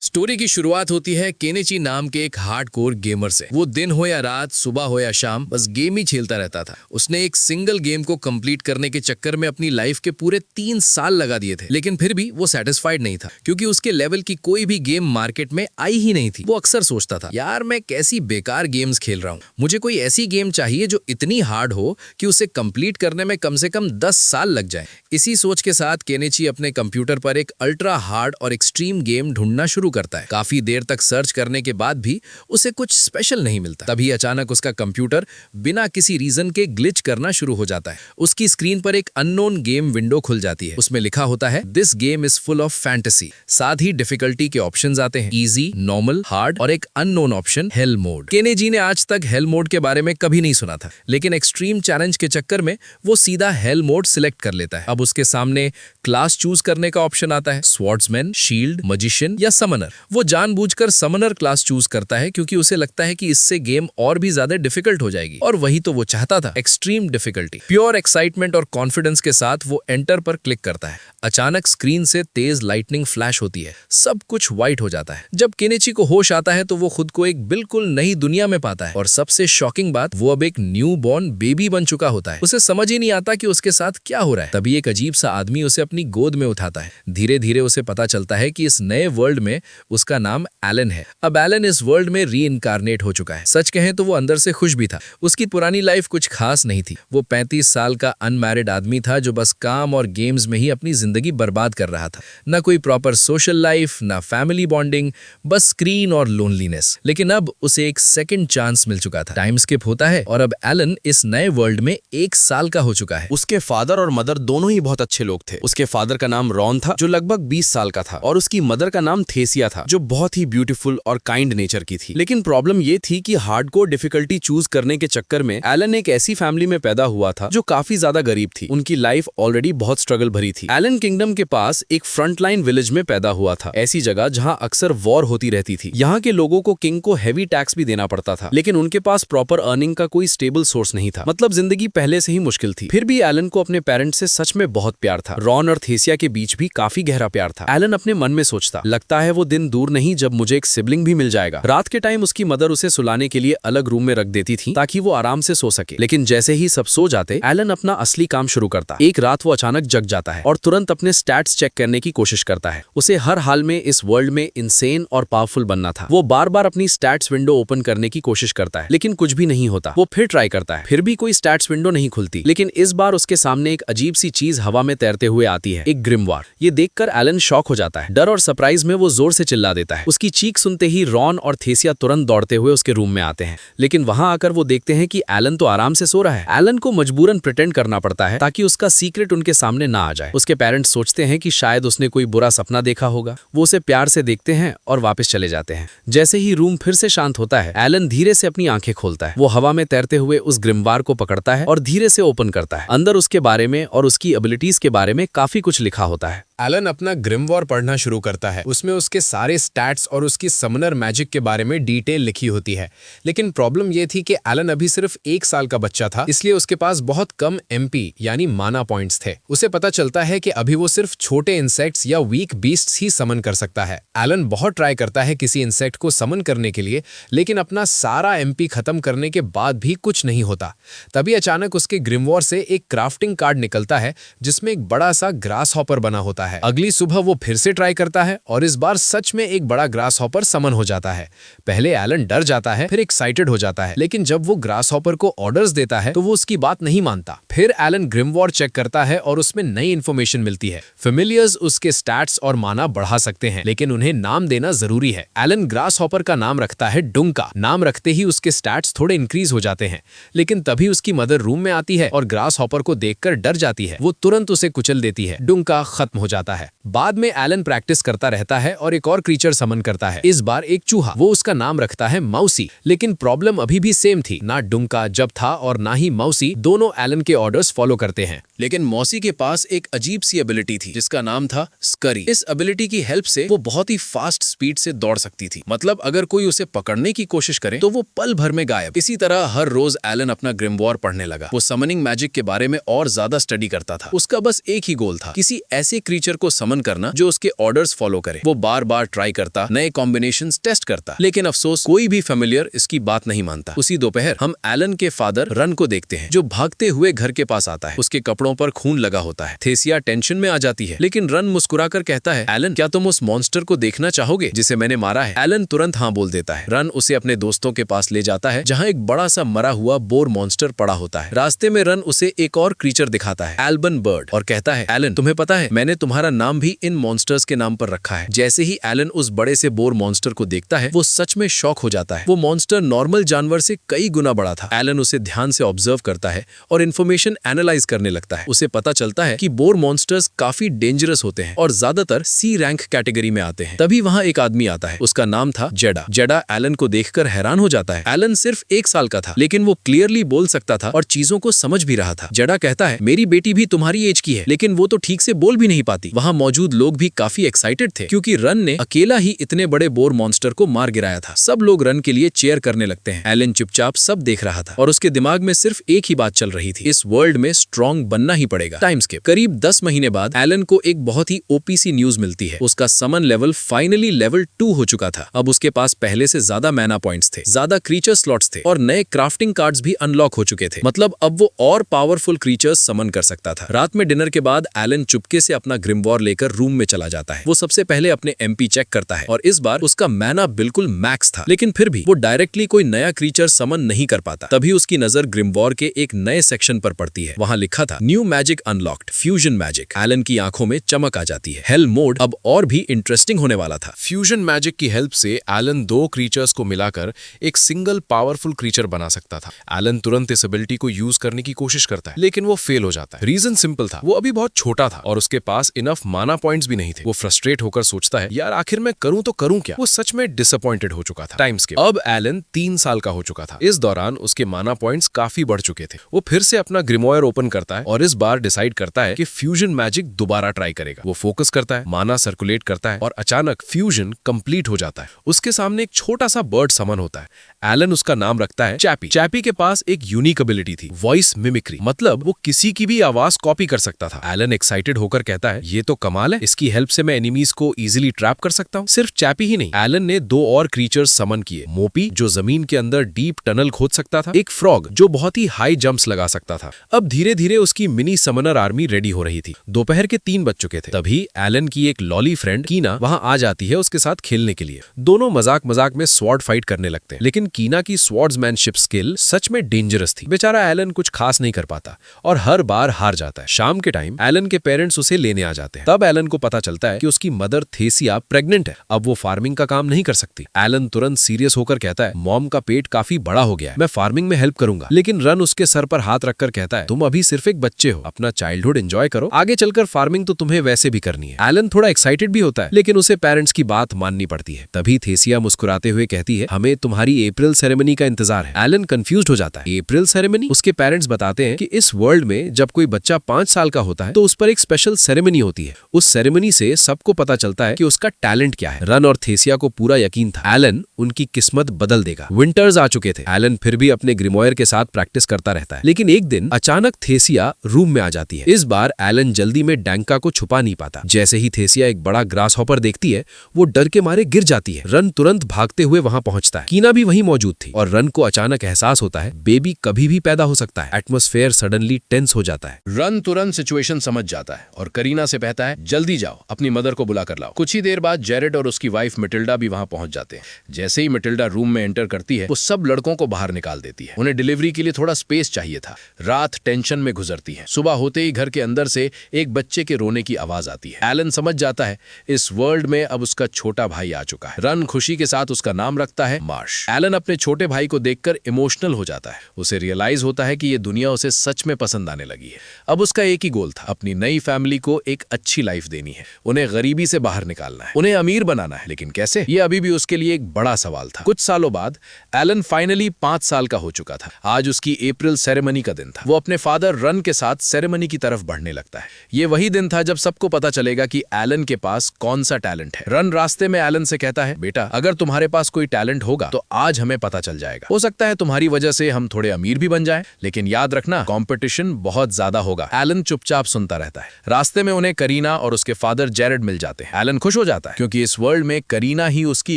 Story की शुरुआत होती है केनेची नाम के एक हार्डकोर गेमर से। वो दिन हो या रात, सुबह हो या शाम, बस गेम ही खेलता रहता था। उसने एक सिंगल गेम को कंप्लीट करने के चक्कर में अपनी लाइफ के पूरे 3 साल लगा दिए थे, लेकिन फिर भी वो सेटिस्फाइड नहीं था, क्योंकि उसके लेवल की कोई भी गेम मार्केट में आई ही नहीं थी। वो अक्सर सोचता था, यार मैं कैसी बेकार गेम्स खेल रहा हूँ, मुझे कोई ऐसी गेम चाहिए जो इतनी हार्ड हो कि उसे कंप्लीट करने में कम से कम 10 साल लग जाए। इसी सोच के साथ केनेची अपने कंप्यूटर पर एक अल्ट्रा हार्ड और एक्सट्रीम गेम ढूंढना शुरू करता है। काफी देर तक सर्च करने के बाद भी उसे कुछ स्पेशल नहीं मिलता। तभी अचानक उसका कंप्यूटर बिना किसी रीजन के ग्लिच करना शुरू हो जाता है। उसकी स्क्रीन पर एक अननोन गेम विंडो खुल जाती है। उसमें लिखा होता है, this game is full of fantasy. साथ ही डिफिकल्टी के ऑप्शंस आते हैं, इजी, नॉर्मल, हार्ड और एक अननोन ऑप्शन, हेल मोड। केनेजी ने आज तक हेल मोड के बारे में कभी नहीं सुना था, लेकिन एक्सट्रीम चैलेंज के चक्कर में वो सीधा हेल मोड सिलेक्ट कर लेता है। अब उसके सामने क्लास चूज करने का ऑप्शन आता है, स्वॉर्ड्समैन, शील्ड, मजिशियन या समनर। वो जानबूझकर समनर क्लास चूज करता है, क्योंकि उसे लगता है कि इससे गेम और भी ज्यादा डिफिकल्ट हो जाएगी, और वही तो वो चाहता था, एक्सट्रीम डिफिकल्टी। प्योर एक्साइटमेंट और कॉन्फिडेंस के साथ वो एंटर पर क्लिक करता है। अचानक स्क्रीन से तेज लाइटनिंग फ्लैश होती है, सब कुछ व्हाइट हो जाता है। जब केनेची को होश आता है तो वो खुद को एक बिल्कुल नई दुनिया में पाता है, और सबसे शॉकिंग बात, वो अब एक न्यू बॉर्न बेबी बन चुका होता है। उसे समझ ही नहीं आता कि उसके साथ क्या हो रहा है। तभी एक अजीब सा आदमी उसे अपनी गोद में उठाता है। धीरे धीरे उसे पता चलता है कि इस नए वर्ल्ड में उसका नाम एलन है। अब एलन इस वर्ल्ड में रीइंकारनेट हो चुका है। सच कहें तो वो अंदर से खुश भी था। उसकी पुरानी लाइफ कुछ खास नहीं थी। वो 35 साल का अनमैरिड आदमी था, जो बस काम और गेम्स में ही अपनी जिंदगी बर्बाद कर रहा था। न कोई प्रॉपर सोशल लाइफ, न फैमिली बॉन्डिंग, बस स्क्रीन और लोनलीनेस। लेकिन अब उसे एक सेकंड चांस मिल चुका था। टाइम स्किप होता है और अब एलन इस नए वर्ल्ड में 1 साल का हो चुका है। उसके फादर और मदर दोनों ही बहुत अच्छे लोग थे। उसके फादर का नाम रॉन था, जो लगभग 20 साल का था, और उसकी मदर का नाम थेसिया था, जो बहुत ही ब्यूटीफुल और काइंड नेचर की थी। लेकिन प्रॉब्लम ये थी कि हार्डकोर डिफिकल्टी चूज करने के चक्कर में एलन एक ऐसी फैमिली में पैदा हुआ था जो काफी ज्यादा गरीब थी। उनकी लाइफ ऑलरेडी बहुत स्ट्रगल भरी थी। एलन किंगडम के पास एक फ्रंटलाइन विलेज में पैदा हुआ था, ऐसी जगह जहां अक्सर वॉर होती रहती थी। यहाँ के लोगों को किंग को हेवी टैक्स भी देना पड़ता था, लेकिन उनके पास प्रॉपर अर्निंग का कोई स्टेबल सोर्स नहीं था। मतलब जिंदगी पहले से ही मुश्किल थी। फिर भी एलन को अपने पेरेंट्स से सच में बहुत प्यार था। रॉन और थेसिया के बीच भी काफी गहरा प्यार था। एलन अपने मन में सोचता, लगता है वो दिन दूर नहीं जब मुझे एक सिबलिंग भी मिल जाएगा। रात के टाइम उसकी मदर उसे सुलाने के लिए अलग रूम में रख देती थी, ताकि वो आराम से सो सके। लेकिन जैसे ही सब सो जाते, एलन अपना असली काम शुरू करता। एक रात वो अचानक जग जाता है और तुरंत अपने स्टैट्स चेक करने की कोशिश करता है। उसे हर हाल में इस वर्ल्ड में इंसेन और पावरफुल बनना था। वो बार बार अपनी स्टैट्स विंडो ओपन करने की कोशिश करता है, लेकिन कुछ भी नहीं होता। वो फिर ट्राई करता है, फिर भी कोई स्टैट्स विंडो नहीं खुलती। लेकिन इस बार उसके सामने एक अजीब सी चीज हवा में तैरते हुए आती है, एक ग्रिमवार। ये देखकर एलन शॉक हो जाता है। डर और सरप्राइज में वो जोर से चिल्ला देता है। उसकी चीख सुनते ही रॉन और थेसिया तुरंत दौड़ते हुए उसके रूम में आते हैं, लेकिन वहां आकर वो देखते हैं कि एलन तो आराम से सो रहा है। एलन को मजबूरन प्रिटेंड करना पड़ता है, ताकि उसका सीक्रेट उनके सामने ना आ जाए। उसके पेरेंट्स सोचते हैं कि शायद उसने कोई बुरा सपना देखा होगा। वो उसे प्यार से देखते हैं और वापस चले जाते हैं। जैसे ही रूम फिर से शांत होता है, एलन धीरे से अपनी आंखें खोलता है। वो हवा में तैरते हुए उस ग्रिमवार को पकड़ता है और धीरे से ओपन करता है। अंदर उसके बारे में और उसकी एबिलिटीज के बारे में काफी कुछ लिखा होता है। एलन अपना ग्रिमवॉर पढ़ना शुरू करता है। उसमें उसके सारे स्टैट्स और उसकी समनर मैजिक के बारे में डिटेल लिखी होती है। लेकिन प्रॉब्लम ये थी कि एलन अभी सिर्फ 1 साल का बच्चा था, इसलिए उसके पास बहुत कम एमपी यानी माना पॉइंट्स थे। उसे पता चलता है कि अभी वो सिर्फ छोटे इंसेक्ट्स या वीक बीस्ट्स ही समन कर सकता है। एलन बहुत ट्राई करता है किसी इंसेक्ट को समन करने के लिए, लेकिन अपना सारा एमपी खत्म करने के बाद भी कुछ नहीं होता। तभी अचानक उसके ग्रिमवॉर से एक क्राफ्टिंग कार्ड निकलता है, जिसमें एक बड़ा सा ग्रास हॉपर बना होता है। अगली सुबह वो फिर से ट्राई करता है और इस बार सच में एक बड़ा ग्रास हॉपर समन हो जाता है। पहले एलन डर जाता है, फिर एक्साइटेड हो जाता है, लेकिन जब वो ग्रास हॉपर को ऑर्डर्स देता है तो वो उसकी बात नहीं मानता। फिर एलन ग्रिमवॉर चेक करता है और उसमें नई इंफॉर्मेशन मिलती है। फेमिलियर्स उसके स्टैट्स और माना बढ़ा सकते हैं, लेकिन उन्हें नाम देना जरूरी है। एलन ग्रास हॉपर का नाम रखता है डुंका। नाम रखते ही उसके स्टैट्स थोड़े इंक्रीज हो जाते हैं, लेकिन तभी उसकी मदर रूम में आती है और ग्रास हॉपर को देखकर डर जाती है। वो तुरंत उसे कुचल देती है। डुंका खत्म हो जाता है। बाद में एलन प्रैक्टिस करता रहता है और एक और क्रीचर समन करता है, इस बार एक चूहा। वो उसका नाम रखता है माउसी। लेकिन प्रॉब्लम अभी भी सेम थी, ना डुंका जब था और ना ही माउसी दोनों एलन के ऑर्डर्स फॉलो करते हैं। लेकिन मौसी के पास एक अजीब सी एबिलिटी थी, जिसका नाम था स्करी। इस एबिलिटी की हेल्प से वो बहुत ही फास्ट स्पीड से दौड़ सकती थी। मतलब अगर कोई उसे पकड़ने की कोशिश करे तो वो पल भर में गायब। इसी तरह हर रोज एलन अपना ग्रिमवॉर पढ़ने लगा। वो समनिंग मैजिक के बारे में और ज्यादा स्टडी करता था। उसका बस एक ही गोल था, किसी ऐसे क्रीचर क्रीचर को समन करना जो उसके ऑर्डर्स फॉलो करे। वो बार बार ट्राई करता, नए कॉम्बिनेशंस टेस्ट करता, लेकिन अफसोस कोई भी फेमिलियर इसकी बात नहीं मानता। उसी दोपहर हम एलन के फादर रन को देखते हैं जो भागते हुए घर के पास आता है। उसके कपड़ों पर खून लगा होता है। थेसिया टेंशन में आ जाती है, लेकिन रन मुस्कुराकर कहता है, एलन क्या तुम उस मॉन्स्टर को देखना चाहोगे जिसे मैंने मारा है? एलन तुरंत हाँ बोल देता है। रन उसे अपने दोस्तों के पास ले जाता है जहाँ एक बड़ा सा मरा हुआ बोर मॉन्स्टर पड़ा होता है। रास्ते में रन उसे एक और क्रीचर दिखाता है, एल्बन बर्ड, और कहता है, एलन तुम्हें पता है मैंने तुम्हारा नाम भी इन मॉन्स्टर्स के नाम पर रखा है। जैसे ही एलन उस बड़े से बोर मॉन्स्टर को देखता है वो सच में शॉक हो जाता है। वो मॉन्स्टर नॉर्मल जानवर से कई गुना बड़ा था। एलन उसे ध्यान से ऑब्जर्व करता है और इन्फॉर्मेशन एनालाइज करने लगता है। उसे पता चलता है कि बोर मॉन्स्टर्स काफी डेंजरस होते हैं और ज्यादातर सी रैंक कैटेगरी में आते हैं। तभी वहाँ एक आदमी आता है, उसका नाम था जेडा। जेडा एलन को देखकर हैरान हो जाता है। एलन सिर्फ 1 साल का था, लेकिन वो क्लियरली बोल सकता था और चीजों को समझ भी रहा था। जेडा कहता है, मेरी बेटी भी तुम्हारी एज की है, लेकिन वो तो ठीक से बोल भी नहीं पाती। वहाँ मौजूद लोग भी काफी एक्साइटेड थे क्योंकि रन ने अकेला ही इतने बड़े बोर मॉन्स्टर को मार गिराया था। सब लोग रन के लिए चीयर करने लगते हैं। एलन चुपचाप सब देख रहा था और उसके दिमाग में सिर्फ एक ही बात चल रही थी, इस वर्ल्ड में स्ट्रॉन्ग बनना ही पड़ेगा। Time skip. करीब 10 महीने बाद एलन को एक बहुत ही ओपीसी न्यूज मिलती है। उसका समन लेवल फाइनली लेवल 2 हो चुका था। अब उसके पास पहले से ज्यादा मैना पॉइंट्स थे, ज्यादा क्रीचर स्लॉट्स थे और नए क्राफ्टिंग कार्ड्स भी अनलॉक हो चुके थे। मतलब अब वो और पावरफुल क्रीचर्स समन कर सकता था। रात में डिनर के बाद एलन चुपके से अपना ग्रिमवॉर लेकर रूम में चला जाता है। वो सबसे पहले अपने एमपी चेक करता है और इस बार उसका मैना बिल्कुल मैक्स था, लेकिन फिर भी वो डायरेक्टली कोई नया क्रीचर समन नहीं कर पाता। तभी उसकी नजर ग्रिमवॉर के एक नए सेक्शन पर पड़ती है। वहां लिखा था, new magic unlocked, fusion magic. Alan की आंखों में चमक आ जाती है। हेल मोड अब और भी इंटरेस्टिंग होने वाला था। फ्यूजन मैजिक की हेल्प से एलन 2 क्रीचर्स को मिलाकर एक सिंगल पावरफुल क्रीचर बना सकता था। एलन तुरंत इस एबिलिटी को यूज करने की कोशिश करता है, लेकिन वो फेल हो जाता है। रीजन सिंपल था, वो अभी बहुत छोटा था और उसके पास इनफ माना पॉइंट्स भी नहीं थे। वो फ्रस्ट्रेट होकर सोचता है, यार आखिर मैं करूं तो करूं क्या? वो सच में डिसअपॉइंटेड हो चुका था। Time skip. अब एलन 3 साल का हो चुका था। इस दौरान उसके माना पॉइंट्स काफी बढ़ चुके थे। वो फिर से अपना ग्रिमॉयर ओपन करता है और इस बार डिसाइड करता है कि फ्यूजन मैजिक दोबारा ट्राई करेगा। वो फोकस करता है, माना सर्कुलेट करता है और अचानक फ्यूजन कंप्लीट हो जाता है। उसके सामने एक छोटा सा बर्ड समन होता है। एलन उसका नाम रखता है चैपी। चैपी के पास एक यूनिक एबिलिटी थी, वॉइस मिमिक्री, मतलब वो किसी की भी आवाज कॉपी कर सकता था। एलन एक्साइटेड होकर कहता है, ये तो कमाल है, इसकी हेल्प से मैं एनिमीज को इजीली ट्रैप कर सकता हूँ। सिर्फ चैपी ही नहीं, एलन ने 2 और क्रीचर्स समन किए, मोपी जो जमीन के अंदर डीप टनल खोद सकता था, एक फ्रॉग जो बहुत ही हाई जंप्स लगा सकता था। अब धीरे धीरे उसकी मिनी समनर आर्मी रेडी हो रही थी। दोपहर के 3 बज चुके थे। तभी एलन की एक लॉली फ्रेंड कीना वहां आ जाती है उसके साथ खेलने के लिए। दोनों मजाक मजाक में स्वॉर्ड फाइट करने लगते हैं, लेकिन कीना की स्वॉर्ड्समैनशिप स्किल सच में डेंजरस थी। बेचारा एलन कुछ खास नहीं कर पाता और हर बार हार जाता है। शाम के टाइम एलन के पेरेंट्स उसे लेने आ जाते हैं। तब एलन को पता चलता है कि उसकी मदर थेसिया प्रेग्नेंट है। अब वो फार्मिंग का काम नहीं कर सकती। एलन तुरंत सीरियस होकर कहता है, मॉम का पेट काफी बड़ा हो गया है, मैं फार्मिंग में हेल्प करूंगा। लेकिन रन उसके सर पर हाथ रखकर कहता है, तुम अभी सिर्फ एक बच्चे हो, अपना चाइल्डहुड एंजॉय करो, आगे चलकर फार्मिंग तो तुम्हें वैसे भी करनी है। एलन थोड़ा एक्साइटेड भी होता है, लेकिन उसे पेरेंट्स की बात माननी पड़ती है। तभी थेसिया मुस्कुराते हुए कहती है, हमें तुम्हारी अप्रैल सेरेमनी का इंतजार है। एलन कंफ्यूज्ड हो जाता है, अप्रैल सेरेमनी? उसके पेरेंट्स बताते हैं कि इस वर्ल्ड में जब कोई बच्चा 5 साल का होता है तो उस पर एक स्पेशल सेरेमनी होती है। उस सेरेमनी से सबको पता चलता है कि उसका टैलेंट क्या है। रन और थेसिया को पूरा यकीन था एलन उनकी किस्मत बदल देगा। विंटर्स आ चुके थे। एलन फिर भी अपने ग्रिमॉयर के साथ प्रैक्टिस करता रहता है, लेकिन एक दिन अचानक थेसिया रूम में आ जाती है। इस बार एलन जल्दी में डैंका को छुपा नहीं पाता। जैसे ही थेसिया एक बड़ा ग्रास हॉपर देखती है, वो डर के मारे गिर जाती है। रन तुरंत भागते हुए वहां पहुंचता है। कीना भी वहीं मौजूद थी और रन को अचानक एहसास होता है बेबी कभी भी पैदा हो सकता है। एटमॉस्फेयर सडनली टेंस हो जाता है। रन तुरंत सिचुएशन समझ जाता है और करीना से कहता है, जल्दी जाओ, अपनी मदर को बुला कर लाओ। कुछ ही देर बाद जेरेड और उसकी वाइफ मिटिल्डा भी वहां पहुंच जाते हैं। जैसे ही मिटिल्डा रूम में एंटर करती है, वो सब लड़कों को बाहर निकाल देती है। उन्हें डिलीवरी के लिए थोड़ा स्पेस चाहिए था। रात टेंशन में गुजरती है। सुबह होते ही घर के अंदर से एक बच्चे के रोने की आवाज आती है। एलन समझ जाता है इस वर्ल्ड में अब उसका छोटा भाई आ चुका है। रन खुशी के साथ उसका नाम रखता है मार्श। एलन अपने छोटे भाई को देखकर इमोशनल हो जाता है। उसे रियलाइज होता है कि ये दुनिया उसे सच में पसंद आने लगी है। अब उसका एक ही गोल था, अपनी नई फैमिली को एक अच्छी लाइफ देनी है। उन्हें गरीबी से बाहर निकालना है, उन्हें अमीर बनाना है, लेकिन कैसे? ये अभी भी उसके लिए एक बड़ा सवाल था। कुछ सालों बाद एलन फाइनली 5 साल का हो चुका था। आज उसकी अप्रैल सेरेमनी का दिन था। वो अपने फादर रन के साथ सेरेमनी की तरफ बढ़ने लगता है। ये वही दिन था जब सबको पता चलेगा कि एलन के पास कौन सा टैलेंट है। रन रास्ते में एलन से कहता है, बेटा अगर तुम्हारे पास कोई टैलेंट होगा तो आज हमें पता चल जाएगा। हो सकता है तुम्हारी वजह से हम थोड़े अमीर भी बन जाएं, लेकिन याद रखना कंपटीशन बहुत ज्यादा होगा। एलन चुपचाप सुनता रहता है। रास्ते में उन्हें उन्हें करीना और उसके फादर जेरेड मिल जाते हैं। एलन खुश हो जाता है क्योंकि इस वर्ल्ड में करीना ही उसकी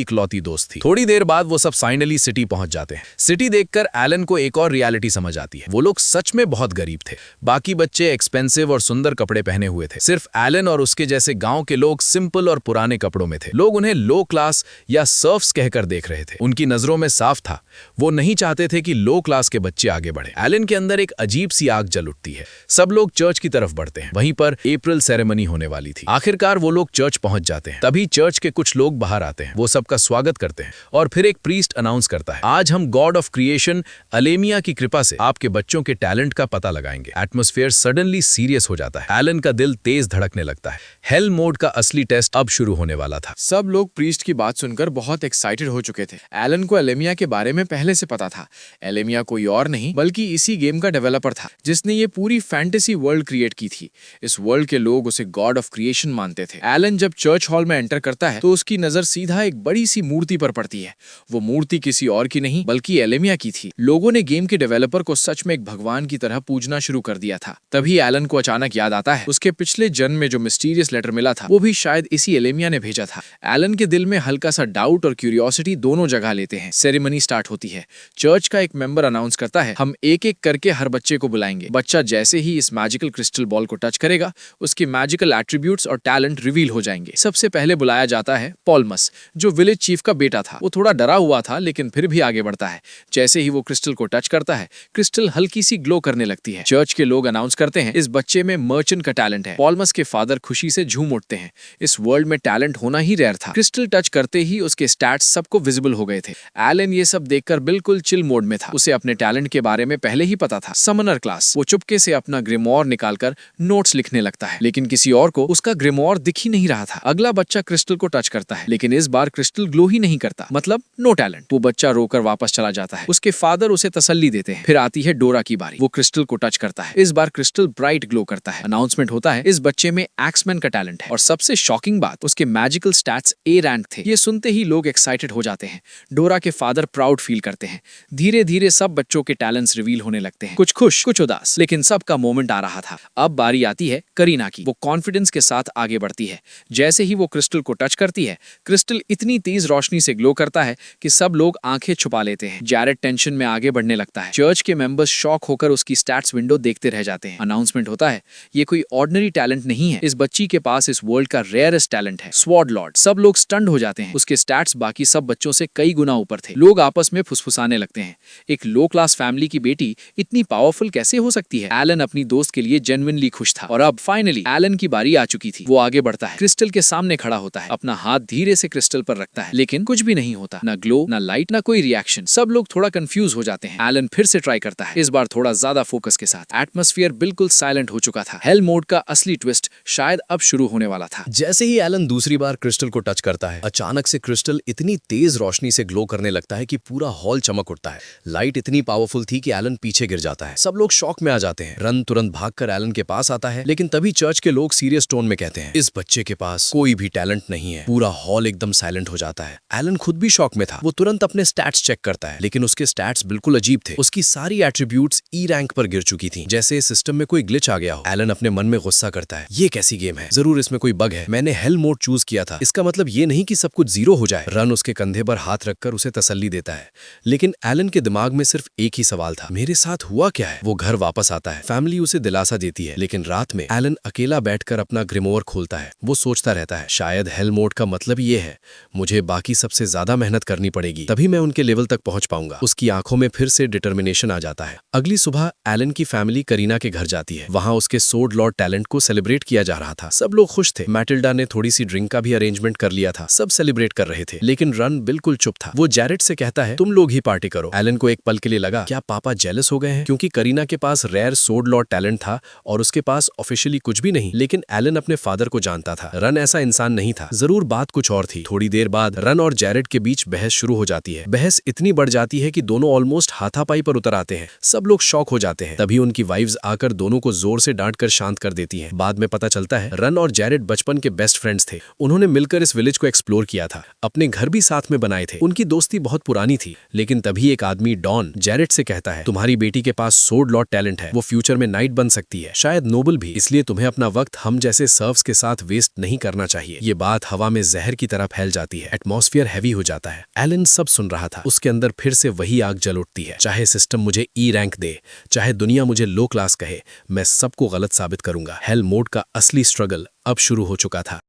इकलौती दोस्त थी। थोड़ी देर बाद वो सब फाइनली सिटी पहुंच जाते हैं। सिटी देखकर एलन को एक और रियलिटी समझ आती है, वो लोग सच में बहुत गरीब थे। बाकी बच्चे एक्सपेंसिव और सुंदर कपड़े पहने हुए थे, सिर्फ एलन और उसके जैसे गांव के लोग सिंपल और पुराने कपड़ों में थे। लोग उन्हें लो क्लास या सर्फ्स कहकर देख रहे थे। उनकी नजरों में साफ था, वो नहीं चाहते थे कि लो क्लास के बच्चे आगे बढ़े। एलन के अंदर एक अजीब सी आग जल उठती है। सब लोग चर्च की तरफ बढ़ते हैं। वहीं पर अप्रैल सेरेमनी होने वाली थी। आखिरकार वो लोग चर्च पहुंच जाते हैं। तभी चर्च के कुछ लोग बाहर आते हैं, वो सबका स्वागत करते हैं और फिर एक प्रीस्ट अनाउंस करता है, आज हम गॉड ऑफ क्रिएशन अलेमिया की कृपा से आपके बच्चों के टैलेंट का पता लगाएंगे। एटमॉस्फेयर सडनली सीरियस हो जाता है। एलन का दिल तेज धड़कने लगता है। हेल मोड का असली टेस्ट अब शुरू होने वाला था। सब लोग प्रीस्ट की बात सुनकर बहुत एक्साइटेड हो चुके थे। एलन को एलेमिया के बारे में पहले से पता था। एलेमिया कोई और नहीं बल्कि इसी गेम का डेवलपर था जिसने ये पूरी फैंटेसी वर्ल्ड क्रिएट की थी। इस वर्ल्ड के लोग उसे गॉड ऑफ क्रिएशन मानते थे। एलन जब चर्च हॉल में एंटर करता है तो उसकी नजर सीधा एक बड़ी सी मूर्ति पर पड़ती है। वो मूर्ति किसी और की नहीं बल्कि एलेमिया की थी। लोगों ने गेम के डेवलपर को सच में एक भगवान की तरह पूजना शुरू कर दिया था। तभी एलन को अचानक याद आता है उसके पिछले जन्म में जो मिस्टीरियस लेटर मिला था वो भी शायद इसी एलेमिया ने भेजा था। एलन के दिल में हल्का सा डाउट और क्यूरियोसिटी दोनों जगह लेते हैं। सेरेमनी स्टार्ट होती है। चर्च का एक मेंबर अनाउंस करता है, हम एक एक करके हर बच्चे को बुलाएंगे। बच्चा जैसे ही इस मैजिकल क्रिस्टल बॉल को टच करेगा उसके मैजिकल एट्रीब्यूट्स और टैलेंट रिवील हो जाएंगे। सबसे पहले बुलाया जाता है पॉलमस, जो विलेज चीफ का बेटा था। वो थोड़ा डरा हुआ था लेकिन फिर भी आगे बढ़ता है। जैसे ही वो क्रिस्टल को टच करता है क्रिस्टल हल्की सी ग्लो करने लगती है। चर्च के लोग अनाउंस करते हैं, इस बच्चे में मर्चेंट का टैलेंट है। पॉलमस के फादर खुशी से झूम उठते हैं। इस वर्ल्ड में टैलेंट होना ही रेयर था। क्रिस्टल टच करते ही उसके स्टैट्स सबको विजिबल हो गए थे। एलन ये सब देखकर बिल्कुल चिल मोड में था। उसे अपने टैलेंट के बारे में पहले ही पता था। Sumner class. वो चुपके से अपना ग्रिमोर निकालकर नोट्स लिखने लगता है लेकिन किसी और को उसका ग्रिमोर दिख ही नहीं रहा था। अगला बच्चा क्रिस्टल को टच करता है लेकिन इस बार क्रिस्टल ग्लो ही नहीं करता, मतलब नो टैलेंट। वो बच्चा रोकर वापस चला जाता है। उसके फादर उसे तसल्ली देते हैं। फिर आती है डोरा की बारी। वो क्रिस्टल को टच करता है। इस बार क्रिस्टल ब्राइट ग्लो करता है। अनाउंसमेंट होता है, इस बच्चे में एक्समैन का टैलेंट है। और सबसे शॉकिंग बात, उसके मैजिकल स्टैट्स ए रैंक थे। ये सुनते ही लोग एक्साइटेड हो जाते हैं। डोरा के फादर प्राउड फील करते हैं। धीरे धीरे सब बच्चों के टैलेंट्स रिवील होने लगते हैं, कुछ खुश कुछ उदास, लेकिन सबका मोमेंट आ रहा था। अब बारी आती है करीना की। वो कॉन्फिडेंस के साथ आगे बढ़ती है। जैसे ही वो क्रिस्टल को टच करती है क्रिस्टल इतनी तेज रोशनी से ग्लो करता है कि सब लोग आंखें छुपा लेते हैं। जैरेड टेंशन में आगे बढ़ने लगता है। चर्च के मेंबर्स शॉक होकर उसकी स्टैट्स विंडो देखते रह जाते हैं। अनाउंसमेंट होता है, ये कोई ऑर्डिनरी टैलेंट नहीं है, इस बच्ची के पास इस वर्ल्ड का रेयरेस्ट टैलेंट है, स्वॉर्ड लॉर्ड। सब लोग स्टन्ड हो जाते हैं। उसके स्टैट्स बाकी सब बच्चों से कई गुना ऊपर थे। लोग आपस में फुसफुसाने लगते हैं, एक लो क्लास फैमिली की बेटी इतनी पावरफुल कैसे हो सकती है। एलन अपनी दोस्त के लिए जेन्युइनली खुश था। और अब फाइनली एलन की बारी आ चुकी थी। वो आगे बढ़ता है, क्रिस्टल के सामने खड़ा होता है, अपना हाथ धीरे से क्रिस्टल पर रखता है लेकिन कुछ भी नहीं होता, ना ग्लो ना लाइट ना कोई रिएक्शन। सब लोग थोड़ा कंफ्यूज हो जाते हैं। एलन फिर से ट्राई करता है, इस बार थोड़ा ज्यादा फोकस के साथ। एटमॉस्फेयर बिल्कुल साइलेंट हो चुका था। हेल मोड का असली ट्विस्ट शायद अब शुरू होने वाला था। जैसे ही एलन दूसरी बार क्रिस्टल को टच करता है अचानक से क्रिस्टल इतनी तेज रोशनी से ग्लो करने लगता है कि पूरा हॉल चमक उठता है। लाइट इतनी पावरफुल थी कि एलन पीछे गिर जाता है। सब लोग शॉक में आ जाते हैं। रन तुरंत भागकर एलन के पास आता है लेकिन तभी चर्च के लोग सीरियस टोन में कहते हैं, इस बच्चे के पास कोई भी टैलेंट नहीं है। पूरा हॉल एकदम साइलेंट हो जाता है। एलन खुद भी शॉक में था। वो तुरंत अपने स्टैट्स चेक करता है लेकिन उसके स्टैट्स बिल्कुल अजीब थे। उसकी सारी एट्रीब्यूट्स ई रैंक पर गिर चुकी थी, जैसे इस सिस्टम में कोई ग्लिच आ गया हो। एलन अपने मन में गुस्सा करता है, ये कैसी गेम है, जरूर इसमें कोई बग है। मैंने हेल मोड चूज किया था, इसका मतलब ये नहीं कि सब कुछ जीरो हो जाए। रन उसके कंधे पर हाथ रखकर उसे तसल्ली देता है लेकिन एलन के दिमाग में सिर्फ एक ही सवाल था, मेरे साथ हुआ क्या है। वो घर वापस आता है। फैमिली उसे दिलासा देती है लेकिन रात में एलन अकेला बैठकर अपना ग्रिमोर खोलता है। वो सोचता रहता है, शायद हेल मोड का मतलब ये है, मुझे बाकी सबसे ज्यादा मेहनत करनी पड़ेगी, तभी मैं उनके लेवल तक पहुंच पाऊंगा। उसकी आंखों में फिर से डिटर्मिनेशन आ जाता है। अगली सुबह एलन की फैमिली करीना के घर जाती है। वहां उसके सोर्ड लॉर्ड टैलेंट को सेलिब्रेट किया जा रहा था। सब लोग खुश थे। मैटिल्डा ने थोड़ी सी ड्रिंक का भी अरेंजमेंट कर लिया था। सब सेलिब्रेट कर रहे थे लेकिन रन बिल्कुल चुप था। वो जैरेड से कहता है, तुम लोग ही पार्टी करो। एलन को एक पल के लिए लगा, क्या पापा जेलस हो गए हैं, क्योंकि करीना के पास रेयर सोर्ड लॉर्ड टैलेंट था और उसके पास ऑफिशियली कुछ भी नहीं। लेकिन एलन अपने फादर को जानता था। रन ऐसा इंसान नहीं था, जरूर बात कुछ और थी। थोड़ी देर बाद रन और जैरेड के बीच बहस शुरू हो जाती है। बहस इतनी बढ़ जाती है कि दोनों ऑलमोस्ट हाथापाई पर उतर आते हैं। सब लोग शॉक हो जाते हैं। तभी उनकी वाइफ्स आकर दोनों को जोर से डांट कर शांत कर देती हैं। बाद में पता चलता है रन और जैरेड बचपन के बेस्ट फ्रेंड्स थे। उन्होंने मिलकर इस विलेज को एक्सप्लोर किया था, अपने घर भी साथ में बनाए थे। उनकी दोस्ती बहुत पुरानी थी। थी। लेकिन तभी एक आदमी डॉन जेरेड से कहता है, तुम्हारी बेटी के पास सोर्ड लॉर्ड टैलेंट है, वो फ्यूचर में नाइट बन सकती है, शायद नोबल भी, इसलिए तुम्हें अपना वक्त हम जैसे सर्व्स के साथ वेस्ट नहीं करना चाहिए। ये बात हवा में जहर की तरह फैल जाती है, एटमॉस्फेयर हैवी हो जाता है। एलन सब सुन रहा था, उसके अंदर फिर से वही आग जल उठती है। चाहे सिस्टम मुझे ई रैंक दे, चाहे दुनिया मुझे लो क्लास कहे, मैं सबको गलत साबित करूंगा। हेल मोड का असली स्ट्रगल अब शुरू हो चुका था।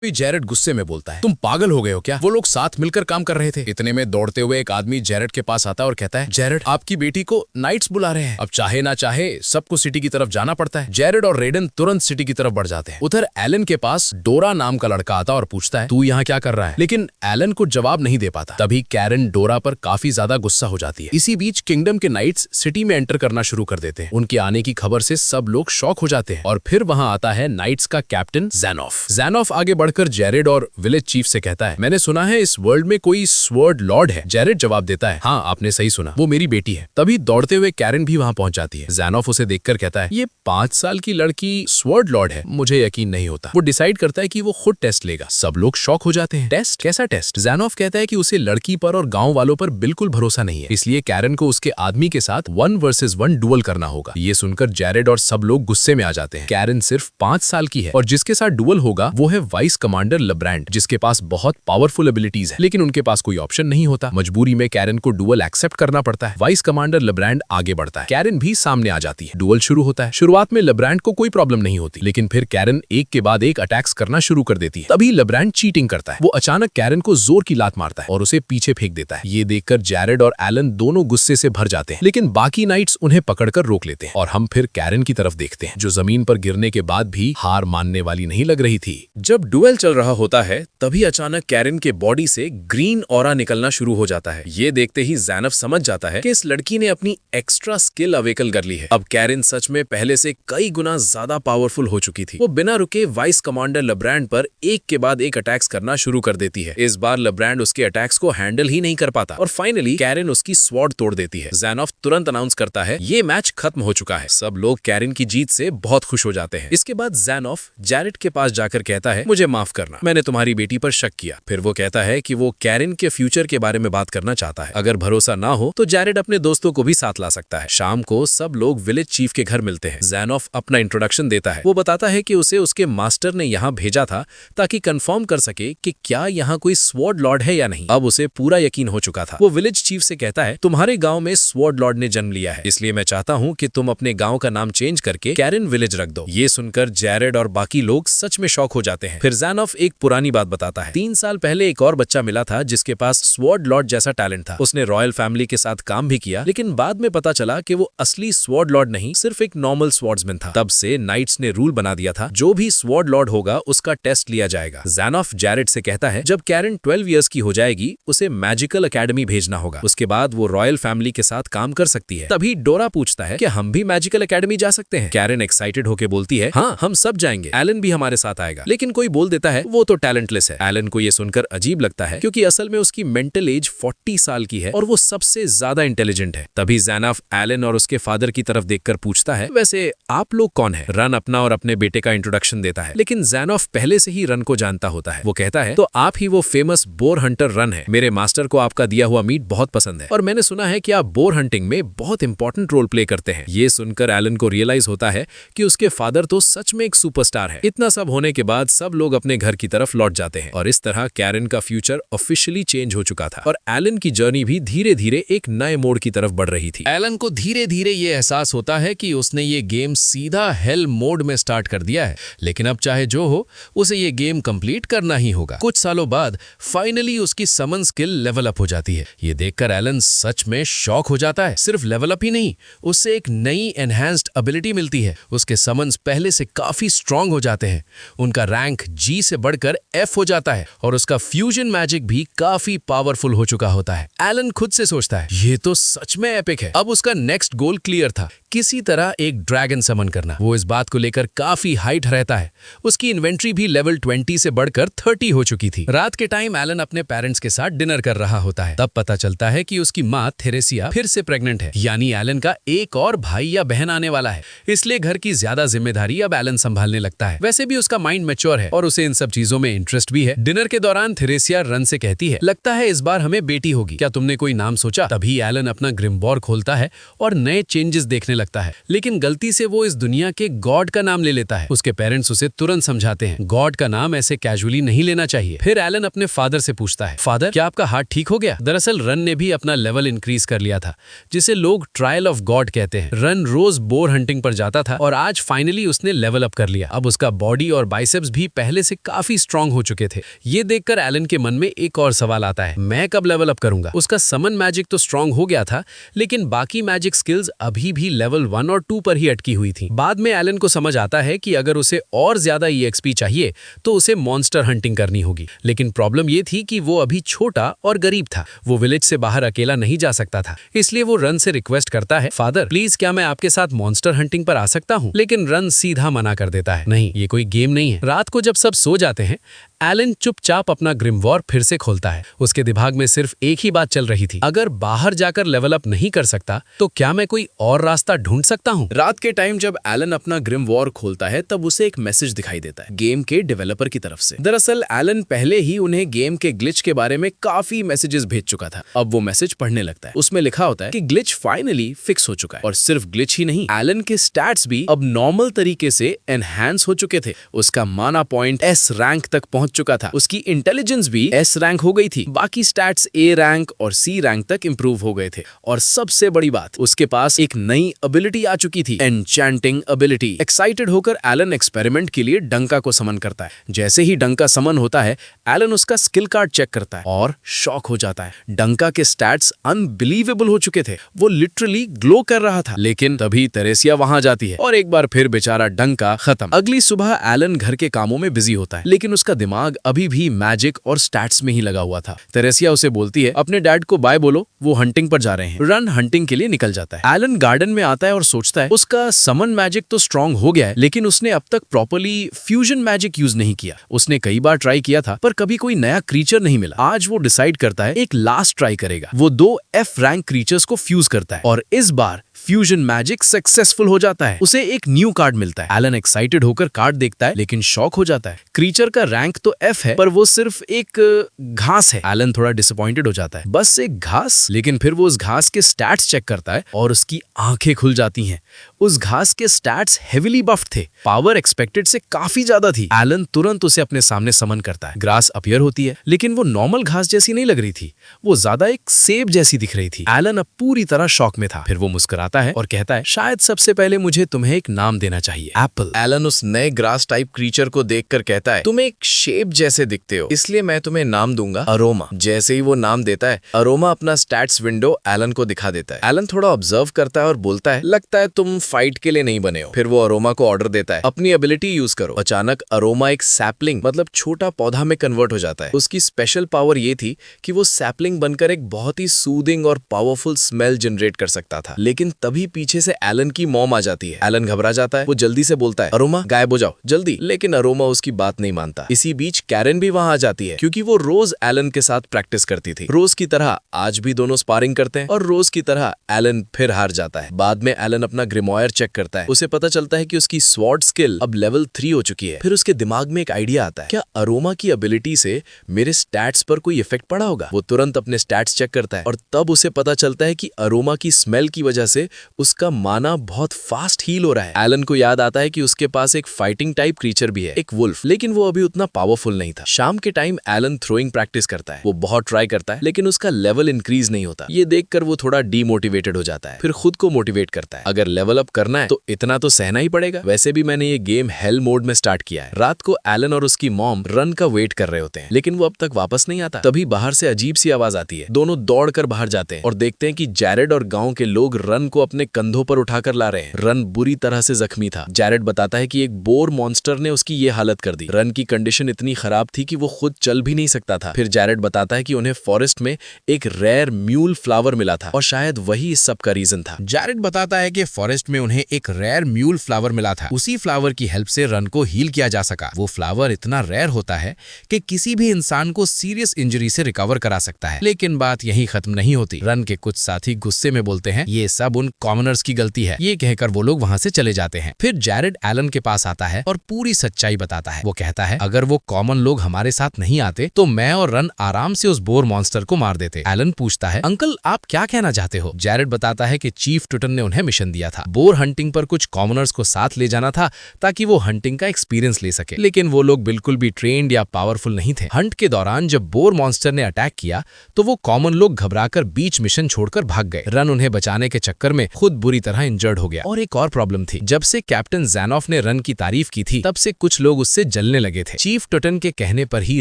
जेरेड गुस्से में बोलता है, तुम पागल हो गए हो क्या? वो लोग साथ मिलकर काम कर रहे थे। इतने में दौड़ते हुए एक आदमी जेरेड के पास आता है और कहता है, जेरेड आपकी बेटी को नाइट्स बुला रहे हैं। अब चाहे ना चाहे सबको सिटी की तरफ जाना पड़ता है। जेरेड और रेडन तुरंत सिटी की तरफ बढ़ जाते हैं। उधर एलन के पास डोरा नाम का लड़का आता और पूछता है, तू यहाँ क्या कर रहा है? लेकिन एलन को जवाब नहीं दे पाता। तभी कैरन डोरा पर काफी ज्यादा गुस्सा हो जाती है। इसी बीच किंगडम के नाइट्स सिटी में एंटर करना शुरू कर देते हैं। उनके आने की खबर से सब लोग शॉक हो जाते हैं। और फिर वहां आता है नाइट्स का कैप्टन ज़ैनोफ। ज़ैनोफ आगे बढ़कर जेरेड और विलेज चीफ से कहता है, मैंने सुना है इस वर्ल्ड में कोई स्वॉर्ड लॉर्ड है। जेरेड जवाब देता है, हाँ आपने सही सुना, वो मेरी बेटी है। तभी दौड़ते हुए कैरन भी वहां पहुंच जाती है। ज़ैनोफ उसे देखकर कहता है, ये 5 साल की लड़की स्वॉर्ड लॉर्ड है, मुझे यकीन नहीं होता। वो डिसाइड करता है कि वो खुद टेस्ट लेगा। सब लोग शॉक हो जाते हैं। टेस्ट? कैसा टेस्ट? ज़ैनोफ कहता है कि उसे लड़की पर और गांव वालों पर बिल्कुल भरोसा नहीं है, इसलिए कैरन को उसके आदमी के साथ 1 वर्सेस 1 डुअल करना होगा। ये सुनकर जेरेड और सब लोग गुस्से में आ जाते हैं। कैरन सिर्फ 5 साल की है और जिसके साथ डुअल होगा वो है वाइस कमांडर लब्रैंड, जिसके पास बहुत पावरफुल एबिलिटीज है। लेकिन उनके पास कोई ऑप्शन नहीं होता। मजबूरी में कैरन को डुअल एक्सेप्ट करना पड़ता है। वाइस कमांडर लब्रैंड आगे बढ़ता है, कैरन भी सामने आ जाती है। डुअल शुरू होता है। शुरुआत में लब्रैंड को कोई प्रॉब्लम नहीं होती, लेकिन फिर कैरन एक के बाद एक अटैक्स करना शुरू कर देती है। तभी लब्रैंड चीटिंग करता है। वो अचानक कैरन को जोर की लात मारता है और उसे पीछे फेंक देता है। ये देखकर जेरेड और एलन दोनों गुस्से से भर जाते हैं, लेकिन बाकी नाइट्स उन्हें पकड़कर रोक लेते हैं। और हम फिर कैरन की तरफ देखते हैं, जो जमीन पर गिरने के बाद भी हार मानने वाली नहीं लग रही थी। जब डुएल चल रहा होता है तभी अचानक कैरन के बॉडी से ग्रीन ऑरा निकलना शुरू हो जाता है। ये देखते ही ज़ैनफ समझ जाता है कि इस लड़की ने अपनी एक्स्ट्रा स्किल अवेकल कर ली है। अब कैरन सच में पहले से कई गुना ज्यादा पावरफुल हो चुकी थी। वो बिना रुके वाइस कमांडर लब्रैंड पर एक के बाद एक अटैक्स करना शुरू कर देती है। इस बार लब्रैंड उसके अटैक्स को हैंडल ही नहीं कर पाता और फाइनली कैरन उसकी स्वॉर्ड तोड़ देती है। ज़ैनफ तुरंत अनाउंस करता है, ये मैच खत्म हो चुका है। सब लोग कैरन की जीत से बहुत खुश हो जाते हैं। इसके बाद ज़ैनफ जेरेड के पास जाकर कहता है, मुझे माफ करना, मैंने तुम्हारी बेटी पर शक किया। फिर वो कहता है कि वो कैरन के फ्यूचर के बारे में बात करना चाहता है। अगर भरोसा ना हो तो जेरेड अपने दोस्तों को भी साथ ला सकता है। शाम को सब लोग विलेज चीफ के घर मिलते हैं। ज़ैनोफ अपना इंट्रोडक्शन देता है। वो बताता है कि उसे उसके मास्टर ने यहाँ भेजा था ताकि कंफर्म कर सके कि क्या यहाँ कोई स्वॉर्ड लॉर्ड है या नहीं। अब उसे पूरा यकीन हो चुका था। वो विलेज चीफ से कहता है, तुम्हारे गांव में स्वॉर्ड लॉर्ड ने जन्म लिया है, इसलिए मैं चाहता हूँ कि तुम अपने गांव का नाम चेंज करके कैरन विलेज रख दो। ये सुनकर जेरेड और बाकी लोग सच में शॉक हो जाते हैं। फिर ज़ैनोफ एक पुरानी बात बताता है। 3 साल पहले एक और बच्चा मिला था जिसके पास स्वॉर्ड लॉर्ड जैसा टैलेंट था। उसने रॉयल फैमिली के साथ काम भी किया, लेकिन बाद में पता चला कि वो असली स्वॉर्ड लॉर्ड नहीं, सिर्फ एक नॉर्मल स्वॉर्ड्समैन था। तब से नाइट्स ने रूल बना दिया था, जो भी स्वॉर्ड लॉर्ड होगा उसका टेस्ट लिया जाएगा। ज़ैनोफ जेरेड से कहता है, जब कैरन 12 इयर्स की हो जाएगी उसे मैजिकल एकेडमी भेजना होगा, उसके बाद वो रॉयल फैमिली के साथ काम कर सकती है। तभी डोरा पूछता है कि हम भी मैजिकल एकेडमी जा सकते हैं। कैरन एक्साइटेड होकर बोलती है, हाँ हम सब जाएंगे, एलन भी हमारे साथ आएगा। लेकिन कोई बोल देता है वो तो टैलेंटलेस है। एलन को ये सुनकर अजीब लगता है क्योंकि असल में उसकी मेंटल एज 40 साल की है और वो सबसे ज्यादा इंटेलिजेंट है। तभी ज़ैनोफ एलन और उसके फादर की तरफ देखकर पूछता है, वैसे आप लोग कौन है? रन अपना और अपने बेटे का इंट्रोडक्शन देता है, लेकिन ज़ैनोफ पहले से ही रन को जानता होता है। वो कहता है, तो आप ही वो फेमस बोर हंटर रन है। मेरे मास्टर को आपका दिया हुआ मीट बहुत पसंद है और मैंने सुना है कि आप बोर हंटिंग में बहुत इंपॉर्टेंट रोल प्ले करते हैं। ये सुनकर एलन को रियलाइज होता है कि उसके फादर तो सच में एक सुपरस्टार है। इतना सब होने के बाद सब लोग अपने घर की तरफ लौट जाते हैं और इस तरह कैरन का फ्यूचर ऑफिशियली चेंज हो चुका था और एलन की जर्नी भी धीरे धीरे एक नए मोड़ की तरफ बढ़ रही थी। एलन को धीरे धीरे ये एहसास होता है कि उसने ये गेम सीधा हेल मोड में स्टार्ट कर दिया है, लेकिन अब चाहे जो हो उसे ये गेम कंप्लीट करना ही होगा। कुछ सालों बाद फाइनली उसकी समन स्किल लेवल अप हो जाती है। ये देखकर एलन सच में शॉक हो जाता है। सिर्फ लेवल अप ही नहीं, उससे एक नई एनहांस्ड एबिलिटी मिलती है। उसके समन्स पहले से काफी स्ट्रांग हो जाते हैं, उनका रैंक जी से बढ़कर एफ हो जाता है और उसका फ्यूजन मैजिक भी काफी पावरफुल हो चुका होता है। एलन खुद से सोचता है, ये तो सच में एपिक है। अब उसका नेक्स्ट गोल क्लियर था, किसी तरह एक ड्रैगन समन करना। वो इस बात को लेकर काफी हाइट रहता है। उसकी इन्वेंट्री भी लेवल 20 से बढ़कर 30 हो चुकी थी। रात के टाइम एलन अपने पेरेंट्स के साथ डिनर कर रहा होता है। तब पता चलता है कि उसकी माँ थेरेसिया फिर से प्रेग्नेंट है, यानी एलन का एक और भाई या बहन आने वाला है। इसलिए घर की ज्यादा जिम्मेदारी अब एलन संभालने लगता है। वैसे भी उसका माइंड मैच्योर है और उसे इन सब चीजों में इंटरेस्ट भी है। डिनर के दौरान थेरेसिया रन से कहती है, लगता है इस बार हमें बेटी होगी, क्या तुमने कोई नाम सोचा? तभी एलन अपना ग्रिमवॉर खोलता है और नए चेंजेस देखने लगता है, लेकिन गलती से वो इस दुनिया के गॉड का नाम ले लेता है। उसके पेरेंट्स उसे तुरंत समझाते हैं, गॉड का नाम ऐसे कैजुअली नहीं लेना चाहिए। फिर एलन अपने फादर से पूछता है, फादर क्या आपका हार्ट ठीक हो गया? दरअसल रन ने भी अपना लेवल इंक्रीज कर लिया था, जिसे लोग ट्रायल ऑफ गॉड कहते हैं। रन रोज बोर हंटिंग पर जाता था और आज फाइनली उसने लेवल अप कर लिया। अब उसका बॉडी और बाइसेप्स भी पहले से काफी स्ट्रांग हो चुके थे। ये देखकर एलन के मन में एक और सवाल आता है, मैं कब लेवल अप करूंगा? उसका समन मैजिक तो स्ट्रांग हो गया था, लेकिन बाकी मैजिक स्किल्स अभी भी लेवल 1 और 2 पर ही अटकी हुई थी। बाद में एलन को समझ आता है कि अगर उसे और ज्यादा EXP चाहिए तो उसे मॉन्स्टर हंटिंग करनी होगी। लेकिन प्रॉब्लम ये थी कि वो अभी छोटा और गरीब था। वो विलेज से बाहर अकेला नहीं जा सकता था। इसलिए वो रन से रिक्वेस्ट करता है, फादर प्लीज क्या मैं आपके साथ मॉन्स्टर हंटिंग पर आ सकता हूँ? लेकिन रन सीधा मना कर देता है, नहीं ये कोई गेम नहीं है। रात को जब सब सो जाते हैं, एलन चुपचाप अपना ग्रिमवॉर फिर से खोलता है। उसके दिमाग में सिर्फ एक ही बात चल रही थी, अगर बाहर जाकर लेवल अप नहीं कर सकता तो क्या मैं कोई और रास्ता ढूंढ सकता हूँ? रात के टाइम जब एलन अपना ग्रिमवॉर खोलता है तब उसे एक मैसेज दिखाई देता है गेम के डेवलपर की तरफ से। दरअसल एलन पहले ही उन्हें गेम के ग्लिच के बारे में काफी मैसेजेस भेज चुका था। अब वो मैसेज पढ़ने लगता है। उसमें लिखा होता है कि ग्लिच फाइनली फिक्स हो चुका है, और सिर्फ ग्लिच ही नहीं, एलन के स्टैट्स भी अब नॉर्मल तरीके से एनहांस हो चुके थे। उसका माना पॉइंट S रैंक तक पहुंच चुका था। उसकी इंटेलिजेंस भी S रैंक हो गई थी। बाकी स्टैट्स A रैंक और C रैंक तक इंप्रूव हो गए थे। और सबसे बड़ी बात, उसके पास एक नई एबिलिटी आ चुकी थी, एन्चेंटिंग एबिलिटी। एक्साइटेड होकर एलन एक्सपेरिमेंट के लिए डंका को समन करता है। जैसे ही डंका समन होता है, एलन उसका स्किल कार्ड चेक करता है और शॉक हो जाता है। डंका के स्टैट्स अनबिलीवेबल हो चुके थे। वो लिटरली ग्लो कर रहा था। लेकिन तभी थेरेसिया वहां जाती है और एक बार फिर बेचारा डंका खत्म। अगली सुबह एलन घर के कामों में बिजी होता है, लेकिन उसका दिमाग अभी भी मैजिक और स्टैट्स में ही लगा हुआ था। थेरेसिया उसे बोलती है, अपने डैड को बाय बोलो, वो हंटिंग पर जा रहे हैं। रन हंटिंग के लिए निकल जाता है। एलन गार्डन में आता है और सोचता है उसका समन मैजिक तो स्ट्रांग हो गया है, लेकिन उसने अब तक प्रॉपर्ली फ्यूजन मैजिक यूज नहीं किया। उसने कई बार ट्राई किया था पर कभी कोई नया क्रीचर नहीं मिला। आज वो डिसाइड करता है एक लास्ट ट्राई करेगा। वो 2 F रैंक क्रीचर्स को फ्यूज करता है और इस बार फ्यूजन मैजिक सक्सेसफुल हो जाता है। उसे एक न्यू कार्ड मिलता है। एलन एक्साइटेड होकर कार्ड देखता है, लेकिन शॉक हो जाता है। क्रीचर का रैंक तो F है, पर वो सिर्फ एक घास है। एलन थोड़ा डिसअपॉइंटेड हो जाता है, बस एक घास। लेकिन फिर वो उस घास के स्टैट्स चेक करता है और उसकी आंखें खुल जाती हैं। उस घास के स्टैट्स हेविली बफ्ड थे, पावर एक्सपेक्टेड से काफी ज्यादा थी। एलन तुरंत उसे अपने सामने समन करता है। ग्रास अपीयर होती है, लेकिन वो नॉर्मल घास जैसी नहीं लग रही थी, वो ज्यादा एक सेब जैसी दिख रही थी। एलन अब पूरी तरह शॉक में था। फिर वो मुस्कुराता है और कहता है, शायद सबसे पहले मुझे तुम्हें एक नाम देना चाहिए, एप्पल। एलन उस नए ग्रास टाइप क्रीचर को देखकर कहता है, तुम एक शेप जैसे दिखते हो, इसलिए मैं तुम्हें नाम दूंगा अरोमा। जैसे ही वो नाम देता है, अरोमा अपना स्टैट्स विंडो एलन को दिखा देता है। एलन थोड़ा ऑब्जर्व करता है और बोलता है, लगता है तुम फाइट के लिए नहीं बने हो। फिर वो अरोमा को ऑर्डर देता है, अपनी एबिलिटी यूज करो। अचानक अरोमा एक सैपलिंग मतलब छोटा पौधा में कन्वर्ट हो जाता है। उसकी स्पेशल पावर ये थी कि वो सैपलिंग बनकर एक बहुत ही सूदिंग और पावरफुल स्मेल जनरेट कर सकता था। लेकिन तभी पीछे से एलन की मॉम आ जाती है। एलन घबरा जाता है। वो जल्दी से बोलता है, अरोमा गायब हो जाओ जल्दी। लेकिन अरोमा उसकी बात नहीं मानता। इसी बीच कैरन भी वहां आ जाती है, क्योंकि वो रोज एलन के साथ प्रैक्टिस करती थी। रोज की तरह आज भी दोनों स्पारिंग करते हैं और रोज की तरह एलन फिर हार जाता है। बाद में एलन अपना ग्रिमॉयर चेक करता है। उसे पता चलता है कि उसकी स्वॉर्ड स्किल अब लेवल 3 हो चुकी है। फिर उसके दिमाग में एक आइडिया आता है, क्या अरोमा की एबिलिटी से मेरे स्टैट्स पर कोई इफेक्ट पड़ा होगा? वो तुरंत अपने स्टैट्स चेक करता है और तब उसे पता चलता है कि अरोमा की स्मेल की वजह से उसका माना बहुत फास्ट हील हो रहा है। एलन को याद आता है कि उसके पास एक फाइटिंग टाइप क्रीचर भी है, एक वुल्फ, लेकिन वो अभी उतना पावरफुल नहीं था। शाम के टाइम एलन थ्रोइंग प्रैक्टिस करता है। वो बहुत ट्राई करता है, लेकिन उसका लेवल इंक्रीज नहीं होता। ये देखकर वो थोड़ा डीमोटिवेटेड हो जाता है। फिर खुद को मोटिवेट करता है, अगर लेवल अप करना है तो इतना तो सहना ही पड़ेगा। वैसे भी मैंने ये गेम हेल मोड में स्टार्ट किया है। रात को एलन और उसकी मॉम रन का वेट कर रहे होते हैं, लेकिन वो अब तक वापस नहीं आता। तभी बाहर से अजीब सी आवाज आती है। दोनों दौड़कर बाहर जाते हैं और देखते हैं कि जैरेड और गांव के लोग रन को को अपने कंधों पर उठाकर ला रहे हैं। रन बुरी तरह से जख्मी था। जैरेड बताता है कि एक बोर मॉन्स्टर ने उसकी ये हालत कर दी। रन की कंडीशन इतनी खराब थी कि वो खुद चल भी नहीं सकता था। फिर जैरेड बताता है कि उन्हें फॉरेस्ट में एक रेयर म्यूल फ्लावर मिला था और शायद वही इस सब का रीजन था। जैरेड बताता है कि फॉरेस्ट में उन्हें एक रेयर म्यूल फ्लावर मिला था। उसी फ्लावर की हेल्प से रन को हील किया जा सका। वो फ्लावर इतना रेयर होता है कि किसी भी इंसान को सीरियस इंजरी से रिकवर करा सकता है। लेकिन बात यही खत्म नहीं होती। रन के कुछ साथी गुस्से में बोलते हैं ये सब उन कॉमनर्स की गलती है। ये कहकर वो लोग वहां से चले जाते हैं। फिर जैरेड एलन के पास आता है और पूरी सच्चाई बताता है। वो कहता है अगर वो कॉमन लोग हमारे साथ नहीं आते तो मैं और रन आराम से उस बोर मॉन्स्टर को मार देते। एलन पूछता है अंकल आप क्या कहना चाहते हो? जैरेड बताता है कि चीफ टुटन ने उन्हें मिशन दिया था। बोर हंटिंग पर कुछ कॉमनर्स को साथ ले जाना था ताकि वो हंटिंग का एक्सपीरियंस ले सके। लेकिन वो लोग बिल्कुल भी ट्रेन्ड या पावरफुल नहीं थे। हंट के दौरान जब बोर मॉन्स्टर ने अटैक किया तो वो कॉमन लोग घबराकर बीच मिशन छोड़कर भाग गए। रन उन्हें बचाने के चक्कर में खुद बुरी तरह इंजर्ड हो गया। और एक और प्रॉब्लम थी, जब से कैप्टन जैनॉफ ने रन की तारीफ की थी तब से कुछ लोग उससे जलने लगे थे। चीफ टुटन के कहने पर ही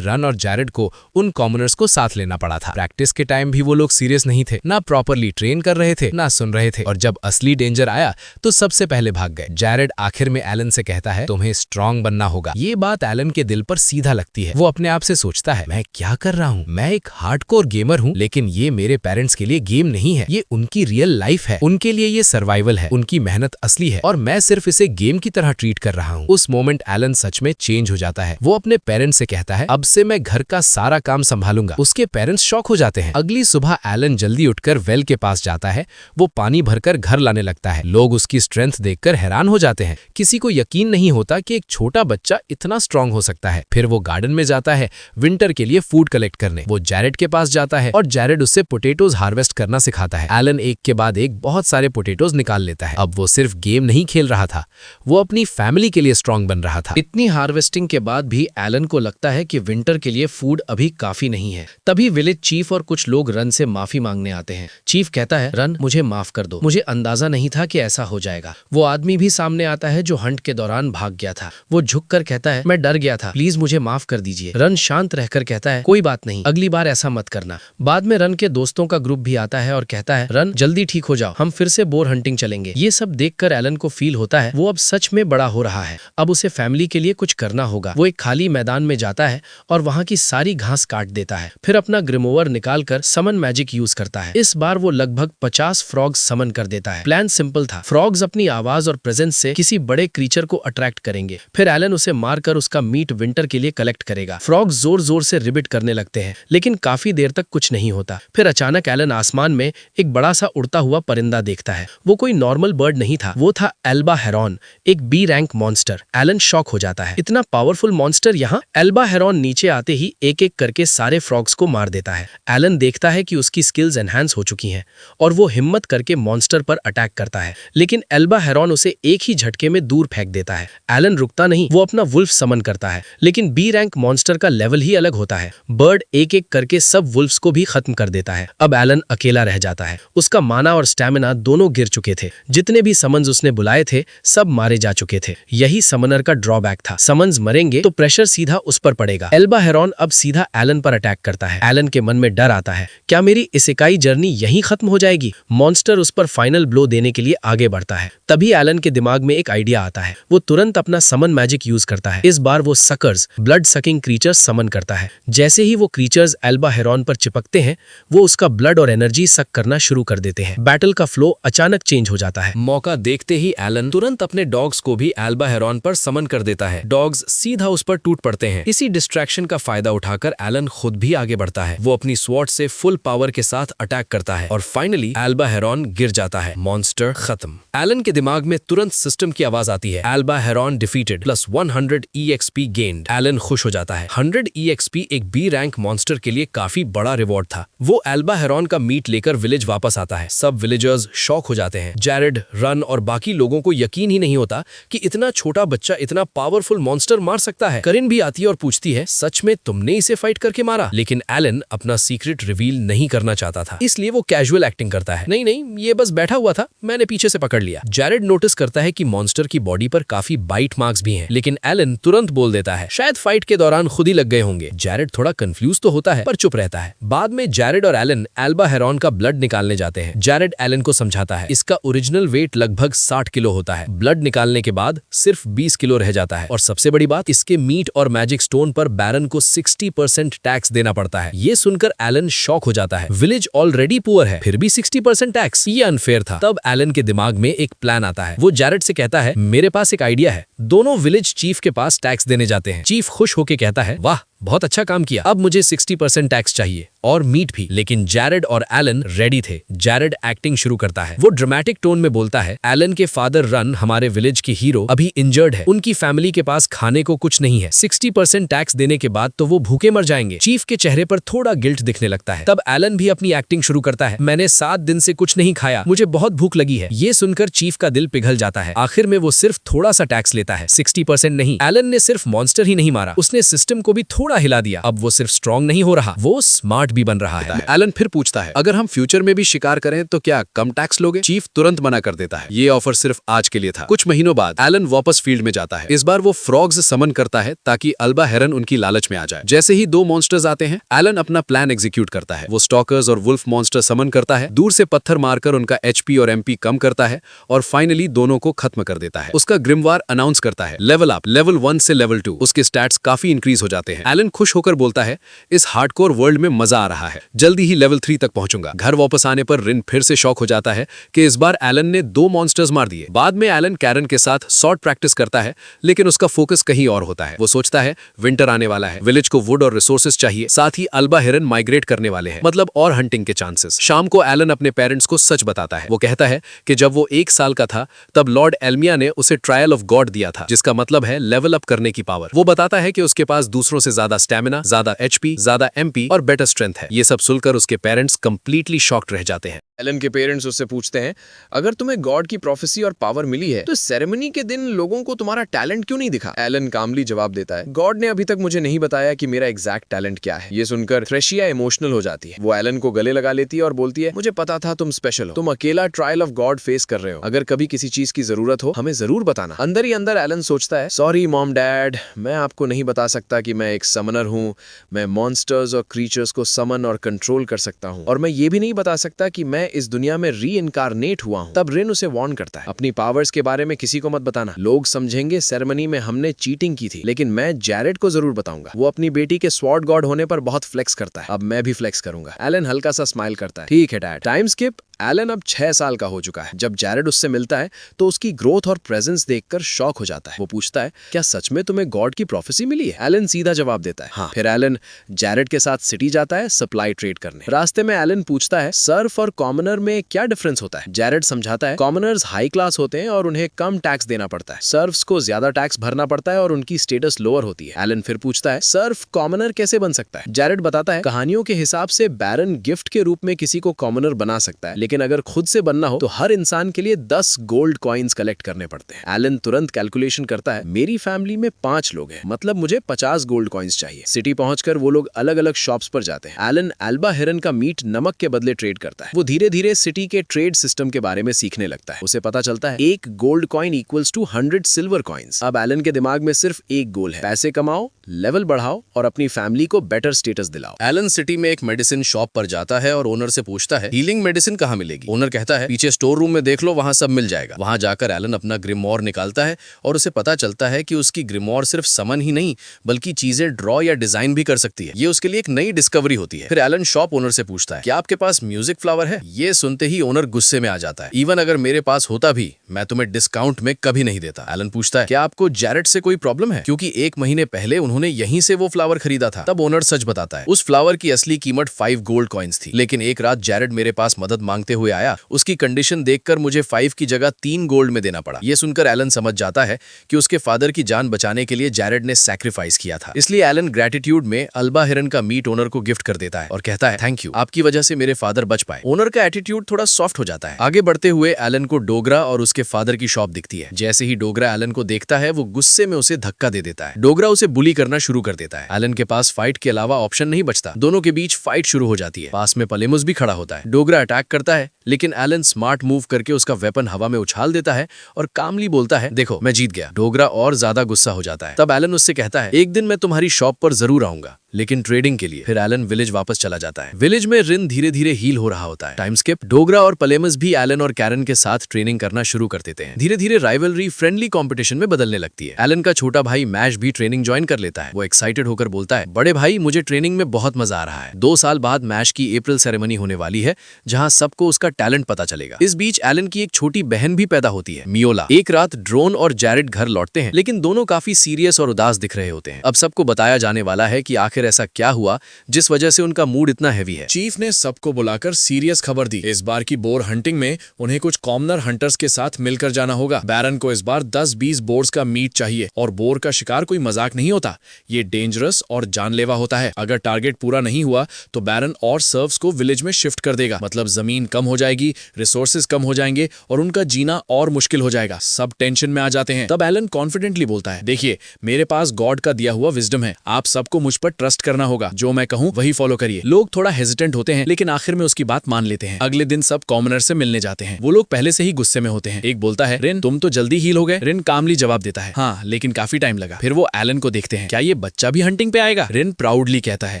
रन और जैरेड को उन कॉमनर्स को साथ लेना पड़ा था। प्रैक्टिस के टाइम भी वो लोग सीरियस नहीं थे, ना प्रॉपरली ट्रेन कर रहे थे, ना सुन रहे थे, और जब असली डेंजर आया तो सबसे पहले भाग गए। जैरेड आखिर में एलन से कहता है तुम्हें स्ट्रांग बनना होगा। ये बात एलन के दिल पर सीधा लगती है। वो अपने आप से सोचता है मैं क्या कर रहा हूँ? मैं एक हार्डकोर गेमर हूँ, लेकिन ये मेरे पेरेंट्स के लिए गेम नहीं है। ये उनकी रियल लाइफ है। उनके लिए ये सर्वाइवल है। उनकी मेहनत असली है और मैं सिर्फ इसे गेम की तरह ट्रीट कर रहा हूँ। उस मोमेंट एलन सच में चेंज हो जाता है। वो अपने पेरेंट्स से कहता है अब से मैं घर का सारा काम संभालूंगा। उसके पेरेंट्स शॉक हो जाते हैं। अगली सुबह एलन जल्दी उठकर वेल के पास जाता है। वो पानी भरकर घर लाने लगता है। लोग उसकी स्ट्रेंथ देखकर हैरान हो जाते हैं। किसी को यकीन नहीं होता कि एक छोटा बच्चा इतना स्ट्रांग हो सकता है। फिर वो गार्डन में जाता है विंटर के लिए फूड कलेक्ट करने। वो जैरेड के पास जाता है और जैरेड उससे पोटैटोज हार्वेस्ट करना सिखाता है। एलन एक के बाद एक बहुत सारे पोटैटोज निकाल लेता है। अब वो सिर्फ गेम नहीं खेल रहा था, वो अपनी फैमिली के लिए स्ट्रांग बन रहा था। इतनी हार्वेस्टिंग के बाद भी एलन को लगता है कि विंटर के लिए फूड अभी काफी नहीं है। तभी विलेज चीफ और कुछ लोग रन से माफी मांगने आते हैं। चीफ कहता है रन मुझे माफ कर दो, मुझे अंदाजा नहीं था कि ऐसा हो जाएगा। वो आदमी भी सामने आता है जो हंट के दौरान भाग गया था। वो झुककर कहता है मैं डर गया था, प्लीज मुझे माफ कर दीजिए। रन शांत रहकर कहता है कोई बात नहीं, अगली बार ऐसा मत करना। बाद में रन के दोस्तों का ग्रुप भी आता है और कहता है रन जल्दी ठीक हो जाओ, हम फिर से बोर हंटिंग चलेंगे। ये सब देखकर एलन को फील होता है वो अब सच में बड़ा हो रहा है। अब उसे फैमिली के लिए कुछ करना होगा। वो एक खाली मैदान में जाता है और वहां की सारी घास काट देता है। फिर अपना ग्रिमोवर निकालकर समन मैजिक यूज करता है। इस बार वो लगभग 50 फ्रॉग्स समन कर देता है। प्लान सिंपल था, फ्रॉग्स अपनी आवाज और प्रेजेंस से किसी बड़े क्रीचर को अट्रैक्ट करेंगे। फिर एलन उसे मारकर उसका मीट विंटर के लिए कलेक्ट करेगा। फ्रॉग्स जोर जोर से रिबिट करने लगते हैं, लेकिन काफी देर तक कुछ नहीं होता। फिर अचानक एलन आसमान में एक बड़ा सा उड़ता हुआ परिंदा देखता है। वो कोई नॉर्मल बर्ड नहीं था, वो था एल्बा हेरॉन, एक B rank monster. Alan shock हो जाता है, इतना पावरफुल मॉन्स्टर यहाँ। एल्बा हेरॉन नीचे आते ही एक एक करके सारे फ्रॉग्स को मार देता है। एलन देखता है कि उसकी स्किल्स एनहांस हो चुकी हैं और वो हिम्मत करके मॉन्स्टर पर अटैक करता है, लेकिन एल्बा हेरॉन उसे एक ही झटके में दूर फेंक देता है। एलन रुकता नहीं, वो अपना वुल्फ समन करता है, लेकिन बी रैंक मॉन्स्टर का लेवल ही अलग होता है। बर्ड एक एक करके सब वुल्फ्स को भी खत्म कर देता है। अब एलन अकेला रह जाता है। उसका माना और स्टैमिना दोनों गिर चुके थे। जितने भी समन्स उसने बुलाए थे सब मारे जा चुके थे। यही समनर का ड्रॉबैक था, समन्स मरेंगे तो प्रेशर सीधा उस पर पड़ेगा। एल्बा हेरॉन अब सीधा एलन पर अटैक करता है। एलन के मन में डर आता है, क्या मेरी इसेकाई जर्नी यहीं खत्म हो जाएगी? मॉन्स्टर उस पर फाइनल ब्लो देने के लिए आगे बढ़ता है। तभी एलन के दिमाग में एक आइडिया आता है। वो तुरंत अपना समन मैजिक यूज करता है। इस बार वो सकर्स, ब्लड सकिंग क्रीचर्स समन करता है। जैसे ही वो क्रीचर्स एल्बा हेरॉन पर चिपकते हैं वो उसका ब्लड और एनर्जी सक करना शुरू कर देते हैं। बैटल का फ्लो अचानक चेंज हो जाता है। मौका देखते ही एलन तुरंत अपने डॉग्स को भी एल्बा हेरॉन पर समन कर देता है। डॉग्स सीधा उस पर टूट पड़ते हैं। इसी डिस्ट्रैक्शन का फायदा उठाकर एलन खुद भी आगे बढ़ता है। वो अपनी स्वॉर्ड से फुल पावर के साथ अटैक करता है और फाइनली एल्बा हेरॉन गिर जाता है। मॉन्स्टर खत्म। एलन के दिमाग में तुरंत सिस्टम की आवाज आती है, Elba Heron defeated plus 100 EXP gained. Alan खुश हो जाता है। 100 EXP एक बी रैंक मॉन्स्टर के लिए काफी बड़ा रिवॉर्ड था। वो एल्बा हेरॉन का मीट लेकर विलेज वापस आता है। सब विलेजर्स शॉक हो जाते हैं। जैरेड, रन और बाकी लोगों को यकीन ही नहीं होता कि इतना छोटा बच्चा इतना पावरफुल मॉन्स्टर मार सकता है। करिन भी आती है और पूछती है सच में तुमने इसे फाइट करके मारा? लेकिन एलन अपना सीक्रेट रिवील नहीं करना चाहता था, इसलिए वो कैजुअल एक्टिंग करता है। नहीं नहीं, ये बस बैठा हुआ था, मैंने पीछे से पकड़ लिया। जैरेड नोटिस करता है कि मॉन्स्टर की बॉडी पर काफी बाइट मार्क्स भी हैं, लेकिन एलन तुरंत बोल देता है शायद फाइट के दौरान खुद ही लग गए होंगे। जैरेड थोड़ा कंफ्यूज तो होता है पर चुप रहता है। बाद में जैरेड और एलन एल्बा हेरॉन का ब्लड निकालने जाते हैं। जैरेड एलन को समझाता है। इसका ओरिजिनल वेट लगभग 60 किलो होता है। ब्लड निकालने के बाद सिर्फ 20 किलो रह जाता है। और सबसे बड़ी बात, इसके मीट और मैजिक स्टोन पर बैरन को 60% टैक्स देना पड़ता है। ये सुनकर एलन शॉक हो जाता है। विलेज ऑलरेडी पुअर है, फिर भी 60% टैक्स, ये अनफेयर था। तब एलन के दिमाग में एक प्लान आता है। वो जैरेड से कहता है, मेरे पास एक आइडिया है। दोनों विलेज चीफ के पास टैक्स देने जाते हैं। चीफ खुश होकर कहता है, वाह बहुत अच्छा काम किया, अब मुझे 60% टैक्स चाहिए और मीट भी। लेकिन जैरेड और एलन रेडी थे। जैरेड एक्टिंग शुरू करता है। वो ड्रामेटिक टोन में बोलता है, एलन के फादर रन, हमारे विलेज की हीरो, अभी इंजर्ड है। उनकी फैमिली के पास खाने को कुछ नहीं है। 60% टैक्स देने के बाद तो वो भूखे मर जाएंगे। चीफ के चेहरे पर थोड़ा गिल्ट दिखने लगता है। तब एलन भी अपनी एक्टिंग शुरू करता है, मैंने 7 दिन से कुछ नहीं खाया, मुझे बहुत भूख लगी है। ये सुनकर चीफ का दिल पिघल जाता है। आखिर में वो सिर्फ थोड़ा सा टैक्स लेता है, 60% नहीं। एलन ने सिर्फ मॉन्स्टर ही नहीं मारा, उसने सिस्टम को भी थोड़ा हिला दिया। अब वो सिर्फ स्ट्रॉन्ग नहीं हो रहा, वो स्मार्ट भी बन रहा है। एलन फिर पूछता है, अगर हम फ्यूचर में भी शिकार करें तो क्या कम टैक्स लोगे? चीफ तुरंत मना कर देता है, ये ऑफर सिर्फ आज के लिए था। कुछ महीनों बाद एलन वापस फील्ड में जाता है। इस बार वो फ्रॉग्स समन करता है ताकि अल्बा हेरन उनकी लालच में आ जाए। जैसे ही 2 मॉन्स्टर्स आते हैं, एलन अपना प्लान एग्जीक्यूट करता है। वो स्टॉकर्स और वुल्फ मॉन्स्टर समन करता है, दूर से पत्थर मारकर उनका एचपी और एमपी कम करता है और फाइनली दोनों को खत्म कर देता है। उसका ग्रिमवार अनाउंस करता है, लेवल अप, लेवल 1 से लेवल 2। उसके स्टैट्स काफी इंक्रीज हो जाते हैं। एलन खुश होकर बोलता है, इस हार्डकोर वर्ल्ड में मजा आ रहा है, जल्दी ही लेवल 3 तक पहुंचूंगा। घर वापस आने पर रिन फिर से शॉक हो जाता है कि इस बार एलन ने 2 मॉन्स्टर्स मार दिए। बाद में एलन कैरन के साथ शॉर्ट प्रैक्टिस करता है, लेकिन उसका फोकस कहीं और होता है। वो सोचता है विंटर आने वाला है, विलेज को वुड और रिसोर्सेज चाहिए, साथ ही अल्बा हेरन माइग्रेट करने वाले हैं, मतलब और हंटिंग के चांसेस। शाम को एलन अपने पेरेंट्स को सच बताता है। वो कहता है कि जब वो 1 साल का था तब लॉर्ड एल्मिया ने उसे ट्रायल ऑफ गॉड दिया था, जिसका मतलब है लेवल अप करने की पावर। वो बताता है कि उसके पास दूसरों से ज्यादा स्टैमिना, ज्यादा एचपी, ज्यादा एमपी और बेटर स्ट्रेंथ है। ये सब सुनकर उसके पेरेंट्स कंप्लीटली शॉक्ड रह जाते हैं। एलन के पेरेंट्स उससे पूछते हैं, अगर तुम्हें गॉड की प्रोफेसी और पावर मिली है तो सेरेमनी के दिन लोगों को तुम्हारा टैलेंट क्यों नहीं दिखा? एलन कामली जवाब देता है, गॉड ने अभी तक मुझे नहीं बताया कि मेरा एग्जैक्ट टैलेंट क्या है। ये सुनकर थ्रेशिया इमोशनल हो जाती है। वो एलन को गले लगा लेती है और बोलती है, मुझे पता था तुम स्पेशल हो, तुम अकेला ट्रायल ऑफ गॉड फेस कर रहे हो, अगर कभी किसी चीज की जरूरत हो हमें जरूर बताना। अंदर ही अंदर एलन सोचता है, सॉरी मॉम डैड, मैं आपको नहीं बता सकता कि मैं एक समनर हूँ, मैं मॉन्स्टर्स और क्रीचर्स को समन और कंट्रोल कर सकता हूँ, और मैं ये भी नहीं बता सकता कि मैं इस दुनिया में रीइनकारनेट हुआ हूं। तब रिन उसे वार्न करता है, अपनी पावर्स के बारे में किसी को मत बताना, लोग समझेंगे सेरेमनी में हमने चीटिंग की थी, लेकिन मैं जैरेड को जरूर बताऊंगा। वो अपनी बेटी के स्वॉर्ड गॉड होने पर बहुत फ्लेक्स करता है, अब मैं भी फ्लेक्स करूंगा। एलन हल्का सा स्माइल करता है, ठीक है डैड। Time skip. एलन अब 6 साल का हो चुका है। जब जैरेड उससे मिलता है तो उसकी ग्रोथ और प्रेजेंस देखकर शॉक हो जाता है। वो पूछता है, क्या सच में तुम्हें गॉड की प्रोफेसी मिली है? एलन सीधा जवाब देता है, हाँ। फिर एलन जैरेड के साथ सिटी जाता है सप्लाई ट्रेड करने। रास्ते में एलन पूछता है, सर्फ और कॉमनर में क्या डिफरेंस होता है? जैरेड समझाता है, कॉमनर्स हाई क्लास होते हैं और उन्हें कम टैक्स देना पड़ता है, सर्फ्स को ज्यादा टैक्स भरना पड़ता है और उनकी स्टेटस लोअर होती है। एलन फिर पूछता है, सर्फ कॉमनर कैसे बन सकता है? जैरेड बताता है, कहानियों के हिसाब से बैरन गिफ्ट के रूप में किसी को कॉमनर बना सकता है, लेकिन अगर खुद से बनना हो तो हर इंसान के लिए 10 गोल्ड कॉइन्स कलेक्ट करने पड़ते हैं। एलन तुरंत कैलकुलेशन करता है, मेरी फैमिली में 5 लोग हैं, मतलब मुझे 50 गोल्ड कॉइन्स चाहिए। सिटी पहुंचकर वो लोग अलग अलग शॉप्स पर जाते हैं। एलन अल्बा हेरन का मीट नमक के बदले ट्रेड करता है। वो धीरे धीरे सिटी के ट्रेड सिस्टम के बारे में सीखने लगता है। उसे पता चलता है 1 gold coin equals to 100 silver coins. अब एलन के दिमाग में सिर्फ एक गोल है, पैसे कमाओ, लेवल बढ़ाओ और अपनी फैमिली को बेटर स्टेटस दिलाओ। एलन सिटी में एक मेडिसिन शॉप पर जाता है और ओनर से पूछता है, हीलिंग मेडिसिन कहाँ मिलेगी? ओनर कहता है, पीछे स्टोर रूम में देख लो, वहां सब मिल जाएगा। वहां जाकर एलन अपना ग्रिमोर निकालता है और उसे पता चलता है कि उसकी ग्रिमोर सिर्फ समन ही नहीं बल्कि चीजें ड्रॉ या डिजाइन भी कर सकती है। ये उसके लिए एक नई डिस्कवरी होती है। फिर एलन शॉप ओनर से पूछता है, क्या आपके पास म्यूजिक फ्लावर है? ये सुनते ही ओनर गुस्से में आ जाता है, इवन अगर मेरे पास होता भी मैं तुम्हें डिस्काउंट में कभी नहीं देता। एलन पूछता है, क्या आपको जैरेड से कोई प्रॉब्लम है? क्योंकि 1 महीने पहले उन्होंने यहीं से वो फ्लावर खरीदा था। तब ओनर सच बताता है, उस फ्लावर की असली कीमत 5 गोल्ड कॉइन्स थी, लेकिन एक रात जैरेड मेरे पास मदद मांगते हुए आया, उसकी कंडीशन देखकर मुझे 5 की जगह 3 गोल्ड में देना पड़ा। ये सुनकर एलन समझ जाता है कि उसके फादर की जान बचाने के लिए जैरेड ने सैक्रिफाइस किया था। इसलिए एलन ग्रेटिट्यूड में अल्बा हेरन का मीट ओनर को गिफ्ट कर देता है और कहता है, थैंक यू, आपकी वजह से मेरे फादर बच पाए। ओनर का एटीट्यूड थोड़ा सॉफ्ट हो जाता है। आगे बढ़ते हुए एलन को डोगरा और उसके फादर की शॉप दिखती है। जैसे ही डोगरा एलन को देखता है वो गुस्से में उसे धक्का दे देता है। डोगरा उसे बुली करना शुरू कर देता है। एलन के पास फाइट के अलावा ऑप्शन नहीं बचता। दोनों के बीच फाइट शुरू हो जाती है। पास में पलेमुस भी खड़ा होता है। डोगरा अटैक करता है, लेकिन एलन स्मार्ट मूव करके उसका वेपन हवा में उछाल देता है और कामली बोलता है, देखो मैं जीत गया। डोगरा और ज्यादा गुस्सा हो जाता है। तब एलन उससे कहता है, एक दिन मैं तुम्हारी शॉप पर जरूर आऊंगा, लेकिन ट्रेडिंग के लिए। फिर एलन विलेज वापस चला जाता है। विलेज में रिन धीरे धीरे हील हो रहा होता है। टाइम स्किप, डोगरा और पलेमस भी एलन और कैरन के साथ ट्रेनिंग करना शुरू कर देते हैं। धीरे धीरे राइवलरी फ्रेंडली कंपटीशन में बदलने लगती है। एलन का छोटा भाई मैश भी ट्रेनिंग ज्वाइन कर लेता है। वो एक्साइटेड होकर बोलता है, बड़े भाई मुझे ट्रेनिंग में बहुत मजा आ रहा है। 2 साल बाद मैश की अप्रैल सेरेमनी होने वाली है, जहां सबको उसका टैलेंट पता चलेगा। इस बीच एलन की एक छोटी बहन भी पैदा होती है, मियोला। एक रात ड्रोन और जैरेड घर लौटते हैं, लेकिन दोनों काफी सीरियस और उदास दिख रहे होते हैं। अब सबको बताया जाने वाला है कि आखिर ऐसा क्या हुआ जिस वजह से उनका मूड इतना हैवी है। चीफ ने सबको बुलाकर सीरियस खबर दी। इस बार की बोर हंटिंग में उन्हें कुछ कॉमनर हंटर्स के साथ मिलकर जाना होगा। बैरन को इस बार 10-20 बोर्स का मीट चाहिए और बोर का शिकार कोई मजाक नहीं होता। ये डेंजरस और जानलेवा होता है। अगर टारगेट पूरा नहीं हुआ तो बैरन और सर्व्स को विलेज में शिफ्ट कर देगा। मतलब जमीन कम हो जाएगी, रिसोर्सेज कम हो जाएंगे और उनका जीना और मुश्किल हो जाएगा। सब टेंशन में आ जाते हैं। तब एलन कॉन्फिडेंटली बोलता है, देखिए मेरे पास गॉड का दिया हुआ विजडम है, आप सबको मुझ पर ट्रस्ट करना होगा। जो मैं कहूं वही फॉलो करिए। लोग थोड़ा हेजिटेंट होते हैं, लेकिन आखिर में उसकी बात मान लेते हैं। अगले दिन सब कॉमनर से मिलने जाते हैं। वो लोग पहले से ही गुस्से में होते हैं। एक बोलता है, रिन तुम तो जल्दी हील हो गए। रिन कामली जवाब देता है, हाँ लेकिन काफी टाइम लगा। फिर वो एलन को देखते हैं, क्या ये बच्चा भी हंटिंग पे आएगा? रिन प्राउडली कहता है,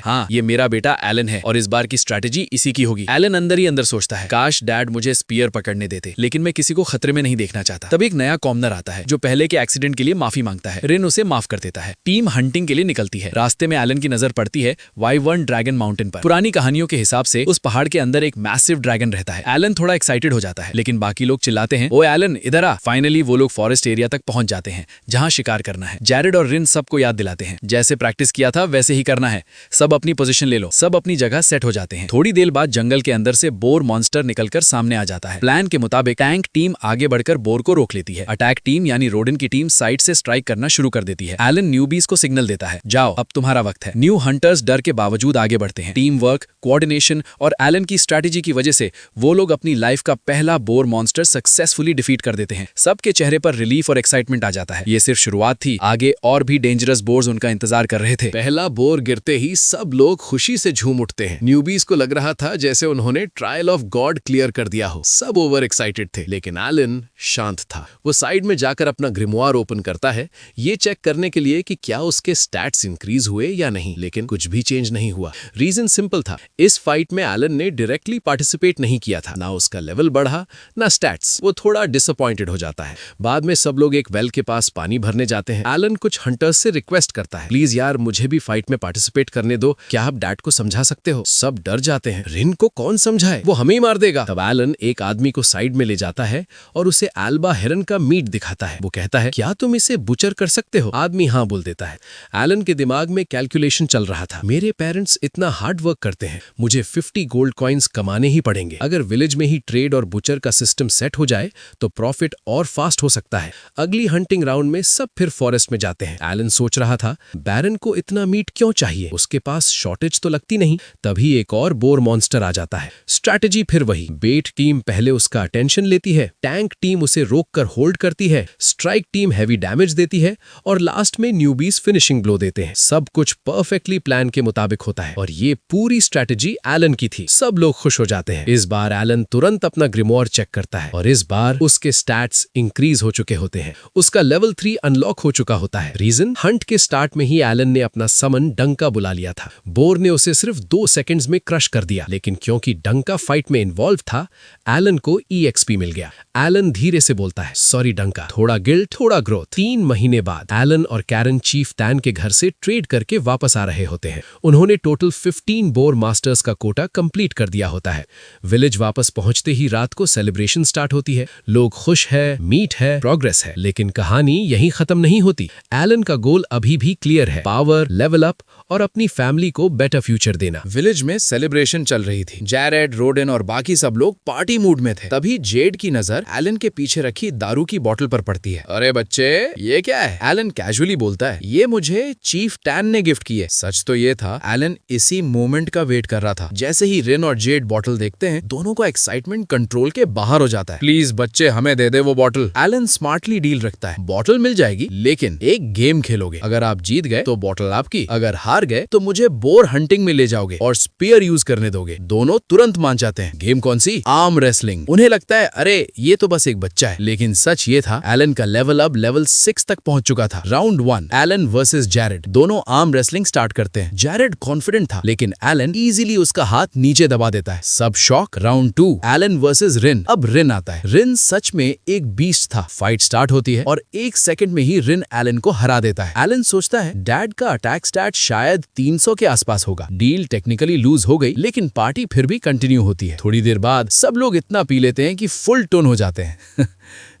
हाँ ये मेरा बेटा एलन है और इस बार की स्ट्रैटेजी इसी की होगी। एलन अंदर ही अंदर सोचता है, काश डैड मुझे स्पीयर पकड़ने देते, लेकिन मैं किसी को खतरे में नहीं देखना चाहता। तब एक नया कॉमनर आता है जो पहले के एक्सीडेंट के लिए माफी मांगता है। रिन उसे माफ कर देता है। टीम हंटिंग के लिए निकलती है। रास्ते में एलन की नजर पड़ती है वाइवर्न ड्रैगन माउंटेन पर। पुरानी कहानियों के हिसाब से उस पहाड़ के अंदर एक मैसिव ड्रैगन रहता है। एलन थोड़ा एक्साइटेड हो जाता है, लेकिन बाकी लोग चिल्लाते हैं, ओ एलन इधर आ। फाइनली वो लोग फॉरेस्ट एरिया तक पहुंच जाते हैं जहां शिकार करना है। जैरेड और रिन सबको याद दिलाते हैं, जैसे प्रैक्टिस किया था वैसे ही करना है। सब अपनी पोजीशन ले लो। सब अपनी जगह सेट हो जाते हैं। थोड़ी देर बाद जंगल के अंदर से बोर मॉन्स्टर निकलकर सामने आ जाता है। प्लान के मुताबिक टैंक टीम आगे बढ़कर बोर को रोक लेती है। अटैक टीम यानी रोडन की टीम साइड से स्ट्राइक करना शुरू कर देती है। एलन न्यूबीज को सिग्नल देता है, जाओ अब तुम्हारा वक्त है। न्यू हंटर्स डर के बावजूद आगे बढ़ते हैं। टीम वर्क, कोऑर्डिनेशन और एलन की स्ट्रैटेजी की वजह से वो लोग अपनी लाइफ का पहला बोर मॉन्स्टर सक्सेसफुली डिफीट कर देते हैं। सबके चेहरे पर रिलीफ और एक्साइटमेंट आ जाता है। ये सिर्फ शुरुआत थी, आगे और भी डेंजरस बोर्स उनका इंतजार कर रहे थे। पहला बोर गिरते ही सब लोग खुशी से झूम उठते हैं। न्यूबीज को लग रहा था जैसे उन्होंने ट्रायल ऑफ गॉड क्लियर कर दिया हो। सब ओवर एक्साइटेड थे, लेकिन एलन शांत था। वो साइड में जाकर अपना ग्रिमवार ओपन करता है, ये चेक करने के लिए कि क्या उसके स्टैट्स इंक्रीज हुए या नहीं, लेकिन कुछ भी चेंज नहीं हुआ। रीजन सिंपल था, इस फाइट में एलन ने डायरेक्टली पार्टिसिपेट नहीं किया था। ना उसका लेवल बढ़ा ना स्टैट्स। वो थोड़ा डिसअपॉइंटेड हो जाता है। बाद में सब लोग एक वेल के पास पानी भरने जाते हैं। एलन कुछ हंटर्स से रिक्वेस्ट करता है, प्लीज यार मुझे भी फाइट में पार्टिसिपेट करने दो, क्या आप डैड को समझा सकते हो? सब डर जाते हैं, रिन को कौन समझाए, वो हमें ही मार देगा। तब एलन एक आदमी को साइड में ले जाता है और उसे एल्बा हेरन का मीट दिखाता है। वो कहता है, क्या तुम इसे बुचर कर सकते हो? आदमी हाँ बोल देता है। एलन के दिमाग में कैलकुलेशन चल रहा था, मेरे पेरेंट्स इतना हार्ड वर्क करते हैं, मुझे 50 गोल्ड कॉइन्स कमाने ही पड़ेंगे। अगर विलेज में ही ट्रेड और बुचर का सिस्टम सेट हो जाए तो प्रॉफिट और फास्ट हो सकता है। अगली हंटिंग राउंड में सब फिर फॉरेस्ट में जाते हैं। एलन सोच रहा था, बैरन को इतना मीट क्यों चाहिए, उसके पास शॉर्टेज तो लगती नहीं। तभी एक और बोर मॉन्स्टर आ जाता है। स्ट्रैटेजी फिर वही, बेट टीम पहले उसका अटेंशन लेती है, टैंक टीम उसे रोककर होल्ड करती है, स्ट्राइक टीम हैवी डैमेज देती है और लास्ट में न्यूबीज फिनिशिंग ब्लो देते हैं। सब कुछ परफेक्टली प्लान के मुताबिक होता है और ये पूरी स्ट्रैटेजी एलन की थी। सब लोग खुश हो जाते हैं। इस बार एलन तुरंत अपना ग्रिमोर चेक करता है और इस बार उसके स्टैट्स इंक्रीज हो चुके होते हैं। उसका लेवल 3 अनलॉक हो चुका होता है। रीजन, हंट के स्टार्ट में ही एलन ने अपना समन डंका बुला लिया था। बोर ने उसे सिर्फ 2 सेकंड्स में क्रश कर दिया, लेकिन क्योंकि डंका फाइट में इन्वॉल्व था, एलन को EXP मिल गया। एलन धीरे से बोलता है, सॉरी डंका, थोड़ा गिल्ट थोड़ा ग्रोथ। 3 महीने बाद एलन और कैरन चीफ टैन के घर से ट्रेड करके वापस आ रहे होते हैं। उन्होंने टोटल 15 बोर मास्टर्स का कोटा कंप्लीट कर दिया होता है। विलेज वापस पहुंचते ही रात को सेलिब्रेशन स्टार्ट होती है। लोग खुश है, मीट है, प्रोग्रेस है, लेकिन कहानी यहीं खत्म नहीं होती। एलन का गोल अभी भी क्लियर है, पावर, लेवल अप और अपनी फैमिली को बेटर फ्यूचर देना। विलेज में सेलिब्रेशन चल रही थी। जैरेड, रोडन और बाकी सब लोग पार्टी मूड में थे। तभी जेड की नजर एलन के पीछे रखी दारू की बोतल पर पड़ती है। अरे बच्चे, ये क्या है? एलन कैजुअली बोलता है, ये मुझे चीफ टैन ने गिफ्ट की है। सच तो ये था, एलन इसी मोमेंट का वेट कर रहा था। जैसे ही रिन और जेड बोतल देखते हैं, दोनों का एक्साइटमेंट कंट्रोल के बाहर हो जाता है। प्लीज बच्चे, हमें दे दे वो बोतल। एलन स्मार्टली डील रखता है, बोतल मिल जाएगी, लेकिन एक गेम खेलोगे। अगर आप जीत गए तो बोतल आपकी, अगर हार गए तो मुझे बोर हंटिंग में ले जाओगे और स्पीयर यूज करने दोगे। दोनों तुरंत मान जाते हैं। गेम कौन सी? Arm wrestling. उन्हें लगता है, अरे ये तो बस एक बच्चा है, लेकिन सच ये था, एलन का लेवल अब लेवल 6 तक पहुंच चुका था। Round 1, Alan versus Jared. दोनों आर्म रेसलिंग स्टार्ट स्टार्ट करते हैं। जैरेड कॉन्फिडेंट था, लेकिन एलन इजीली उसका हाथ नीचे दबा देता है। सब शॉक। राउंड 2, एलन वर्सेस रिन। अब रिन आता है। रिन सच में एक बीस्ट था। फाइट स्टार्ट होती है और 1 सेकंड में ही रिन एलन को हरा देता है। एलन सोचता है डैड का अटैक स्टैट शायद 300 के आसपास होगा। डील टेक्निकली लूज हो गई, लेकिन पार्टी फिर भी कंटिन्यू होती है। थोड़ी देर बाद सब लोग इतना पी लेते हैं कि फुल टोन हो जाते हैं।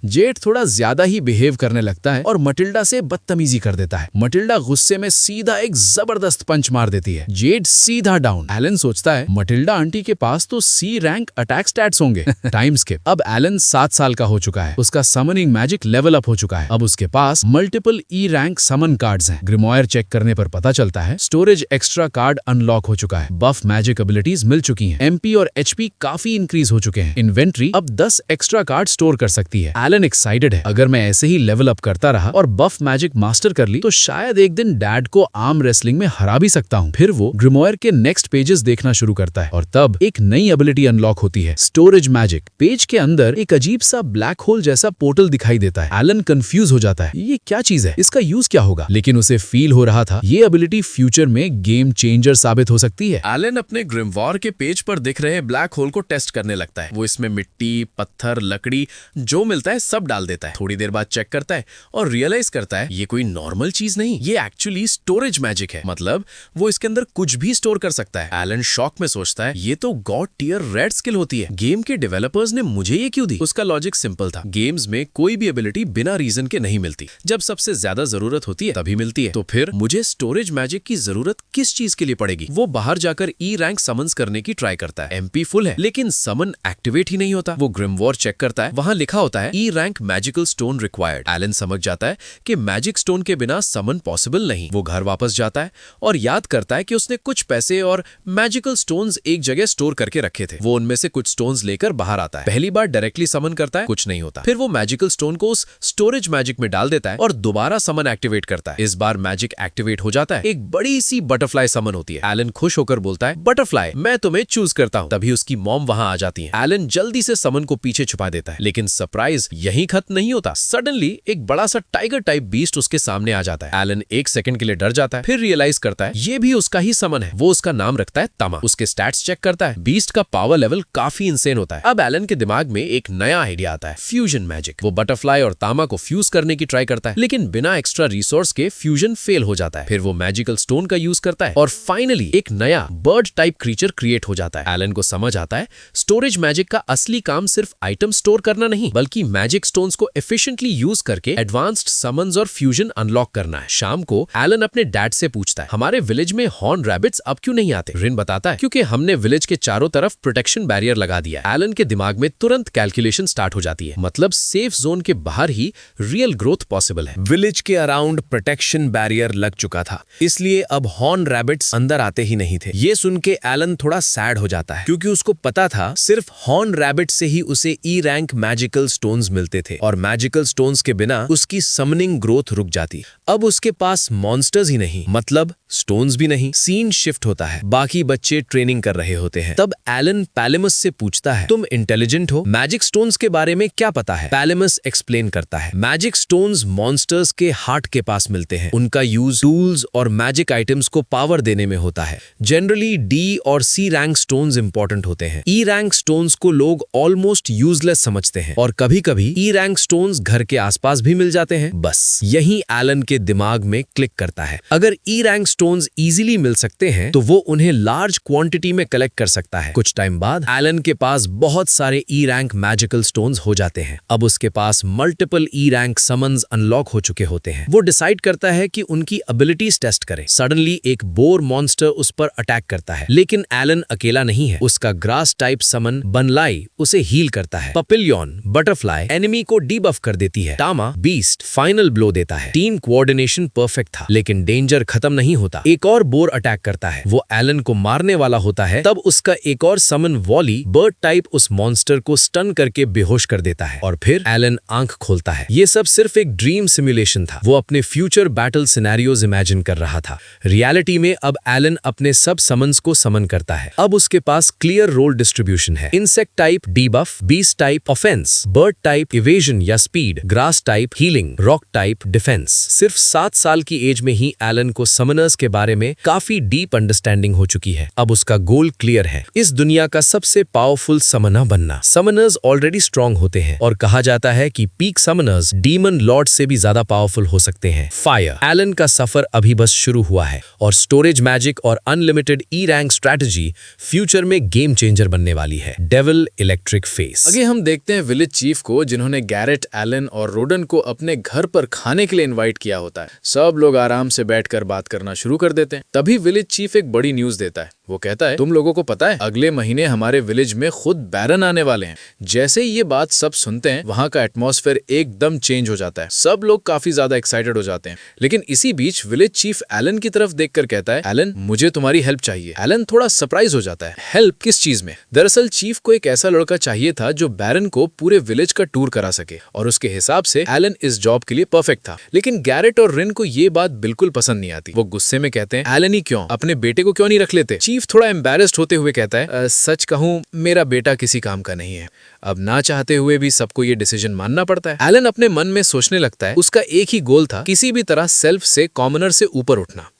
जेड थोड़ा ज्यादा ही बिहेव करने लगता है और मटिल्डा से बदतमीजी कर देता है। मटिल्डा गुस्से में सीधा एक जबरदस्त पंच मार देती है। जेड सीधा डाउन। एलन सोचता है मटिल्डा आंटी के पास तो सी रैंक अटैक स्टैट्स होंगे। Time skip. अब एलन 7 साल का हो चुका है। उसका समनिंग मैजिक लेवल अप हो चुका है। अब उसके पास मल्टीपल ई रैंक समन कार्ड्स हैं। ग्रिमॉयर चेक करने पर पता चलता है स्टोरेज एक्स्ट्रा कार्ड अनलॉक हो चुका है। बफ मैजिक एबिलिटीज मिल चुकी हैं। एमपी और एचपी काफी इंक्रीज हो चुके हैं। इन्वेंट्री अब 10 एक्स्ट्रा कार्ड स्टोर कर सकती है। एलन एक्साइटेड है। अगर मैं ऐसे ही लेवल अप करता रहा और बफ मैजिक मास्टर कर ली तो शायद एक दिन डैड को आर्म रेसलिंग में हरा भी सकता हूँ। फिर वो ग्रिमॉयर के नेक्स्ट पेजेस देखना शुरू करता है और तब एक नई एबिलिटी अनलॉक होती है, स्टोरेज मैजिक। पेज के अंदर एक अजीब सा ब्लैक होल जैसा पोर्टल दिखाई देता है। एलन कंफ्यूज हो जाता है, ये क्या चीज है, इसका यूज क्या होगा? लेकिन उसे फील हो रहा था ये एबिलिटी फ्यूचर में गेम चेंजर साबित हो सकती है। एलन अपने ग्रिमवॉर के पेज पर दिख रहे ब्लैक होल को टेस्ट करने लगता है। वो इसमें मिट्टी, पत्थर, लकड़ी जो मिलता है सब डाल देता है। थोड़ी देर बाद चेक करता है और रियलाइज करता है ये कोई नॉर्मल चीज नहीं, ये एक्चुअली स्टोरेज मैजिक है। मतलब वो इसके अंदर कुछ भी स्टोर कर सकता है। एलन शॉक में सोचता है ये तो गॉड टियर रेड स्किल होती है। गेम के डेवलपर्स ने मुझे ये क्यों दी? उसका लॉजिक सिंपल था, गेम्स में कोई भी एबिलिटी बिना रीजन के नहीं मिलती। जब सबसे ज्यादा जरूरत होती है तभी मिलती है। तो फिर मुझे स्टोरेज मैजिक की जरूरत किस चीज के लिए पड़ेगी? वो बाहर जाकर ई रैंक समन्स करने की ट्राई करता है। एमपी फुल है लेकिन समन एक्टिवेट ही नहीं होता। वो ग्रिमवॉर चेक करता है, वहां लिखा होता है E rank magical stone required. Alan समझ जाता है कि मैजिक स्टोन के बिना समन पॉसिबल नहीं। वो घर वापस जाता है और याद करता है कि उसने कुछ पैसे और मैजिकल स्टोन्स एक जगह स्टोर करके रखे थे। वो उनमें से कुछ स्टोन्स लेकर बाहर आता है। पहली बार डायरेक्टली समन करता है, कुछ नहीं होता। फिर वो मैजिकल स्टोन को उस स्टोरेज मैजिक में डाल देता है और दोबारा समन एक्टिवेट करता है। इस बार मैजिक एक्टिवेट हो जाता है। एक बड़ी सी बटरफ्लाई समन होती है। एलन खुश होकर बोलता है बटरफ्लाई मैं तुम्हें चूज करता हूँ। तभी उसकी मॉम वहां आ जाती है। एलन जल्दी से समन को पीछे छुपा देता है, लेकिन सरप्राइज यहीं खत्म नहीं होता। सडनली एक बड़ा सा टाइगर टाइप बीस्ट उसके सामने आ जाता है। एलन 1 सेकंड के लिए डर जाता है, फिर रियलाइज करता है ये भी उसका ही समन है। वो उसका नाम रखता है तामा। उसके स्टैट्स चेक करता है, बीस्ट का पावर लेवल काफी इंसेन होता है। अब एलन के दिमाग में एक नया आइडिया आता है, फ्यूजन मैजिक। वो बटरफ्लाई और तामा को फ्यूज करने की ट्राई करता है, लेकिन बिना एक्स्ट्रा रिसोर्स के फ्यूजन फेल हो जाता है। फिर वो मैजिकल स्टोन का यूज करता है और फाइनली एक नया बर्ड टाइप क्रीचर क्रिएट हो जाता है। एलन को समझ आता है स्टोरेज मैजिक का असली काम सिर्फ आइटम स्टोर करना नहीं, बल्कि मैजिक स्टोन्स को एफिशिएंटली यूज करके एडवांस्ड समन्स और फ्यूजन अनलॉक करना है। शाम को एलन अपने डैड से पूछता है हमारे विलेज में हॉर्न रैबिट्स अब क्यों नहीं आते? रिन बताता है क्योंकि हमने विलेज के चारों तरफ प्रोटेक्शन बैरियर लगा दिया है। एलन के दिमाग में तुरंत कैलकुलेशन स्टार्ट हो जाती है, मतलब सेफ जोन के बाहर ही रियल ग्रोथ पॉसिबल है। विलेज के अराउंड प्रोटेक्शन बैरियर लग चुका था, इसलिए अब हॉर्न रैबिट्स अंदर आते ही नहीं थे। ये सुन के एलन थोड़ा सैड हो जाता है, क्योंकि उसको पता था सिर्फ हॉर्न रैबिट से ही उसे ई रैंक मैजिकल स्टोन्स मिलते थे और मैजिकल स्टोन्स के बिना उसकी समनिंग ग्रोथ रुक जाती। अब उसके पास मॉन्स्टर्स ही नहीं, मतलब स्टोन्स भी नहीं। सीन शिफ्ट होता है, बाकी बच्चे ट्रेनिंग कर रहे होते हैं। तब एलन पैलेमस से पूछता है तुम इंटेलिजेंट हो, मैजिक स्टोन्स के बारे में क्या पता है? पैलेमस एक्सप्लेन करता है मैजिक स्टोन्स मॉन्स्टर्स के हार्ट के पास मिलते हैं। उनका यूज टूल्स और मैजिक आइटम्स को पावर देने में होता है। जनरली डी और सी रैंक स्टोन्स इंपॉर्टेंट होते हैं। ई रैंक स्टोन्स को लोग ऑलमोस्ट यूजलेस समझते हैं और कभी कभी ई रैंक स्टोन्स घर के आसपास भी मिल जाते हैं। बस यही एलन के दिमाग में क्लिक करता है, अगर ई रैंक स्टोन्स इजीली मिल सकते हैं तो वो उन्हें लार्ज क्वांटिटी में कलेक्ट कर सकता है। कुछ टाइम बाद एलन के पास बहुत सारे ई रैंक मैजिकल स्टोन्स हो जाते हैं। अब उसके पास multiple E rank summons unlock हो चुके होते हैं। वो डिसाइड करता है कि उनकी एबिलिटीज टेस्ट करे। सडनली एक बोर मॉन्स्टर उस पर अटैक करता है, लेकिन एलन अकेला नहीं है। उसका ग्रास टाइप समन बनलाई उसे हील करता है। पपिलियन बटरफ्लाई एनिमी को डीबफ कर देती है। टामा बीस्ट फाइनल ब्लो देता है। टीम कोऑर्डिनेशन परफेक्ट था, लेकिन डेंजर खत्म नहीं होता। एक और बोर अटैक करता है, वो एलन को मारने वाला होता है। तब उसका एक और समन वॉली बर्ड टाइप उस मॉन्स्टर को स्टन करके बेहोश कर देता है और फिर एलन आंख खोलता है। ये सब सिर्फ एक ड्रीम सिमुलेशन था। वो अपने फ्यूचर बैटल सिनेरियोज इमेजिन कर रहा था। रियलिटी में अब एलन अपने सब समन्स को समन करता है। अब उसके पास क्लियर रोल डिस्ट्रीब्यूशन है। Insect type debuff, beast type offence, bird type type evasion या speed, grass type healing, rock type defence. सिर्फ 7 साल की एज में ही एलन को समनर्स के बारे में काफी डीप अंडरस्टैंडिंग हो चुकी है। अब उसका गोल क्लियर है, इस दुनिया का सबसे पावरफुल समनर बनना। समनर्स ऑलरेडी स्ट्रॉन्ग होते हैं और कहा जाता है कि पीक समनर्स डीमन लॉर्ड से भी ज्यादा पावरफुल हो सकते हैं। फायर, एलन का सफर अभी बस शुरू हुआ है और स्टोरेज मैजिक और unlimited E rank strategy future में गेम चेंजर बनने वाली है। Devil electric face. आगे हम देखते हैं विलेज चीफ को, जिन्होंने गैरेट, एलन और रोडन को अपने घर पर खाने के लिए इनवाइट किया होता है। सब लोग आराम से बैठकर बात करना शुरू कर देते हैं। तभी विलेज चीफ एक बड़ी न्यूज देता है। वो कहता है, तुम लोगों को पता है अगले महीने हमारे विलेज में खुद बैरन आने वाले हैं। जैसे ही ये बात सब सुनते हैं, वहां का एटमॉस्फेयर एकदम चेंज हो जाता है। सब लोग काफी ज्यादा एक्साइटेड हो जाते हैं। लेकिन इसी बीच विलेज चीफ एलन की तरफ देखकर कहता है, एलन मुझे तुम्हारी हेल्प चाहिए। एलन थोड़ा सरप्राइज हो जाता है, हेल्प किस चीज में? दरअसल चीफ को एक ऐसा लड़का चाहिए था जो बैरन को पूरे विलेज का टूर करा सके, और उसके हिसाब से एलन इस जॉब के लिए परफेक्ट था। लेकिन गैरेट और रिन को ये बात बिल्कुल पसंद नहीं आती। वो गुस्से में कहते हैं, एलन ही क्यों, अपने बेटे को क्यों नहीं रख लेते? चीफ थोड़ा एम्बैरेस्ड होते हुए कहता है, सच कहूं मेरा बेटा किसी काम का नहीं है। अब ना चाहते हुए भी सबको ये डिसीजन मानना पड़ता है। एलन अपने मन में सोचने लगता है, उसका एक ही गोल था, किसी भी तरह सेल्फ से कॉमनर से ऊपर उठना।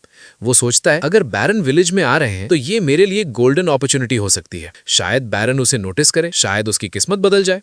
वो सोचता है, अगर बैरन विलेज में आ रहे हैं तो ये मेरे लिए गोल्डन अपॉर्चुनिटी हो सकती है। शायद बैरन उसे नोटिस करे, शायद उसकी किस्मत बदल जाए।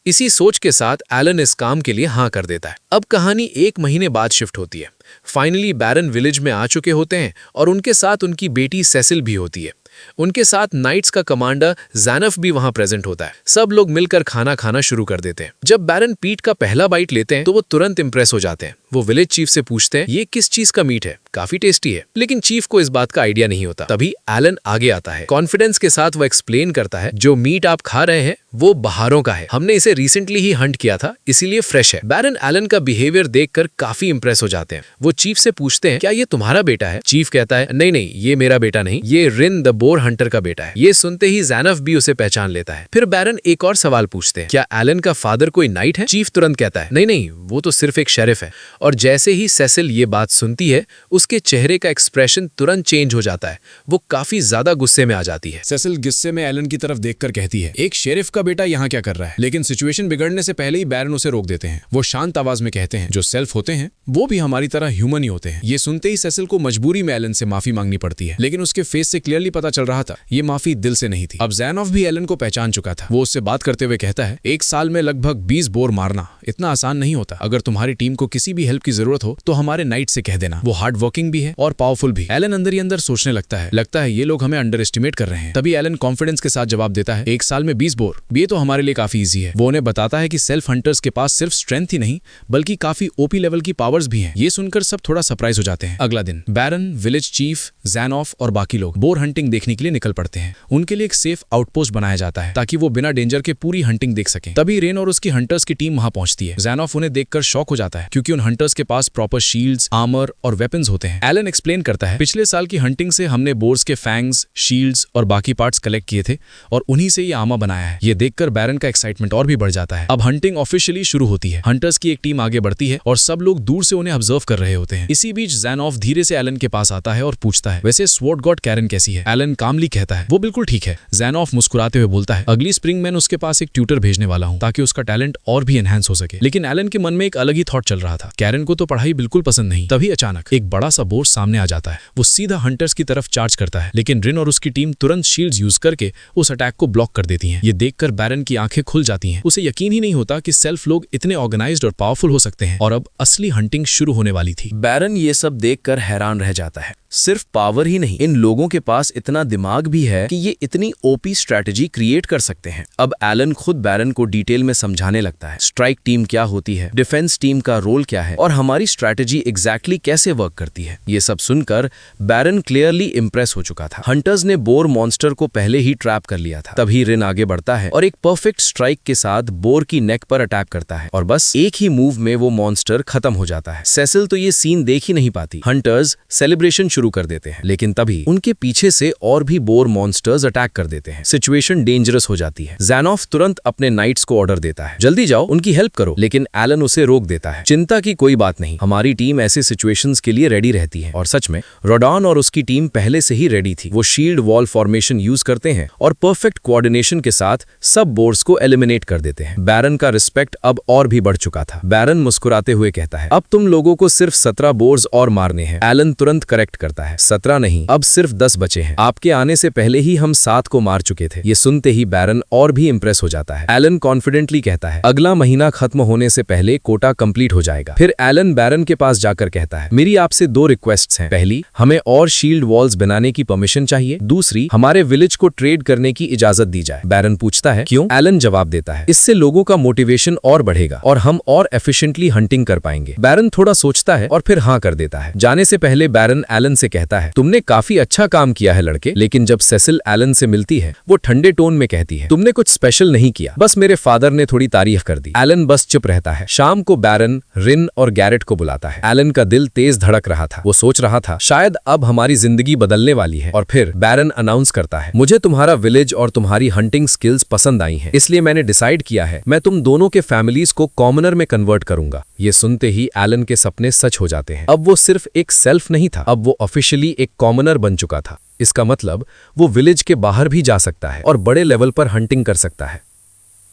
इसी सोच के साथ एलन इस काम के लिए हाँ कर देता है। अब कहानी 1 महीने बाद शिफ्ट होती है। फाइनली बैरन विलेज में आ चुके होते हैं और उनके साथ उनकी बेटी सेसिल भी होती है। उनके साथ नाइट्स का कमांडर ज़ैनफ भी वहां प्रेजेंट होता है। सब लोग मिलकर खाना खाना शुरू कर देते हैं। जब बैरन पीट का पहला बाइट लेते हैं तो वो तुरंत इंप्रेस हो जाते हैं। वो विलेज चीफ से पूछते हैं, ये किस चीज का मीट है, काफी टेस्टी है। लेकिन चीफ को इस बात का आइडिया नहीं होता। तभी एलन आगे आता है। कॉन्फिडेंस के साथ वो एक्सप्लेन करता है, जो मीट आप खा रहे हैं वो बाहरों का है, हमने इसे रिसेंटली ही हंट किया था, इसीलिए फ्रेश है। बैरन एलन का बिहेवियर देखकर काफी इंप्रेस हो जाते हैं। वो चीफ से पूछते हैं, क्या ये तुम्हारा बेटा है? चीफ कहता है, नहीं नहीं, ये मेरा बेटा नहीं, ये रिन द बोर हंटर का बेटा है। ये सुनते ही ज़ैनफ भी उसे पहचान लेता है। फिर बैरन एक और सवाल पूछते हैं, क्या एलन का फादर कोई नाइट है? चीफ तुरंत कहता है, नहीं नहीं, वो तो सिर्फ एक शेरिफ है। और जैसे ही सेसिल ये बात सुनती है, उसके चेहरे का एक्सप्रेशन तुरंत चेंज हो जाता है। वो काफी ज्यादा गुस्से में आ जाती है। सेसिल गुस्से में एलन की तरफ देखकर कहती है, एक शेरिफ का बेटा यहाँ क्या कर रहा है? लेकिन सिचुएशन बिगड़ने से पहले ही बैरन उसे रोक देते हैं। वो शांत आवाज में कहते हैं, जो सेल्फ होते हैं वो भी हमारी तरह ह्यूमन ही होते हैं। ये सुनते ही सेसिल को मजबूरी में एलन से माफी मांगनी पड़ती है, लेकिन उसके फेस से क्लियरली पता चल रहा था ये माफी दिल से नहीं थी। अब ज़ैनफ भी एलन को पहचान चुका था। वो उससे बात करते हुए कहता है, एक साल में लगभग 20 बोर मारना इतना आसान नहीं होता। अगर तुम्हारी टीम को किसी भी हेल्प की जरूरत हो तो हमारे नाइट से कह देना। वो हार्ड वर्किंग भी है और पावरफुल भी। एलन अंदर ही अंदर सोचने लगता है ये लोग हमें अंडर एस्टिमेट कर रहे हैं। तभी एलन कॉन्फिडेंस के साथ जवाब देता है, एक साल में 20 बोर, ये तो हमारे लिए काफी इजी है। वो उन्हें बताता है कि सेल्फ हंटर्स के पास सिर्फ स्ट्रेंथ ही नहीं बल्कि काफी ओपी लेवल की पावर्स भी हैं। ये सुनकर सब थोड़ा सरप्राइज हो जाते हैं। अगला दिन बैरन, विलेज चीफ, ज़ैनफ और बाकी लोग बोर हंटिंग देखने के लिए निकल पड़ते हैं। उनके लिए एक सेफ आउटपोस्ट बनाया जाता है ताकि वो बिना डेंजर के पूरी हंटिंग देख सकें। तभी रेन और उसकी हंटर्स की टीम वहां पहुंचती है। ज़ैनफ उन्हें देखकर शॉक हो जाता है क्योंकि उन हंटर्स के पास प्रॉपर शील्ड्स, आर्मर और वेपन्स होते हैं। एलन एक्सप्लेन करता है, पिछले साल की हंटिंग से हमने बोर्स के फैंग्स, शील्ड्स और बाकी पार्ट्स कलेक्ट किए थे और उन्हीं से ये आर्मर बनाया है। ये देखकर बैरन का एक्साइटमेंट और भी बढ़ जाता है। अब हंटिंग ऑफिशियली शुरू होती है। हंटर्स की एक टीम आगे बढ़ती है और सब लोग दूर से उन्हें ऑब्जर्व कर रहे होते हैं। इसी बीच ज़ैनफ धीरे से एलन के पास आता है और पूछता है, वैसे स्वॉर्ड गॉड कैरन कैसी है? एलन कामली कहता है, वो बिल्कुल ठीक है। ज़ैनफ मुस्कुराते हुए बोलता है, अगली स्प्रिंग मैं उसके पास एक ट्यूटर भेजने वाला हूं ताकि उसका टैलेंट और भी एनहांस हो सके। लेकिन एलन के मन में एक अलग ही थॉट चल रहा था। कैरन को तो पढ़ाई बिल्कुल पसंद नहीं। तभी अचानक एक बड़ा सा बोर्ड सामने आ जाता है। वो सीधा हंटर्स की तरफ चार्ज करता है, लेकिन रिन और उसकी टीम तुरंत शील्ड्स यूज करके उस अटैक को ब्लॉक कर देती हैं। ये देखकर बैरन की आंखें खुल जाती हैं। उसे यकीन ही नहीं होता कि सेल्फ लोग इतने ऑर्गेनाइज्ड और पावरफुल हो सकते हैं और अब असली हंटिंग शुरू होने वाली थी। बैरन ये सब देखकर हैरान रह जाता है। सिर्फ पावर ही नहीं, इन लोगों के पास इतना दिमाग भी है कि ये इतनी ओपी स्ट्रैटेजी क्रिएट कर सकते हैं। अब एलन खुद बैरन को डिटेल में समझाने लगता है, स्ट्राइक टीम क्या होती है, डिफेंस टीम का रोल क्या है और हमारी स्ट्रैटेजी एग्जैक्टली कैसे वर्क करती है। ये सब सुनकर बैरन क्लियरली इंप्रेस हो चुका था। हंटर्स ने बोर मॉन्स्टर को पहले ही ट्रैप कर लिया था। तभी रिन आगे बढ़ता है और एक परफेक्ट स्ट्राइक के साथ बोर की नेक पर अटैक करता है और बस एक ही मूव में वो मॉन्स्टर खत्म हो जाता है। सेसिल तो ये सीन देख ही नहीं पाती। हंटर्स सेलिब्रेशन शुरू कर देते हैं, लेकिन तभी उनके पीछे से और भी बोर मॉन्स्टर्स अटैक कर देते हैं। सिचुएशन डेंजरस हो जाती है। ज़ैनॉफ तुरंत अपने नाइट्स को ऑर्डर देता है, जल्दी जाओ, उनकी हेल्प करो, लेकिन एलन उसे रोक देता है। चिंता की कोई बात नहीं, हमारी टीम ऐसे सिचुएशंस के लिए रेडी रहती है। और सच में रोडान और उसकी टीम पहले से ही रेडी थी। वो शील्ड वॉल फॉर्मेशन यूज करते हैं और परफेक्ट कोऑर्डिनेशन के साथ सब बोर्ड्स को एलिमिनेट कर देते हैं। बैरन का रिस्पेक्ट अब और भी बढ़ चुका था। बैरन मुस्कुराते हुए कहता है, अब तुम लोगों को सिर्फ 17 बोर्ड्स और मारने हैं। एलन तुरंत करेक्ट करता है, 17 नहीं, अब सिर्फ 10 बचे हैं। आपके आने से पहले ही हम 7 को मार चुके थे। ये सुनते ही बैरन और भी इंप्रेस हो जाता है। एलन कॉन्फिडेंटली कहता है, अगला महीना खत्म होने से पहले कोटा कंप्लीट हो जाएगा। फिर एलन बैरन के पास जाकर कहता है, मेरी आपसे 2 रिक्वेस्ट्स हैं। पहली, हमें और शील्ड वॉल्स बनाने की परमिशन चाहिए। दूसरी, हमारे विलेज को ट्रेड करने की इजाजत दी जाए। बैरन पूछता है, क्यों? एलन जवाब देता है, इससे लोगों का मोटिवेशन और बढ़ेगा और हम और एफिशिएंटली हंटिंग कर पाएंगे। बैरन थोड़ा सोचता है और फिर हाँ कर देता है। जाने से पहले बैरन एलन से कहता है, तुमने काफी अच्छा काम किया है लड़के। लेकिन जब सेसिल एलन से मिलती है, वो ठंडे टोन में कहती है, तुमने कुछ स्पेशल नहीं किया, बस मेरे फादर ने थोड़ी तारीफ कर दी। एलन बस चुप रहता है। शाम को बैरन रिन और गैरेट को बुलाता है। एलन का दिल तेज धड़क रहा था। वो सोच रहा था, शायद अब हमारी जिंदगी बदलने वाली है। और फिर बैरन अनाउंस करता है, मुझे तुम्हारा विलेज और तुम्हारी हंटिंग स्किल्स पसंद आई हैं, इसलिए मैंने डिसाइड किया है मैं तुम दोनों के फैमिलीज को कॉमनर में कन्वर्ट करूंगा। ये सुनते ही एलन के सपने सच हो जाते हैं। अब वो सिर्फ एक सेल्फ नहीं था, अब वो ऑफिशियली एक कॉमनर बन चुका था। इसका मतलब वो विलेज के बाहर भी जा सकता है और बड़े लेवल पर हंटिंग कर सकता है।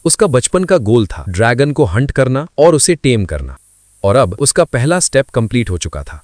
उसका बचपन का गोल था ड्रैगन को हंट करना और उसे टेम करना, और अब उसका पहला स्टेप कंप्लीट हो चुका था।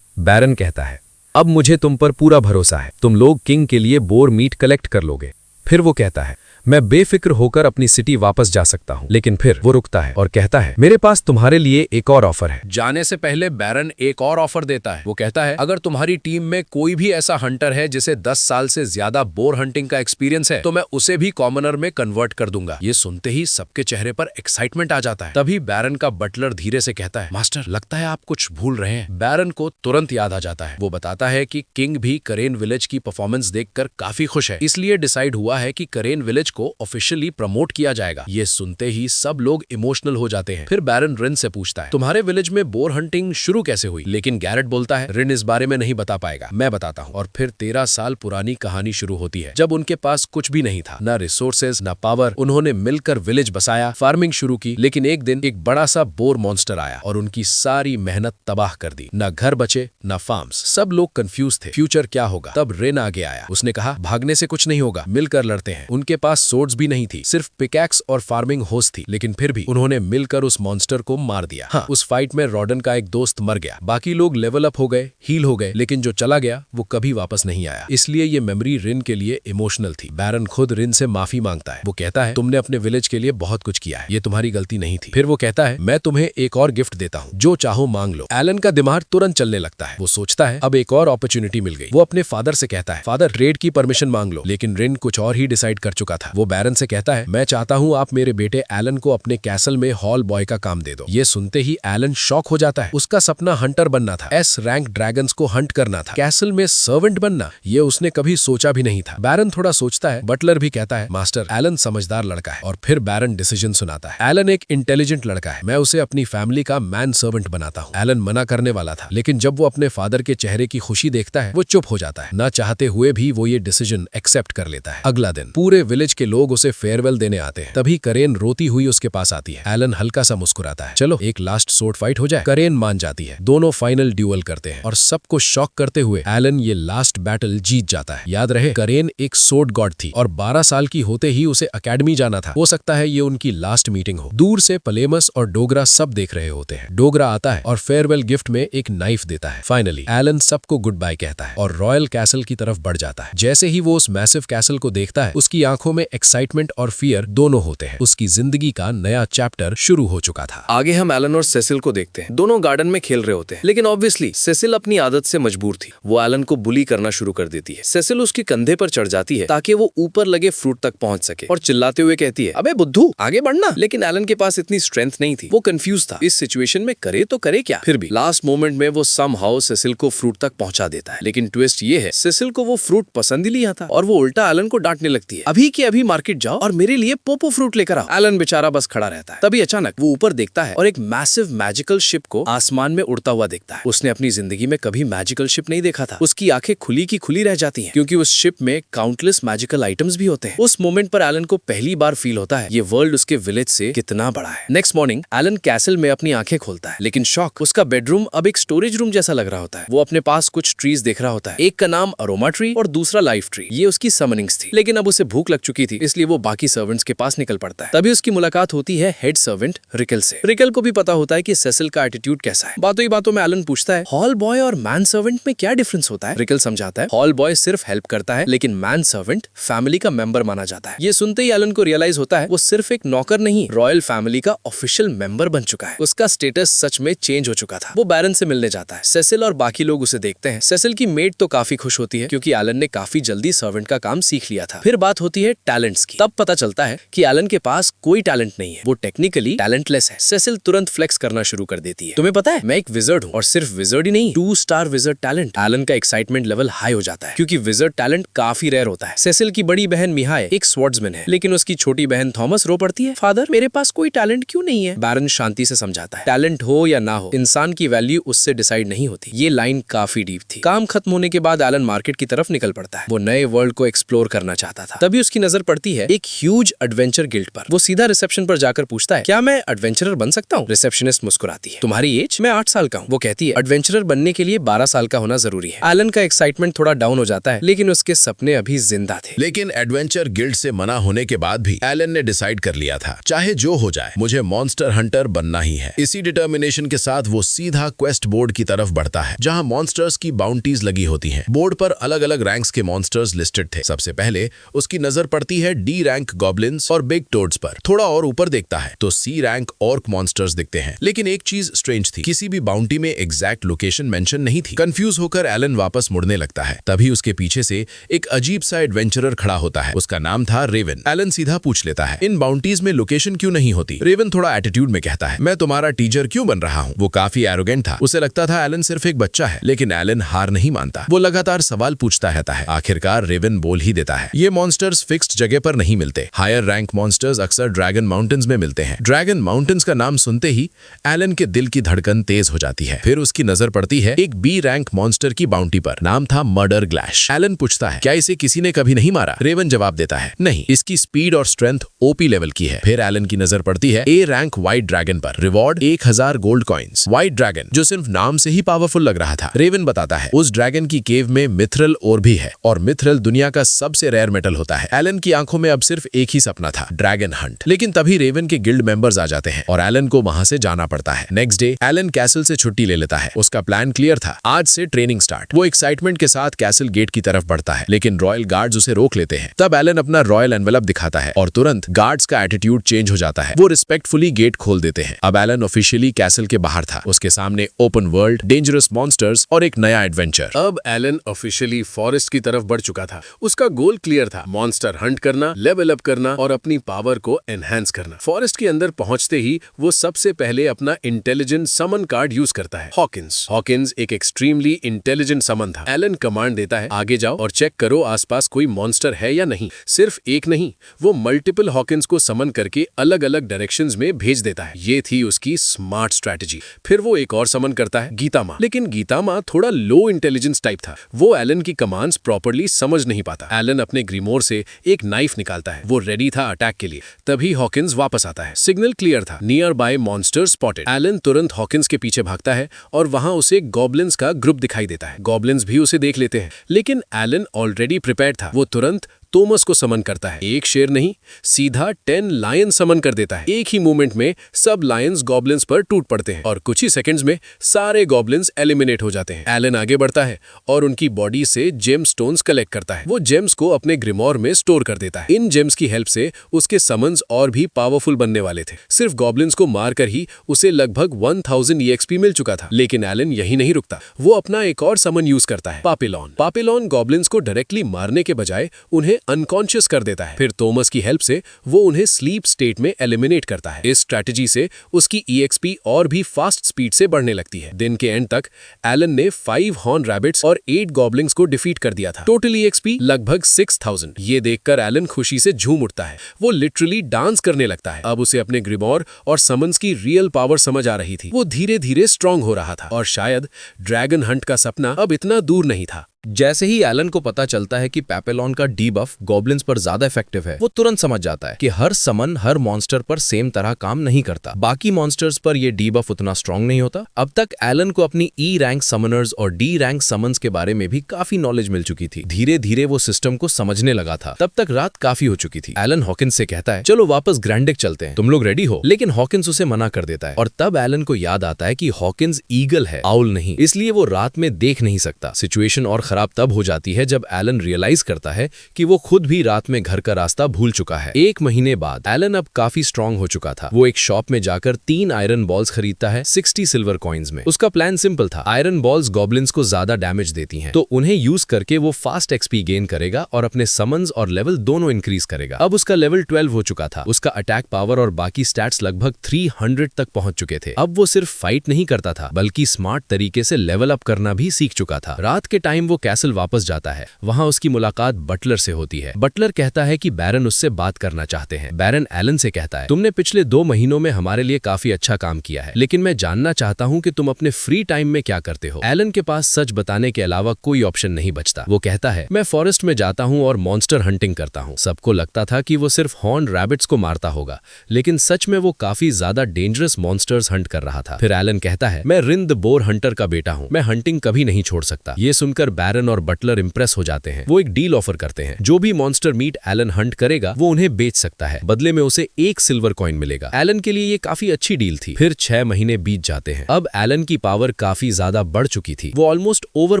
बैरन कहता है, अब मुझे तुम पर पूरा भरोसा है, तुम लोग किंग के लिए बोर मीट कलेक्ट कर लोगे। फिर वो कहता है, मैं बेफिक्र होकर अपनी सिटी वापस जा सकता हूं। लेकिन फिर वो रुकता है और कहता है, मेरे पास तुम्हारे लिए एक और ऑफर है। जाने से पहले बैरन एक और ऑफर देता है। वो कहता है, अगर तुम्हारी टीम में कोई भी ऐसा हंटर है जिसे 10 साल से ज्यादा बोर हंटिंग का एक्सपीरियंस है, तो मैं उसे भी कॉमनर में कन्वर्ट कर दूंगा। ये सुनते ही सबके चेहरे पर एक्साइटमेंट आ जाता है। तभी बैरन का बटलर धीरे से कहता है, मास्टर, लगता है आप कुछ भूल रहे हैं। बैरन को तुरंत याद आ जाता है। वो बताता है कि किंग भी करेन विलेज की परफॉर्मेंस देखकर काफी खुश है, इसलिए डिसाइड हुआ है कि करेन विलेज को ऑफिशियली प्रमोट किया जाएगा। ये सुनते ही सब लोग इमोशनल हो जाते हैं। फिर बैरन रिन से पूछता है, तुम्हारे विलेज में बोर हंटिंग शुरू कैसे हुई? लेकिन गैरेट बोलता है, रिन इस बारे में नहीं बता पाएगा, मैं बताता हूँ। और फिर 13 साल पुरानी कहानी शुरू होती है, जब उनके पास कुछ भी नहीं था, ना रिसोर्सेज, ना पावर। उन्होंने मिलकर विलेज बसाया, फार्मिंग शुरू की। लेकिन एक दिन एक बड़ा सा बोर मॉन्स्टर आया और उनकी सारी मेहनत तबाह कर दी। ना घर बचे, ना फार्म्स। सब लोग कंफ्यूज थे, फ्यूचर क्या होगा। तब रिन आगे आया। उसने कहा, भागने से कुछ नहीं होगा, मिलकर लड़ते हैं। उनके पास सोर्ड्स भी नहीं थी, सिर्फ पिकैक्स और फार्मिंग होस थी। लेकिन फिर भी उन्होंने मिलकर उस मॉन्स्टर को मार दिया। हाँ, उस फाइट में रॉडन का एक दोस्त मर गया। बाकी लोग लेवल अप हो गए, हील हो गए, लेकिन जो चला गया वो कभी वापस नहीं आया। इसलिए ये मेमोरी रिन के लिए इमोशनल थी। बैरन खुद रिन से माफी मांगता है। वो कहता है, तुमने अपने विलेज के लिए बहुत कुछ किया है, ये तुम्हारी गलती नहीं थी। फिर वो कहता है, मैं तुम्हें एक और गिफ्ट देता हूँ, जो चाहो मांग लो। एलन का दिमाग तुरंत चलने लगता है। वो सोचता है, अब एक और अपॉर्चुनिटी मिल गई। वो अपने फादर से कहता है, फादर, ट्रेड की परमिशन मांग लो। लेकिन रिन कुछ और ही डिसाइड कर चुका था। वो बैरन से कहता है, मैं चाहता हूं आप मेरे बेटे एलन को अपने कैसल में हॉल बॉय का काम दे दो। ये सुनते ही एलन शॉक हो जाता है। उसका सपना हंटर बनना था, एस रैंक ड्रैगन्स को हंट करना था, कैसल में सर्वेंट बनना, ये उसने कभी सोचा भी नहीं था। बैरन थोड़ा सोचता है। बटलर भी कहता है, मास्टर, एलन समझदार लड़का है। और फिर बैरन डिसीजन सुनाता है, एलन एक इंटेलिजेंट लड़का है, मैं उसे अपनी फैमिली का मैन सर्वेंट बनाता हूँ। एलन मना करने वाला था, लेकिन जब वो अपने फादर के चेहरे की खुशी देखता है, वो चुप हो जाता है। ना चाहते हुए भी वो ये डिसीजन एक्सेप्ट कर लेता है। अगला दिन पूरे विलेज के लोग उसे फेयरवेल देने आते हैं। तभी करेन रोती हुई उसके पास आती है। एलन हल्का सा मुस्कुराता है, चलो एक लास्ट सोर्ड फाइट हो जाए। करेन मान जाती है। दोनों फाइनल ड्यूअल करते हैं और सबको शॉक करते हुए एलन ये लास्ट बैटल जीत जाता है। याद रहे, करेन एक सोर्ड गॉड थी और 12 साल की होते ही उसे अकेडमी जाना था। हो सकता है ये उनकी लास्ट मीटिंग हो। दूर से पलेमस और डोगरा सब देख रहे होते हैं। डोगरा आता है और फेयरवेल गिफ्ट में एक नाइफ देता है। फाइनली एलन सबको गुड बाय कहता है और रॉयल कैसल की तरफ बढ़ जाता है। जैसे ही वो उस मैसिव कैसल को देखता है, उसकी आंखों में एक्साइटमेंट और फियर दोनों होते हैं। उसकी जिंदगी का नया चैप्टर शुरू हो चुका था। आगे हम एलन और सेसिल को देखते हैं। दोनों गार्डन में खेल रहे होते हैं, लेकिन ऑब्वियसली सेसिल अपनी आदत से मजबूर थी। वो एलन को बुली करना शुरू कर देती है। सेसिल उसके कंधे पर चढ़ जाती है ताकि वो ऊपर लगे फ्रूट तक पहुंच सके और चिल्लाते हुए कहती है, अबे बुद्धू, आगे बढ़ना। लेकिन एलन के पास इतनी स्ट्रेंथ नहीं थी। वो कंफ्यूज था, इस सिचुएशन में करे तो करे क्या। फिर भी लास्ट मोमेंट में वो समहाउ सेसिल को फ्रूट तक पहुंचा देता है। लेकिन ट्विस्ट ये है, सेसिल को वो फ्रूट पसंद ही लिया था और वो उल्टा एलन को डांटने लगती है। अभी के अभी अभी मार्केट जाओ और मेरे लिए पोपो फ्रूट लेकर आओ। एलन बेचारा बस खड़ा रहता है। तभी अचानक वो ऊपर देखता है और एक मैसिव मैजिकल शिप को आसमान में उड़ता हुआ देखता है। उसने अपनी जिंदगी में कभी मैजिकल शिप नहीं देखा था। उसकी आंखें खुली की खुली रह जाती हैं, क्योंकि उस शिप में काउंटलेस मैजिकल आइटम्स भी होते हैं। उस मोमेंट पर एलन को पहली बार फील होता है ये वर्ल्ड उसके विलेज से कितना बड़ा है। नेक्स्ट मॉर्निंग एलन कैसल में अपनी आंखें खोलता है, लेकिन शॉक, उसका बेडरूम अब एक स्टोरेज रूम जैसा लग रहा होता है। वो अपने पास कुछ ट्रीज देख रहा होता है, एक का नाम अरोमा ट्री और दूसरा लाइफ ट्री। ये उसकी समनिंग्स थी, लेकिन अब उसे भूख लग चुकी थी, इसलिए वो बाकी सर्वेंट्स के पास निकल पड़ता है। तभी उसकी मुलाकात होती है हेड सर्वेंट रिकल से। रिकल को भी पता होता है कि सेसिल का एटीट्यूड कैसा है। बातों ही बातों में एलन पूछता है हॉल बॉय और मैन सर्वेंट में क्या डिफरेंस होता है। रिकल समझाता है हॉल बॉय सिर्फ हेल्प करता है, लेकिन मैन सर्वेंट फैमिली का मेंबर माना जाता है। ये सुनते ही एलन को रियलाइज होता है वो सिर्फ एक नौकर नहीं, रॉयल फैमिली का ऑफिशियल मेंबर बन चुका है। उसका स्टेटस सच में चेंज हो चुका था। वो बैरन से मिलने जाता है। सेसिल और बाकी लोग उसे देखते हैं। सेसिल की मेड तो काफी खुश होती है, क्योंकि एलन ने काफी जल्दी सर्वेंट का काम सीख लिया था। फिर बात होती है टैलेंट्स की। तब पता चलता है कि एलन के पास कोई टैलेंट नहीं है, वो टेक्निकली टैलेंटलेस है। सेसिल तुरंत फ्लेक्स करना शुरू कर देती है। तुम्हें पता है मैं एक विजर्ड हूँ, और सिर्फ विजर्ड ही नहीं, 2 स्टार विजर्ड टैलेंट। एलन का एक्साइटमेंट लेवल हाई हो जाता है, क्योंकि विजर्ड टैलेंट काफी रेयर होता है। सेसिल की बड़ी बहन मिहाय एक स्वॉर्ड्समैन है, लेकिन उसकी छोटी बहन थॉमस रो पड़ती है, फादर मेरे पास कोई टैलेंट क्यों नहीं है। बैरन शांति से समझाता है टैलेंट हो या ना हो, इंसान की वैल्यू उससे डिसाइड नहीं होती। ये लाइन काफी डीप थी। काम खत्म होने के बाद एलन मार्केट की तरफ निकल पड़ता है। वो नए वर्ल्ड को एक्सप्लोर करना चाहता था। तभी उसकी नजर पड़ती है एक ह्यूज एडवेंचर गिल्ड पर। वो सीधा रिसेप्शन पर जाकर पूछता है क्या मैं एडवेंचरर बन सकता हूँ। रिसेप्शनिस्ट मुस्कुराती है तुम्हारी एज। मैं 8 साल का हूँ। वो कहती है एडवेंचरर बनने के लिए 12 साल का होना जरूरी है। एलन का एक्साइटमेंट थोड़ा डाउन हो जाता है, लेकिन उसके सपने अभी जिंदा थे। लेकिन एडवेंचर गिल्ड से मना होने के बाद भी एलन ने डिसाइड कर लिया था चाहे जो हो जाए मुझे मॉन्स्टर हंटर बनना ही है। इसी डिटर्मिनेशन के साथ वो सीधा क्वेस्ट बोर्ड की तरफ बढ़ता है, जहां मॉन्स्टर्स की बाउंटीज लगी होती हैं। बोर्ड पर अलग अलग रैंक्स के मॉन्स्टर्स लिस्टेड थे। सबसे पहले उसकी नजर पड़ती है डी रैंक गॉब्लिन्स और बिग टोड्स पर। थोड़ा और ऊपर देखता है तो सी रैंक ऑर्क मॉन्स्टर्स दिखते हैं। लेकिन एक चीज स्ट्रेंज थी, किसी भी बाउंटी में एग्जैक्ट लोकेशन मेंशन नहीं थी। कंफ्यूज होकर एलन वापस मुड़ने लगता है। तभी उसके पीछे से एक अजीब सा एडवेंचरर खड़ा होता है। उसका नाम था रेवन। एलन सीधा पूछ लेता है इन बाउंटीज में लोकेशन क्यों नहीं होती। रेवन थोड़ा एटीट्यूड में कहता है मैं तुम्हारा टीचर क्यों बन रहा हूँ। वो काफी एरोगेंट था। उसे लगता था एलन सिर्फ एक बच्चा है, लेकिन एलन हार नहीं मानता। वो लगातार सवाल पूछता रहता है। आखिरकार रेवन बोल ही देता है ये मॉन्स्टर्स फिक्स्ड जगह पर नहीं मिलते। हायर रैंक मॉन्स्टर्स अक्सर ड्रैगन माउंटेन्स में मिलते हैं। ड्रैगन माउंटेन्स का नाम सुनते ही एलन के दिल की धड़कन तेज हो जाती है। फिर उसकी नजर पड़ती है एक बी रैंक मॉन्स्टर की बाउंटी पर। नाम था मर्डर ग्लैश। एलन पूछता है क्या इसे किसी ने कभी नहीं मारा। रेवन जवाब देता है नहीं, इसकी स्पीड और स्ट्रेंथ ओपी लेवल की है। फिर एलन की नजर पड़ती है ए रैंक व्हाइट ड्रैगन पर। Reward 1000 gold coins. White dragon जो सिर्फ नाम से ही पावरफुल लग रहा था। रेवन बताता है उस ड्रैगन की केव में मिथरल और भी है, और मिथरल दुनिया का सबसे रेयर मेटल होता है। एलन की आंखों में अब सिर्फ एक ही सपना था, ड्रैगन हंट। लेकिन तभी रेवन के गिल्ड मेंबर्स आ जाते हैं और एलन को वहां से जाना पड़ता है। नेक्स्ट डे एलन कैसल से छुट्टी ले लेता है। उसका प्लान क्लियर था, आज से ट्रेनिंग स्टार्ट। वो एक्साइटमेंट के साथ कैसल गेट की तरफ बढ़ता है, लेकिन रॉयल गार्ड्स उसे रोक लेते हैं। तब एलन अपना रॉयल एनवेलप दिखाता है और तुरंत गार्ड्स का एटीट्यूड चेंज हो जाता है। वो रिस्पेक्टफुली गेट खोल देते हैं। अब एलन ऑफिशियली कैसल के बाहर था। उसके सामने ओपन वर्ल्ड, डेंजरस मॉन्स्टर्स और एक नया एडवेंचर। अब एलन ऑफिशियली फॉरेस्ट की तरफ बढ़ चुका था। उसका गोल क्लियर था, मॉन्स्टर हंट करना, लेवल अप करना और अपनी पावर को एनहांस करना। फॉरेस्ट के अंदर पहुंचते ही वो सबसे पहले अपना इंटेलिजेंट समन कार्ड यूज करता है, हॉकिंस। हॉकिंस एक एक्सट्रीमली इंटेलिजेंट समन था। एलन कमांड देता है आगे जाओ और चेक करो आसपास कोई मॉन्स्टर है या नहीं। सिर्फ एक नहीं, वो मल्टीपल हॉकिंस को समन करके अलग अलग डायरेक्शंस में भेज देता है। ये थी उसकी स्मार्ट स्ट्रैटेजी। फिर वो एक और समन करता है, गीता माँ। लेकिन गीता माँ थोड़ा लो इंटेलिजेंस टाइप था। वो एलन की कमांड्स प्रॉपर्ली समझ नहीं पाता। एलन अपने ग्रीमोर से एक नाइफ निकालता है। वो रेडी था अटैक के लिए। तभी हॉकिंस वापस आता है। सिग्नल क्लियर था, nearby monster spotted. Alan तुरंत हॉकिंस के पीछे भागता है और वहां उसे गॉब्लिन्स का ग्रुप दिखाई देता है। गॉब्लिन्स भी उसे देख लेते हैं, लेकिन एलन ऑलरेडी प्रिपेयर्ड था। वो तुरंत थॉमस को समन करता है। एक शेर नहीं, सीधा 10 लायन समन कर देता है। एक ही मूवमेंट में सब लायंस गॉब्लिन्स पर टूट पड़ते हैं और कुछ ही सेकंड्स में सारे गॉब्लिन्स एलिमिनेट हो जाते हैं। एलन आगे बढ़ता है और उनकी बॉडी से जेम स्टोन्स कलेक्ट करता है। वो जेम्स को अपने ग्रिमोर में स्टोर कर देता है। इन जेम्स की हेल्प से उसके समन्स और भी पावरफुल बनने वाले थे। सिर्फ गॉब्लिन्स को मारकर ही उसे लगभग 1000 EXP मिल चुका था। लेकिन एलन यही नहीं रुकता। वो अपना एक और समन यूज करता है, पापिलॉन। पापिलॉन गॉब्लिन्स को डायरेक्टली मारने के बजाय उन्हें अनकॉन्शियस कर देता है। फिर थॉमस की हेल्प से वो उन्हें स्लीप स्टेट में एलिमिनेट करता है। इस स्ट्रैटेजी से उसकी EXP और भी फास्ट स्पीड से बढ़ने लगती है। दिन के एंड तक एलन ने 5 हॉर्न रैबिट्स और 8 गॉबलिंग्स को डिफीट कर दिया था। टोटल EXP लगभग 6000। ये देखकर एलन खुशी से झूम उठता है। वो लिटरली डांस करने लगता है। अब उसे अपने ग्रिमोर और समन्स की रियल पावर समझ आ रही थी। वो धीरे धीरे स्ट्रांग हो रहा था और शायद ड्रैगन हंट का सपना अब इतना दूर नहीं था। जैसे ही एलन को पता चलता है कि पैपेलॉन का डीबफ गॉब्लिन्स पर ज्यादा इफेक्टिव है, वो तुरंत समझ जाता है कि हर समन हर मॉन्स्टर पर सेम तरह काम नहीं करता। बाकी मॉन्स्टर्स पर ये डीबफ उतना स्ट्रांग नहीं होता। अब तक एलन को अपनी E रैंक समनर्स और D रैंक समन्स के बारे में भी काफी नॉलेज मिल चुकी थी। धीरे धीरे वो सिस्टम को समझने लगा था। तब तक रात काफी हो चुकी थी। एलन हॉकिंस से कहता है, चलो वापस ग्रैंडिक चलते हैं, तुम लोग रेडी हो? लेकिन हॉकिंस उसे मना कर देता है और तब एलन को याद आता है कि हॉकिंस ईगल है, आउल नहीं, इसलिए वो रात में देख नहीं सकता। सिचुएशन और खराब तब हो जाती है जब एलन रियलाइज करता है कि वो खुद भी रात में घर का रास्ता भूल चुका है। 1 महीने बाद एलन अब काफी स्ट्रांग हो चुका था। वो एक शॉप में जाकर 3 आयरन बॉल्स खरीदता है 60 सिल्वर कॉइन्स में। उसका प्लान सिंपल था, आयरन बॉल्स गॉब्लिन्स को ज्यादा डैमेज देती हैं, तो उन्हें यूज करके वो फास्ट XP गेन करेगा और अपने समन्स और लेवल दोनों इंक्रीज करेगा। अब उसका लेवल 12 हो चुका था। उसका अटैक पावर और बाकी स्टैट्स लगभग 300 तक पहुंच चुके थे। अब वो सिर्फ फाइट नहीं करता था, बल्कि स्मार्ट तरीके से लेवल अप करना भी सीख चुका था। रात के टाइम वो कैसल वापस जाता है। वहां उसकी मुलाकात बटलर से होती है। बटलर कहता है कि बैरन उससे बात करना चाहते हैं। बैरन एलन से कहता है, तुमने पिछले 2 महीनों में हमारे लिए काफी अच्छा काम किया है, लेकिन मैं जानना चाहता हूं कि तुम अपने फ्री टाइम में क्या करते हो। एलन के पास सच बताने के अलावा कोई ऑप्शन नहीं बचता। वो कहता है, मैं फॉरेस्ट में जाता हूं और मॉन्स्टर हंटिंग करता हूं। सबको लगता था कि वो सिर्फ हॉर्न रैबिट्स को मारता होगा, लेकिन सच में वो काफी ज्यादा डेंजरस मॉन्स्टर्स हंट कर रहा था। फिर एलन कहता है, मैं रिंद बोर हंटर का बेटा हूं, मैं हंटिंग कभी नहीं छोड़ सकता। ये सुनकर बैरन और बटलर इंप्रेस हो जाते हैं। वो एक डील ऑफर करते हैं, जो भी मॉन्स्टर मीट एलन हंट करेगा वो उन्हें बेच सकता है, बदले में उसे 1 सिल्वर कॉइन मिलेगा। एलन के लिए ये काफी अच्छी डील थी। फिर 6 महीने बीत जाते हैं। अब एलन की पावर काफी ज्यादा बढ़ चुकी थी। वो ऑलमोस्ट ओवर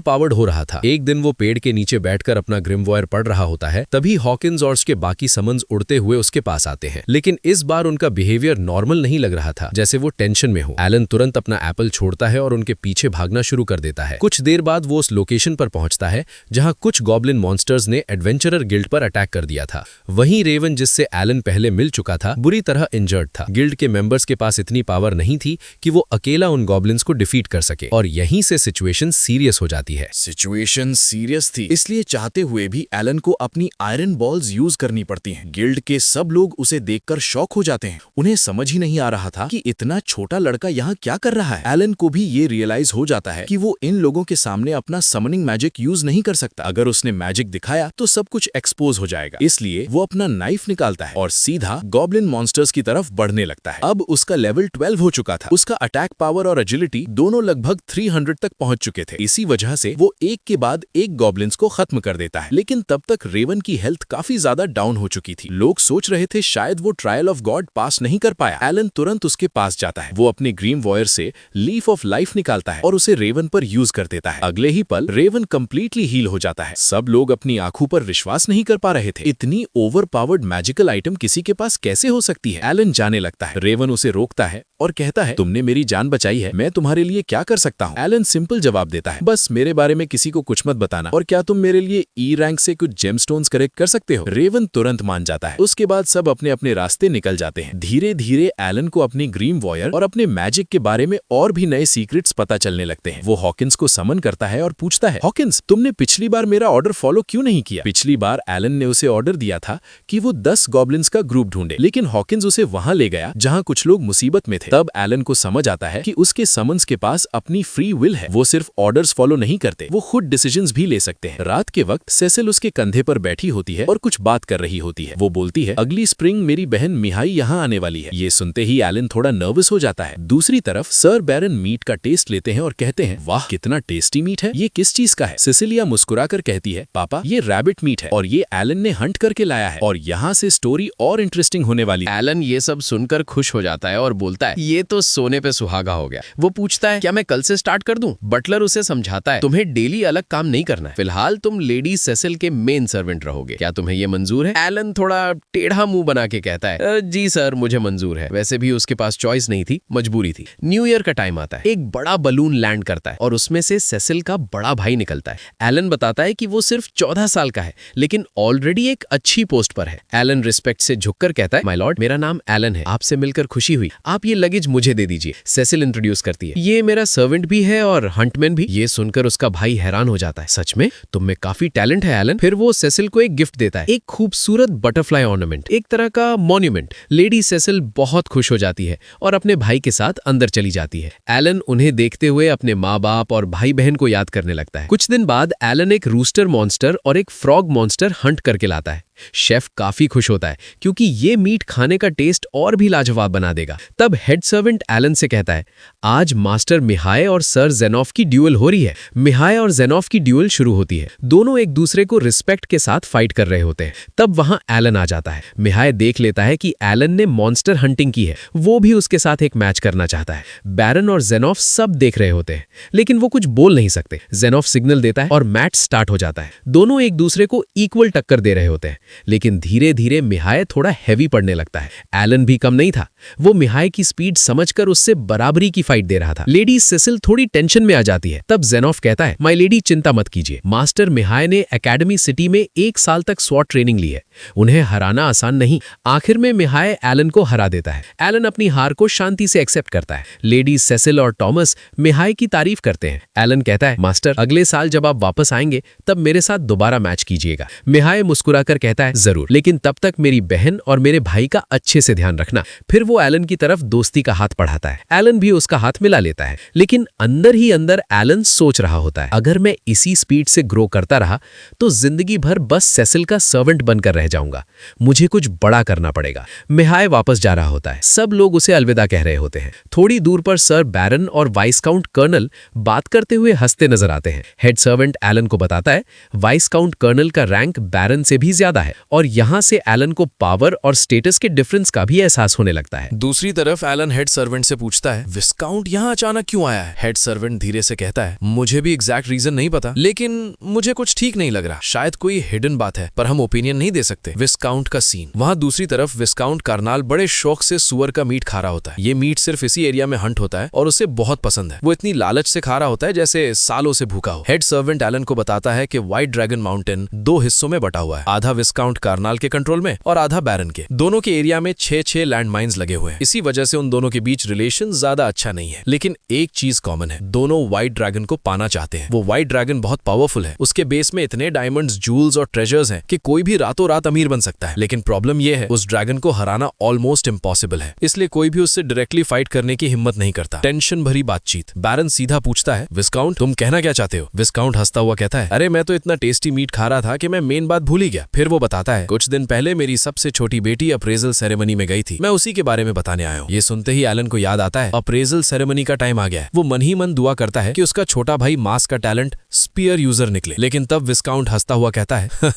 पावर्ड हो रहा था। एक दिन वो पेड़ के नीचे बैठकर अपना ग्रिमवॉयर पढ़ रहा होता है, तभी हॉकिंस और उसके बाकी समन्स उड़ते हुए उसके पास आते हैं। लेकिन इस बार उनका बिहेवियर नॉर्मल नहीं लग रहा था, जैसे वो टेंशन में हो। एलन तुरंत अपना एप्पल छोड़ता है और उनके पीछे भागना शुरू कर देता है। कुछ देर बाद वो उस लोकेशन पर पहुंचता है जहां कुछ गॉब्लिन मॉन्स्टर्स ने एडवेंचरर गिल्ड पर अटैक कर दिया था। वहीं रेवन, जिससे एलन पहले मिल चुका था, बुरी तरह इंजर्ड था। गिल्ड के मेंबर्स के पास इतनी पावर नहीं थी कि वो अकेला उन गॉब्लिन्स को डिफीट कर सके, और यहीं से सिचुएशन सीरियस हो जाती है। सिचुएशन सीरियस थी, इसलिए चाहते हुए भी एलन को अपनी आयरन बॉल्स यूज करनी पड़ती हैं। गिल्ड के सब लोग उसे देखकर शॉक हो जाते हैं। उन्हें समझ ही नहीं आ रहा था कि इतना छोटा लड़का यहाँ क्या कर रहा है। एलन को भी ये रियलाइज हो जाता है कि वो इन लोगों के सामने अपना समनिंग मैजिक यूज नहीं कर सकता। अगर उसने मैजिक दिखाया तो सब कुछ एक्सपोज हो जाएगा। इसलिए वो अपना नाइफ निकालता है और सीधा गॉब्लिन मॉन्स्टर्स की तरफ बढ़ने लगता है। अब उसका लेवल 12 हो चुका था। उसका अटैक पावर और एजिलिटी दोनों लगभग 300 तक पहुंच चुके थे। इसी वजह से वो एक के बाद एक गॉब्लिन्स को खत्म कर देता है। लेकिन तब तक रेवन की हेल्थ काफी ज्यादा डाउन हो चुकी थी। लोग सोच रहे थे शायद वो ट्रायल ऑफ गॉड पास नहीं कर पाया। एलन तुरंत उसके पास जाता है। वो अपने ग्रीम वॉयर से लीफ ऑफ लाइफ निकालता है और उसे रेवन पर यूज कर देता है। अगले ही पल रेवन कंप्लीटली हील हो जाता है। सब लोग अपनी आंखों पर विश्वास नहीं कर पा रहे थे। इतनी ओवर पावर्ड मैजिकल आइटम किसी के पास कैसे हो सकती है। एलन जाने लगता है। रेवन उसे रोकता है और कहता है, तुमने मेरी जान बचाई है, मैं तुम्हारे लिए क्या कर सकता हूँ। एलन सिंपल जवाब देता है, बस मेरे बारे में किसी को कुछ मत बताना, और क्या तुम मेरे लिए ई रैंक से कुछ जेमस्टोन्स कलेक्ट कर सकते हो। रेवन तुरंत मान जाता है। उसके बाद सब अपने अपने रास्ते निकल जाते हैं। धीरे धीरे एलन को अपनी ग्रीम वॉयर और अपने मैजिक के बारे में और भी नए सीक्रेट्स पता चलने लगते हैं। वो हॉकिंस को समन करता है और पूछता है, हॉकिंस, तुमने पिछली बार मेरा ऑर्डर फॉलो क्यों नहीं किया। पिछली बार एलन ने उसे ऑर्डर दिया था कि वो 10 गॉब्लिन्स का ग्रुप ढूंढे, लेकिन हॉकिंस उसे वहां ले गया जहां कुछ लोग मुसीबत में थे। तब एलन को समझ आता है कि उसके समन्स के पास अपनी फ्री विल है। वो सिर्फ ऑर्डर्स फॉलो नहीं करते, वो खुद डिसीजंस भी ले सकते हैं। रात के वक्त सेसिल उसके कंधे पर बैठी होती है और कुछ बात कर रही होती है। वो बोलती है, अगली स्प्रिंग मेरी बहन मिहाई यहाँ आने वाली है। ये सुनते ही एलन थोड़ा नर्वस हो जाता है। दूसरी तरफ सर बैरन मीट का टेस्ट लेते हैं और कहते हैं, वाह कितना टेस्टी मीट है, ये किस चीज का है। सिसिलिया मुस्कुराकर कहती है, पापा ये रैबिट मीट है और ये एलन ने हंट करके लाया है, और यहाँ से स्टोरी और इंटरेस्टिंग होने वाली है। एलन ये सब सुनकर खुश हो जाता है और बोलता है, ये तो सोने पे सुहागा हो गया। वो पूछता है क्या मैं कल से स्टार्ट कर दूं? बटलर उसे समझाता है तुम्हें डेली अलग काम नहीं करना है, फिलहाल तुम लेडी सेसिल के मेन सर्वेंट रहोगे, क्या तुम्हें ये मंजूर है? एलन थोड़ा टेढ़ा मुंह बना के कहता है जी सर मुझे मंजूर है। वैसे भी उसके पास चॉइस नहीं थी, मजबूरी थी। न्यू ईयर का टाइम आता है, एक बड़ा बलून लैंड करता है और उसमें से सेसिल का बड़ा भाई निकलता है। एलन बताता है कि वो सिर्फ 14 साल का है लेकिन ऑलरेडी एक अच्छी पोस्ट पर है। एलन रिस्पेक्ट से झुककर कहता है माय लॉर्ड मेरा नाम एलन है, आपसे मिलकर खुशी हुई, आप ये लगेज मुझे दे दीजिए। सेसिल इंट्रोड्यूस करती है ये मेरा सर्वेंट भी है और हंटमैन भी। ये सुनकर उसका भाई हैरान हो जाता है, सच में तुम में काफी टैलेंट है एलन। फिर वो सेसिल को एक गिफ्ट देता है, एक खूबसूरत बटरफ्लाई ऑर्नामेंट, एक तरह का मॉन्यूमेंट। लेडी सेसिल बहुत खुश हो जाती है और अपने भाई के साथ अंदर चली जाती है। एलन उन्हें देखते हुए अपने माँ बाप और भाई बहन को याद करने लगता है। कुछ दिन बाद एलन एक रूस्टर मॉन्स्टर और एक फ्रॉग मॉन्स्टर हंट करके लाता है। शेफ काफी खुश होता है क्योंकि ये मीट खाने का टेस्ट और भी लाजवाब बना देगा। तब हेड सर्वेंट एलन से कहता है आज मास्टर मिहाय और सर जेनॉफ की ड्यूअल हो रही है। मिहाय और जेनॉफ की ड्यूअल शुरू होती है, दोनों एक दूसरे को रिस्पेक्ट के साथ फाइट कर रहे होते हैं। तब वहां एलन आ जाता है। मिहाय देख लेता है कि एलन ने मॉन्स्टर हंटिंग की है, वो भी उसके साथ एक मैच करना चाहता है। बैरन और जेनॉफ सब देख रहे होते हैं लेकिन वो कुछ बोल नहीं सकते। जेनॉफ सिग्नल देता है और मैच स्टार्ट हो जाता है। दोनों एक दूसरे को इक्वल टक्कर दे रहे होते हैं लेकिन धीरे धीरे मिहाय थोड़ा हैवी पड़ने लगता है। एलन भी कम नहीं था, वो मिहाय की स्पीड समझकर उससे बराबरी की फाइट दे रहा था। लेडी सेसिल थोड़ी टेंशन में आ जाती है। तब जेनॉफ कहता है माय लेडी चिंता मत कीजिए, मास्टर मिहाय ने एकेडमी सिटी में 1 साल तक स्वॉट ट्रेनिंग ली है, उन्हें हराना आसान नहीं। आखिर में मिहाय एलन को हरा देता है। एलन अपनी हार को शांति से एक्सेप्ट करता है। लेडी सेसिल और टॉमस मिहाय की तारीफ करते हैं। एलन कहता है मास्टर अगले साल जब आप वापस आएंगे तब मेरे साथ दोबारा मैच कीजिएगा। मिहाय मुस्कुराकर कहता है जरूर, लेकिन तब तक मेरी बहन और मेरे भाई का अच्छे से ध्यान रखना। फिर वो एलन की तरफ दोस्ती का हाथ बढ़ाता है। एलन भी उसका हाथ मिला लेता है लेकिन अंदर ही अंदर एलन सोच रहा होता है अगर मैं इसी स्पीड से ग्रो करता रहा तो जिंदगी भर बस सेसिल का सर्वेंट बनकर रह जाऊंगा, मुझे कुछ बड़ा करना पड़ेगा। मिहाय वापस जा रहा होता है, सब लोग उसे अलविदा कह रहे होते हैं। थोड़ी दूर पर सर बैरन और वाइस काउंट कर्नल बात करते हुए हंसते नजर आते हैं। हेड सर्वेंट एलन को बताता है वाइस काउंट कर्नल का रैंक बैरन से भी ज्यादा है और यहां से एलन को पावर और स्टेटस के डिफरेंस का भी एहसास होने लगता है। दूसरी तरफ एलन हेड सर्वेंट से पूछता है विस्काउंट यहाँ अचानक क्यों आया है? हेड सर्वेंट धीरे से कहता है मुझे भी एग्जैक्ट रीजन नहीं पता लेकिन मुझे कुछ ठीक नहीं लग रहा, शायद कोई हिडन बात है पर हम ओपिनियन नहीं दे सकते। विस्काउंट का सीन। वहां दूसरी तरफ विस्काउंट कार्नाल बड़े शौक से सुअर का मीट खा रहा होता है। ये मीट सिर्फ इसी एरिया में हंट होता है और उसे बहुत पसंद है। वो इतनी लालच से खा रहा होता है जैसे सालों से भूखा हो। हेड सर्वेंट एलन को बताता है कि व्हाइट ड्रैगन माउंटेन 2 हिस्सों में बटा हुआ है, आधा विस्काउंट कार्नाल के कंट्रोल में और आधा बैरन के। दोनों के एरिया में 6-6 लैंड माइंस लगे हुए हैं। इसी वजह से उन दोनों के बीच रिलेशन ज्यादा अच्छा नहीं है लेकिन एक चीज कॉमन है, दोनों व्हाइट ड्रैगन को पाना चाहते हैं। वो व्हाइट ड्रैगन बहुत पावरफुल है, उसके बेस में इतने डायमंड्स, जूल्स और ट्रेजर्स हैं कि कोई भी रातों रात अमीर बन सकता है। लेकिन प्रॉब्लम यह है उस ड्रैगन को हराना ऑलमोस्ट इम्पॉसिबल है, इसलिए कोई भी उससे डायरेक्टली फाइट करने की हिम्मत नहीं करता। टेंशन भरी बातचीत। बैरन सीधा पूछता है विस्काउंट तुम कहना क्या चाहते हो? विस्काउंट हंसता हुआ कहता है अरे मैं तो इतना टेस्टी मीट खा रहा था कि मैं मेन बात भूल ही गया। फिर वो बताता है कुछ दिन पहले मेरी सबसे छोटी बेटी अप्रेजल सेरेमनी में गई थी, मैं उसी के बारे में बताने आया हूँ। ये सुनते ही एलन को याद आता है अप्रेजल सेरेमनी का टाइम आ गया है। वो मन ही मन दुआ करता है कि उसका छोटा भाई मास का टैलेंट स्पीयर यूजर निकले। लेकिन तब विस्काउंट हंसता हुआ कहता है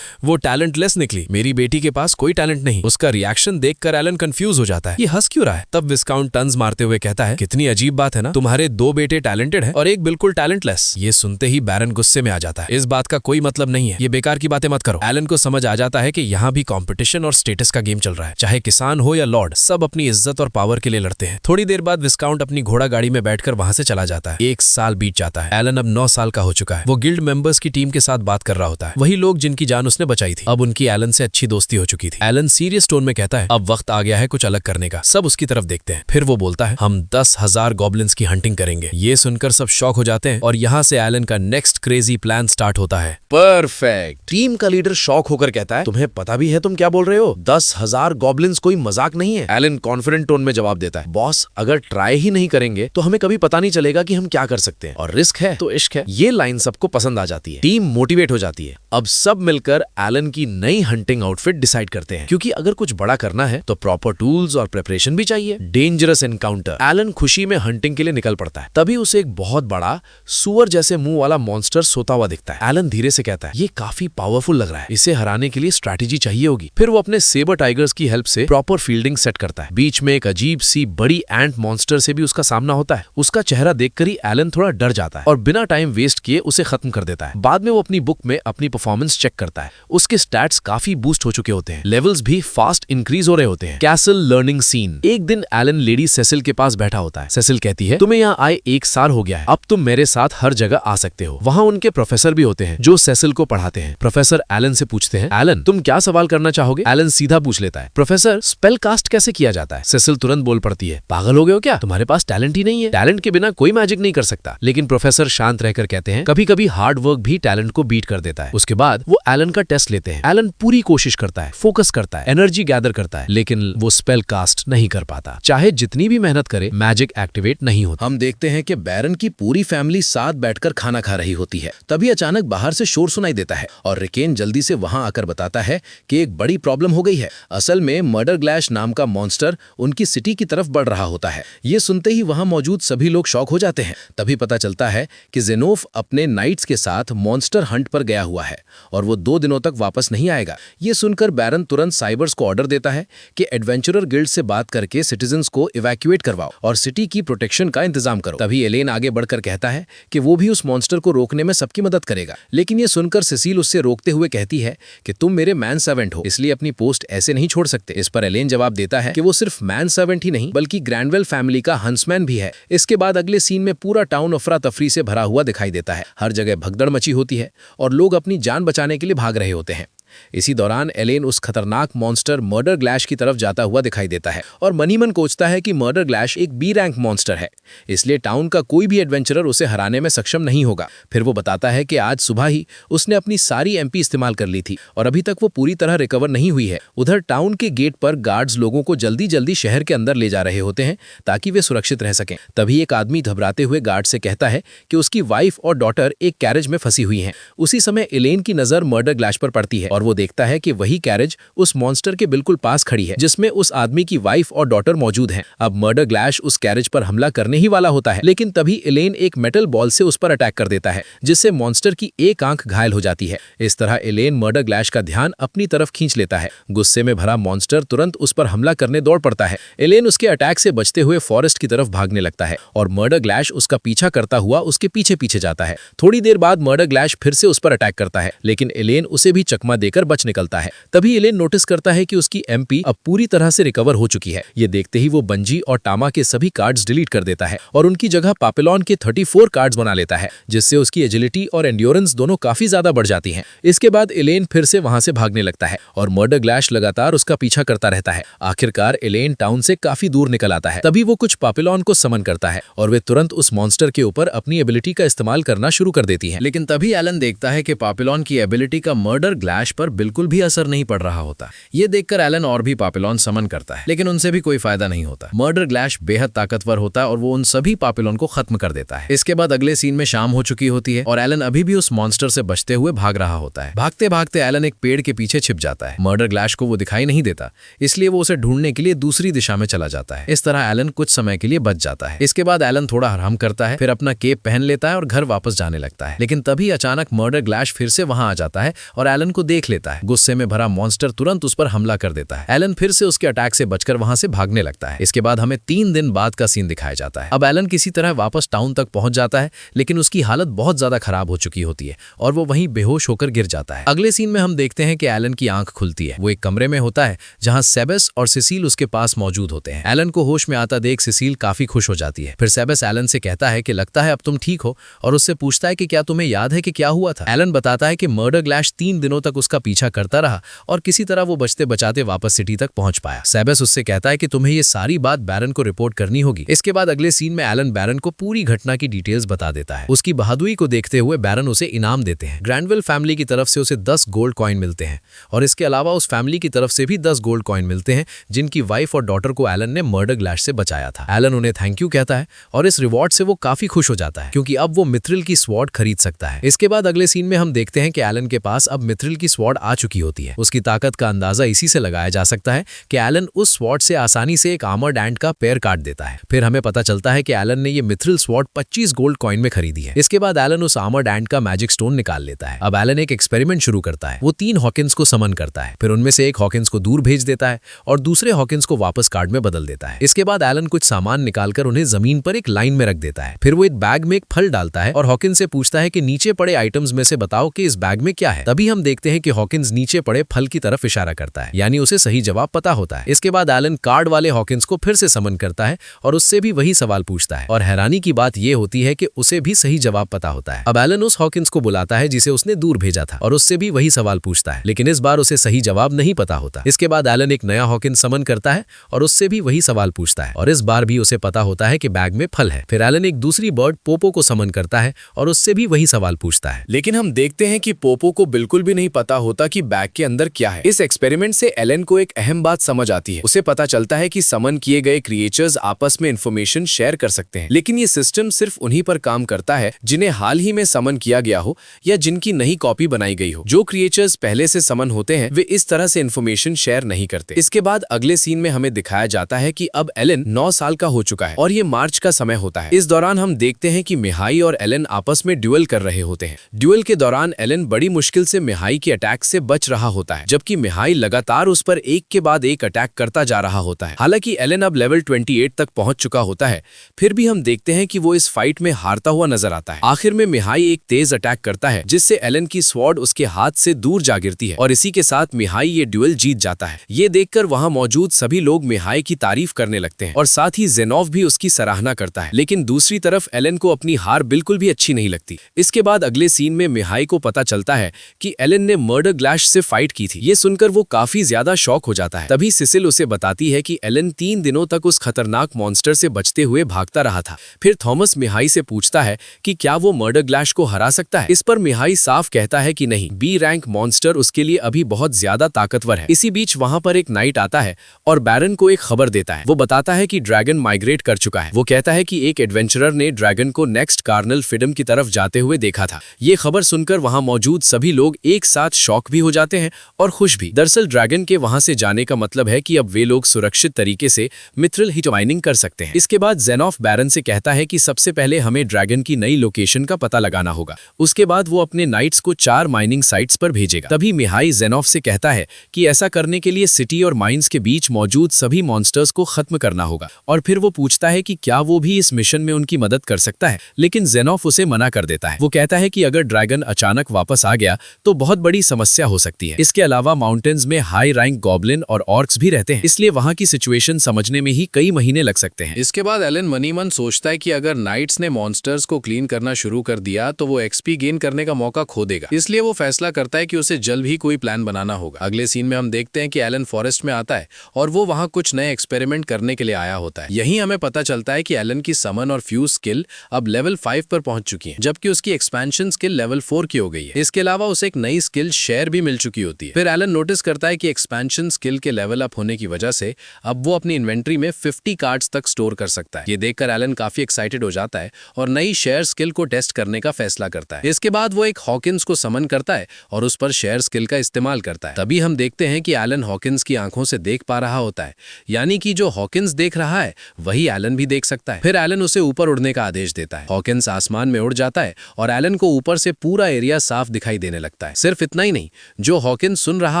वो टैलेंटलेस निकली, मेरी बेटी के पास कोई टैलेंट नहीं। उसका रिएक्शन देखकर एलन कंफ्यूज हो जाता है, ये हंस क्यों रहा है? तब विस्काउंट टंज मारते हुए कहता है कितनी अजीब बात है ना, तुम्हारे 2 बेटे टैलेंटेड हैं और एक बिल्कुल टैलेंटलेस। ये सुनते ही बैरन गुस्से में आ जाता है, इस बात का कोई मतलब नहीं है, ये बेकार की बातें मत करो। एलन को समझ आ जाता है कि यहाँ भी कंपटीशन और स्टेटस का गेम चल रहा है, चाहे किसान हो या लॉर्ड, सब अपनी इज्जत और पावर के लिए लड़ते हैं। थोड़ी देर बाद विस्काउंट अपनी घोड़ा गाड़ी में बैठकर वहां से चला जाता है। 1 साल बीत जाता है। एलन अब 9 साल का हो चुका है। वो गिल्ड मेंबर्स की टीम के साथ बात कर रहा होता है, वही लोग जिनकी जान उसने बचाई थी। अब उनकी एलन से अच्छी दोस्ती हो चुकी थी। एलन सीरियस टोन में कहता है अब वक्त आ गया है कुछ अलग करने का, सब उसकी तरफ देखते हैं। फिर वो बोलता है हम 10,000 गॉब्लिन्स की हंटिंग करेंगे। ये सुनकर सब शॉक हो जाते हैं और यहाँ से एलन का नेक्स्ट क्रेजी प्लान स्टार्ट होता है। परफेक्ट। टीम का लीडर शॉक होकर कहता है तुम्हें पता भी है तुम क्या बोल रहे हो? 10,000 गॉब्लिन्स कोई मजाक नहीं है। एलन कॉन्फिडेंट टोन में जवाब देता है बॉस अगर ट्राई ही नहीं करेंगे तो हमें कभी पता नहीं चलेगा कि हम क्या कर सकते हैं, और रिस्क है तो इश्क है। ये लाइन सबको पसंद आ जाती है, टीम मोटिवेट हो जाती है। अब सब मिलकर एलन की नई हंटिंग आउटफिट डिसाइड करते हैं, क्योंकि अगर कुछ बड़ा करना है तो प्रॉपर टूल्स और प्रिपरेशन भी चाहिए। Dangerous encounter. एलन खुशी में हंटिंग के लिए निकल पड़ता है। तभी उसे एक बहुत बड़ा सुअर जैसे मुंह वाला मॉन्स्टर सोता हुआ दिखता है। एलन धीरे से कहता है ये काफी पावरफुल लग रहा है, इसे हराने के लिए स्ट्रैटेजी चाहिए होगी। फिर वो अपने सेबर टाइगर्स की हेल्प से प्रॉपर फील्डिंग सेट करता है। बीच में एक अजीब सी बड़ी एंट मॉन्स्टर से भी उसका सामना होता है। उसका चेहरा देखकर ही एलन थोड़ा डर जाता है और बिना टाइम वेस्ट किए उसे खत्म कर देता है। बाद में वो अपनी बुक में अपनी परफॉर्मेंस चेक करता है। उसके स्टैट्स काफी बूस्ट हो चुके होते हैं, लेवल्स भी फास्ट इंक्रीज हो रहे होते हैं। Castle learning scene. एक दिन एलन लेडी सेसिल के पास बैठा होता है। सेसिल कहती है, तुम्हें यहाँ आए 1 साल हो गया है, अब तुम मेरे साथ हर जगह आ सकते हो। वहाँ उनके प्रोफेसर भी होते हैं जो सेसिल को पढ़ाते हैं। प्रोफेसर एलन से पूछते हैं, एलन तुम क्या सवाल करना चाहोगे? एलन सीधा पूछ लेता है, प्रोफेसर स्पेल कास्ट कैसे किया जाता है? सेसिल तुरंत बोल पड़ती है, पागल हो गए हो क्या? तुम्हारे पास टैलेंट ही नहीं है, टैलेंट के बिना कोई मैजिक नहीं कर सकता। लेकिन प्रोफेसर शांत रहकर कहते हैं, कभी कभी हार्ड वर्क भी टैलेंट को बीट कर देता है। उसके बाद वो एलन का टेस्ट लेते हैं। एलन पूरी कोशिश करता है, फोकस करता है, एनर्जी गैदर करता है, लेकिन वो स्पेल कास्ट नहीं कर पाता। चाहे जितनी भी मेहनत करे, मैजिक एक्टिवेट नहीं होता। हम देखते हैं कि बैरन की पूरी फैमिली साथ बैठकर खाना खा रही होती है। तभी अचानक बाहर से शोर सुनाई देता है और रिकेन जल्दी से वहां आकर बताता है कि एक बड़ी प्रॉब्लम हो गई है। असल में मर्डर ग्लैश नाम का मॉन्स्टर उनकी सिटी की तरफ बढ़ रहा होता है। ये सुनते ही वहां मौजूद सभी लोग शॉक हो जाते हैं। तभी पता चलता है कि जेनोफ अपने नाइट्स के साथ मॉन्स्टर हंट पर गया हुआ है और वो 2 दिनों तक वापस नहीं आएगा। ये सुनकर बैरन तुरंत साइबर्स को ऑर्डर देता है कि एडवेंचरर गिल्ड से बात करके सिटीजन्स को इवैक्यूएट करवाओ और सिटी की प्रोटेक्शन का इंतजाम करो। तभी एलेन आगे बढ़कर कहता है कि वो भी उस मॉन्स्टर को रोकने में सबकी मदद करेगा। लेकिन ये सुनकर सिसिल उससे रोकते हुए कहती है कि तुम मेरे मैन सर्वेंट हो, इसलिए अपनी पोस्ट ऐसे नहीं छोड़ सकते। इस पर एलेन जवाब देता है कि वो सिर्फ मैन सर्वेंट ही नहीं बल्कि ग्रैंडवेल फैमिली का हंसमैन भी है। इसके बाद अगले सीन में पूरा टाउन अफरा तफरी से भरा हुआ दिखाई देता है। हर जगह भगदड़ मची होती है और लोग अपनी जान बचाने के लिए भाग रहे होते हैं। इसी दौरान एलेन उस खतरनाक मॉन्स्टर मर्डर ग्लैश की तरफ जाता हुआ दिखाई देता है और मनीमन कोचता है कि मर्डर ग्लैश एक बी रैंक मॉन्स्टर है, इसलिए टाउन का कोई भी एडवेंचरर उसे हराने में सक्षम नहीं होगा। फिर वो बताता है कि आज सुबह ही उसने अपनी सारी एमपी इस्तेमाल कर ली थी और अभी तक वो पूरी तरह रिकवर नहीं हुई है। उधर टाउन के गेट पर गार्ड्स लोगों को जल्दी जल्दी शहर के अंदर ले जा रहे होते हैं ताकि वे सुरक्षित रह सकें। तभी एक आदमी घबराते हुए गार्ड से कहता है कि उसकी वाइफ और डॉटर एक कैरेज में फंसी हुई हैं। उसी समय एलेन की नजर मर्डर ग्लैश पर पड़ती है और वो देखता है कि वही कैरेज उस मॉन्स्टर के बिल्कुल पास खड़ी है जिसमें उस आदमी की वाइफ और डॉटर मौजूद हैं। अब मर्डर ग्लैश उस कैरेज पर हमला करने ही वाला होता है, लेकिन तभी एलेन एक मेटल बॉल से उस पर अटैक कर देता है जिससे मॉन्स्टर की एक आंख घायल हो जाती है। इस तरह एलेन मर्डर ग्लैश का ध्यान अपनी तरफ खींच लेता है। गुस्से में भरा मॉन्स्टर तुरंत उस पर हमला करने दौड़ पड़ता है। एलेन उसके अटैक से बचते हुए फॉरेस्ट की तरफ भागने लगता है और मर्डर ग्लैश उसका पीछा करता हुआ उसके पीछे पीछे जाता है। थोड़ी देर बाद मर्डर ग्लैश फिर से उस पर अटैक करता है, लेकिन एलेन उसे भी चकमा देकर बच निकलता है। तभी एलेन नोटिस करता है कि उसकी एमपी अब पूरी तरह से रिकवर हो चुकी है। ये देखते ही वो बंजी और टामा के सभी कार्ड्स डिलीट कर देता है और उनकी जगह पापिलॉन के 34 कार्ड्स बना लेता है, जिससे उसकी एजिलिटी और एंड्योरेंस दोनों काफी ज्यादा बढ़ जाती हैं। इसके बाद एलेन फिर से वहां से भागने लगता है और मर्डर ग्लैश लगातार उसका पीछा करता रहता है। आखिरकार एलेन टाउन से काफी दूर निकल आता है। तभी वो कुछ पापिलॉन को समन करता है और वे तुरंत उस मॉन्स्टर के ऊपर अपनी एबिलिटी का इस्तेमाल करना शुरू कर देती है। लेकिन तभी एलन देखता है कि पापिलॉन की एबिलिटी का मर्डर ग्लैश पर बिल्कुल भी असर नहीं पड़ रहा होता। ये देखकर एलन और भी पापिलॉन समन करता है, लेकिन उनसे भी कोई फायदा नहीं होता। मर्डर ग्लैश बेहद ताकतवर होता है और वो उन सभी पापिलॉन को खत्म कर देता है। इसके बाद अगले सीन में शाम हो चुकी होती है और एलन अभी भी उस मॉन्स्टर से बचते हुए भाग रहा होता है। भागते भागते एलन एक पेड़ के पीछे छिप जाता है। मर्डर ग्लैश को वो दिखाई नहीं देता, इसलिए वो उसे ढूंढने के लिए दूसरी दिशा में चला जाता है। इस तरह एलन कुछ समय के लिए बच जाता है। इसके बाद एलन थोड़ा आराम करता है, फिर अपना केप पहन लेता है और घर वापस जाने लगता है। लेकिन तभी अचानक मर्डर ग्लैश फिर से वहां आ जाता है और एलन को देख लेता है। गुस्से में भरा मॉन्स्टर तुरंत उस पर हमला कर देता है। एलन फिर से उसके अटैक से बचकर वहां से भागने लगता है। इसके बाद हमें 3 दिन बाद का सीन दिखाया जाता है। अब एलन किसी तरह वापस टाउन तक पहुंच जाता है, लेकिन उसकी हालत बहुत ज्यादा खराब हो चुकी होती है और वो वहीं बेहोश होकर गिर जाता है। अगले सीन में हम देखते हैं कि एलन की आंख खुलती है। वो एक कमरे में होता है जहां सेबस और सिसिल उसके पास मौजूद होते हैं। एलन को होश में आता देख सिसिल काफी खुश हो जाती है। फिर सेबस एलन से कहता है कि लगता है अब तुम ठीक हो और उससे पूछता है कि क्या तुम्हें याद है कि क्या हुआ था। एलन बताता है कि मर्डर ग्लैश 3 दिनों तक उसका पीछा करता रहा और किसी तरह वो बचते बचाते वापस सिटी तक पहुंच पाया। सेबस उससे कहता है कि तुम्हें ये सारी बात बैरन को रिपोर्ट करनी होगी। इसके बाद अगले सीन में एलन बैरन को पूरी घटना की डिटेल्स बता देता है। उसकी बहादुरी को देखते हुए बैरन उसे इनाम देते हैं। ग्रैंडवेल फैमिली की तरफ से उसे 10 गोल्ड कॉइन मिलते हैं और इसके अलावा उस फैमिली की तरफ से भी 10 गोल्ड कॉइन मिलते हैं जिनकी वाइफ और डॉटर को एलन ने मर्डर ग्लैश से बचाया था। एलन उन्हें थैंक यू कहता है और इस रिवॉर्ड से वो काफी खुश हो जाता है क्योंकि अब वो मिथ्रिल की स्वॉर्ड खरीद सकता है। इसके बाद अगले सीन में हम देखते हैं कि एलन के पास अब मिथ्रिल की स्वॉर्ड स्वॉर्ड आ चुकी होती है। उसकी ताकत का अंदाजा इसी से लगाया जा सकता है कि एलन उस स्वॉर्ड से आसानी से एक आर्मर्ड एंट का पैर काट देता है। फिर हमें पता चलता है कि एलन ने ये मिथ्रिल स्वॉर्ड 25 गोल्ड कॉइन में खरीदी है। इसके बाद एलन उस आर्मर्ड एंट का मैजिक स्टोन निकाल लेता है। अब एलन एक एक्सपेरिमेंट शुरू करता है। वो 3 हॉकिंस को समन करता है, फिर उनमें से एक हॉकिंस को दूर भेज देता है और दूसरे हॉकिंस को वापस कार्ड में बदल देता है। इसके बाद एलन कुछ सामान निकालकर उन्हें जमीन पर एक लाइन में रख देता है। फिर वो एक बैग में एक फल डालता है और हॉकिंस से पूछता है कि नीचे पड़े आइटम्स में से बताओ कि इस बैग में क्या है। तभी हम देखते हैं कि हॉकिंस नीचे पड़े फल की तरफ इशारा करता है, यानी उसे सही जवाब पता होता है। इसके बाद एलन कार्ड वाले हॉकिंस को फिर से समन करता है और उससे भी वही सवाल पूछता है और हैरानी की बात यह होती है कि उसे भी सही जवाब पता होता है। अब एलन उस हॉकिंस को बुलाता है जिसे उसने दूर भेजा था और उससे भी वही सवाल पूछता है, लेकिन इस बार उसे सही जवाब नहीं पता होता। इसके बाद एलन एक नया हॉकिंस समन करता है और उससे भी वही सवाल पूछता है और इस बार भी उसे पता होता है कि बैग में फल है। फिर एलन एक दूसरी बर्ड पोपो को समन करता है और उससे भी वही सवाल पूछता है, लेकिन हम देखते हैं कि पोपो को बिल्कुल भी नहीं पता होता कि बैग के अंदर क्या है। इस एक्सपेरिमेंट से एलन को एक अहम बात समझ आती है। उसे पता चलता है कि समन किए गए क्रिएचर्स आपस में इंफॉर्मेशन शेयर कर सकते हैं, लेकिन ये सिस्टम सिर्फ उन्हीं पर काम करता है जिन्हें हाल ही में समन किया गया हो या जिनकी नई कॉपी बनाई गई हो। जो क्रिएचर्स पहले से समन होते हैं वे इस तरह से इंफॉर्मेशन शेयर नहीं करते। इसके बाद अगले सीन में हमें दिखाया जाता है कि अब एलन 9 साल का हो चुका है और ये मार्च का समय होता है। इस दौरान हम देखते हैं कि मिहाई और एलन आपस में ड्यूल कर रहे होते हैं। ड्यूल के दौरान एलन बड़ी मुश्किल से मिहाई के अटैक से बच रहा होता है, जबकि मिहाई लगातार उस पर एक के बाद एक अटैक करता जा रहा होता है। हालांकि एलन अब लेवल 28 तक पहुंच चुका होता है, फिर भी हम देखते हैं कि वो इस फाइट में हारता हुआ नजर आता है। आखिर में मिहाई एक तेज अटैक करता है जिससे एलन की स्वॉर्ड उसके हाथ से दूर जा गिरती है और इसी के साथ मिहाई ये ड्यूल जीत जाता है। ये देखकर वहां मौजूद सभी लोग मिहाई की तारीफ करने लगते हैं और साथ ही जेनोव भी उसकी सराहना करता है, लेकिन दूसरी तरफ एलन को अपनी हार बिल्कुल भी अच्छी नहीं लगती। इसके बाद अगले सीन में मिहाई को पता चलता है कि एलन ने मर्डर ग्लैश से फाइट की थी। ये सुनकर वो काफी ज्यादा शॉक हो जाता है। तभी सिसिल उसे बताती है कि एलन 3 दिनों तक उस खतरनाक मॉन्स्टर से बचते हुए भागता रहा था। फिर थॉमस मिहाई से पूछता है कि क्या वो मर्डर ग्लैश को हरा सकता है। इस पर मिहाई साफ कहता है कि नहीं, बी रैंक मॉन्स्टर उसके लिए अभी बहुत ज्यादा ताकतवर है। इसी बीच वहां पर एक नाइट आता है और बैरन को एक खबर देता है। वो बताता है कि ड्रैगन माइग्रेट कर चुका है। वो कहता है कि एक एडवेंचरर ने ड्रैगन को नेक्स्ट कार्नल फिडम की तरफ जाते हुए देखा था। ये खबर सुनकर वहां मौजूद सभी लोग एक साथ शॉक भी हो जाते हैं और खुश भी। दरअसल ड्रैगन के वहां से जाने का मतलब है कि अब वे लोग सुरक्षित तरीके से मिथ्रिल हिट माइनिंग कर सकते हैं। इसके बाद जेनोफ बैरन से कहता है कि सबसे पहले हमें ड्रैगन की नई लोकेशन का पता लगाना होगा। उसके बाद वो अपने नाइट्स को 4 माइनिंग साइट्स पर भेजेगा। तभी मिहाई जेनोफ से कहता है कि ऐसा करने के लिए सिटी और माइंस के बीच मौजूद सभी मॉन्स्टर्स को खत्म करना होगा और फिर वो पूछता है कि क्या वो भी इस मिशन में उनकी मदद कर सकता है, लेकिन जेनोफ उसे मना कर देता है। वो कहता है कि अगर ड्रैगन अचानक वापस आ गया तो बहुत बड़ी समस्या हो सकती है। इसके अलावा माउंटेन्स में हाई रैंक गॉब्लिन और ऑर्क्स भी रहते हैं, इसलिए वहां की सिचुएशन समझने में ही कई महीने लग सकते हैं। इसके बाद एलन मनी मन सोचता है कि अगर नाइट्स ने मॉन्स्टर्स को क्लीन करना शुरू कर दिया तो वो एक्सपी गेन करने का मौका खो देगा। इसलिए वो फैसला करता है कि उसे जल्द ही कोई प्लान बनाना होगा। अगले सीन में हम देखते हैं कि एलन फॉरेस्ट में आता है और वो वहां कुछ नए एक्सपेरिमेंट करने के लिए आया होता है। यहीं हमें पता चलता है कि एलन की समन और फ्यूज स्किल अब लेवल 5 पर पहुंच चुकी है, जबकि उसकी एक्सपेंशन स्किल लेवल 4 की हो गई है। इसके अलावा उसे एक नई स्किल शेयर भी मिल चुकी होती है। फिर एलन नोटिस करता है कि एक्सपेंशन स्किल के लेवल अप होने की वजह से अब वो अपनी इन्वेंट्री में 50 कार्ड्स तक स्टोर कर सकता है। ये देखकर एलन काफी एक्साइटेड हो जाता है और नई शेयर स्किल को टेस्ट करने का फैसला करता है। इसके बाद वो एक हॉकिंस को समन करता है और उस पर शेयर स्किल का इस्तेमाल करता है। तभी हम देखते हैं कि एलन हॉकिंस की आंखों से देख पा रहा होता है, यानी कि जो हॉकिंस देख रहा है वही एलन भी देख सकता है। फिर एलन उसे ऊपर उड़ने का आदेश देता है। हॉकिंस आसमान में उड़ जाता है और एलन को ऊपर से पूरा एरिया साफ दिखाई देने लगता है। सिर्फ इतना ही नहीं, जो हॉकिंस सुन रहा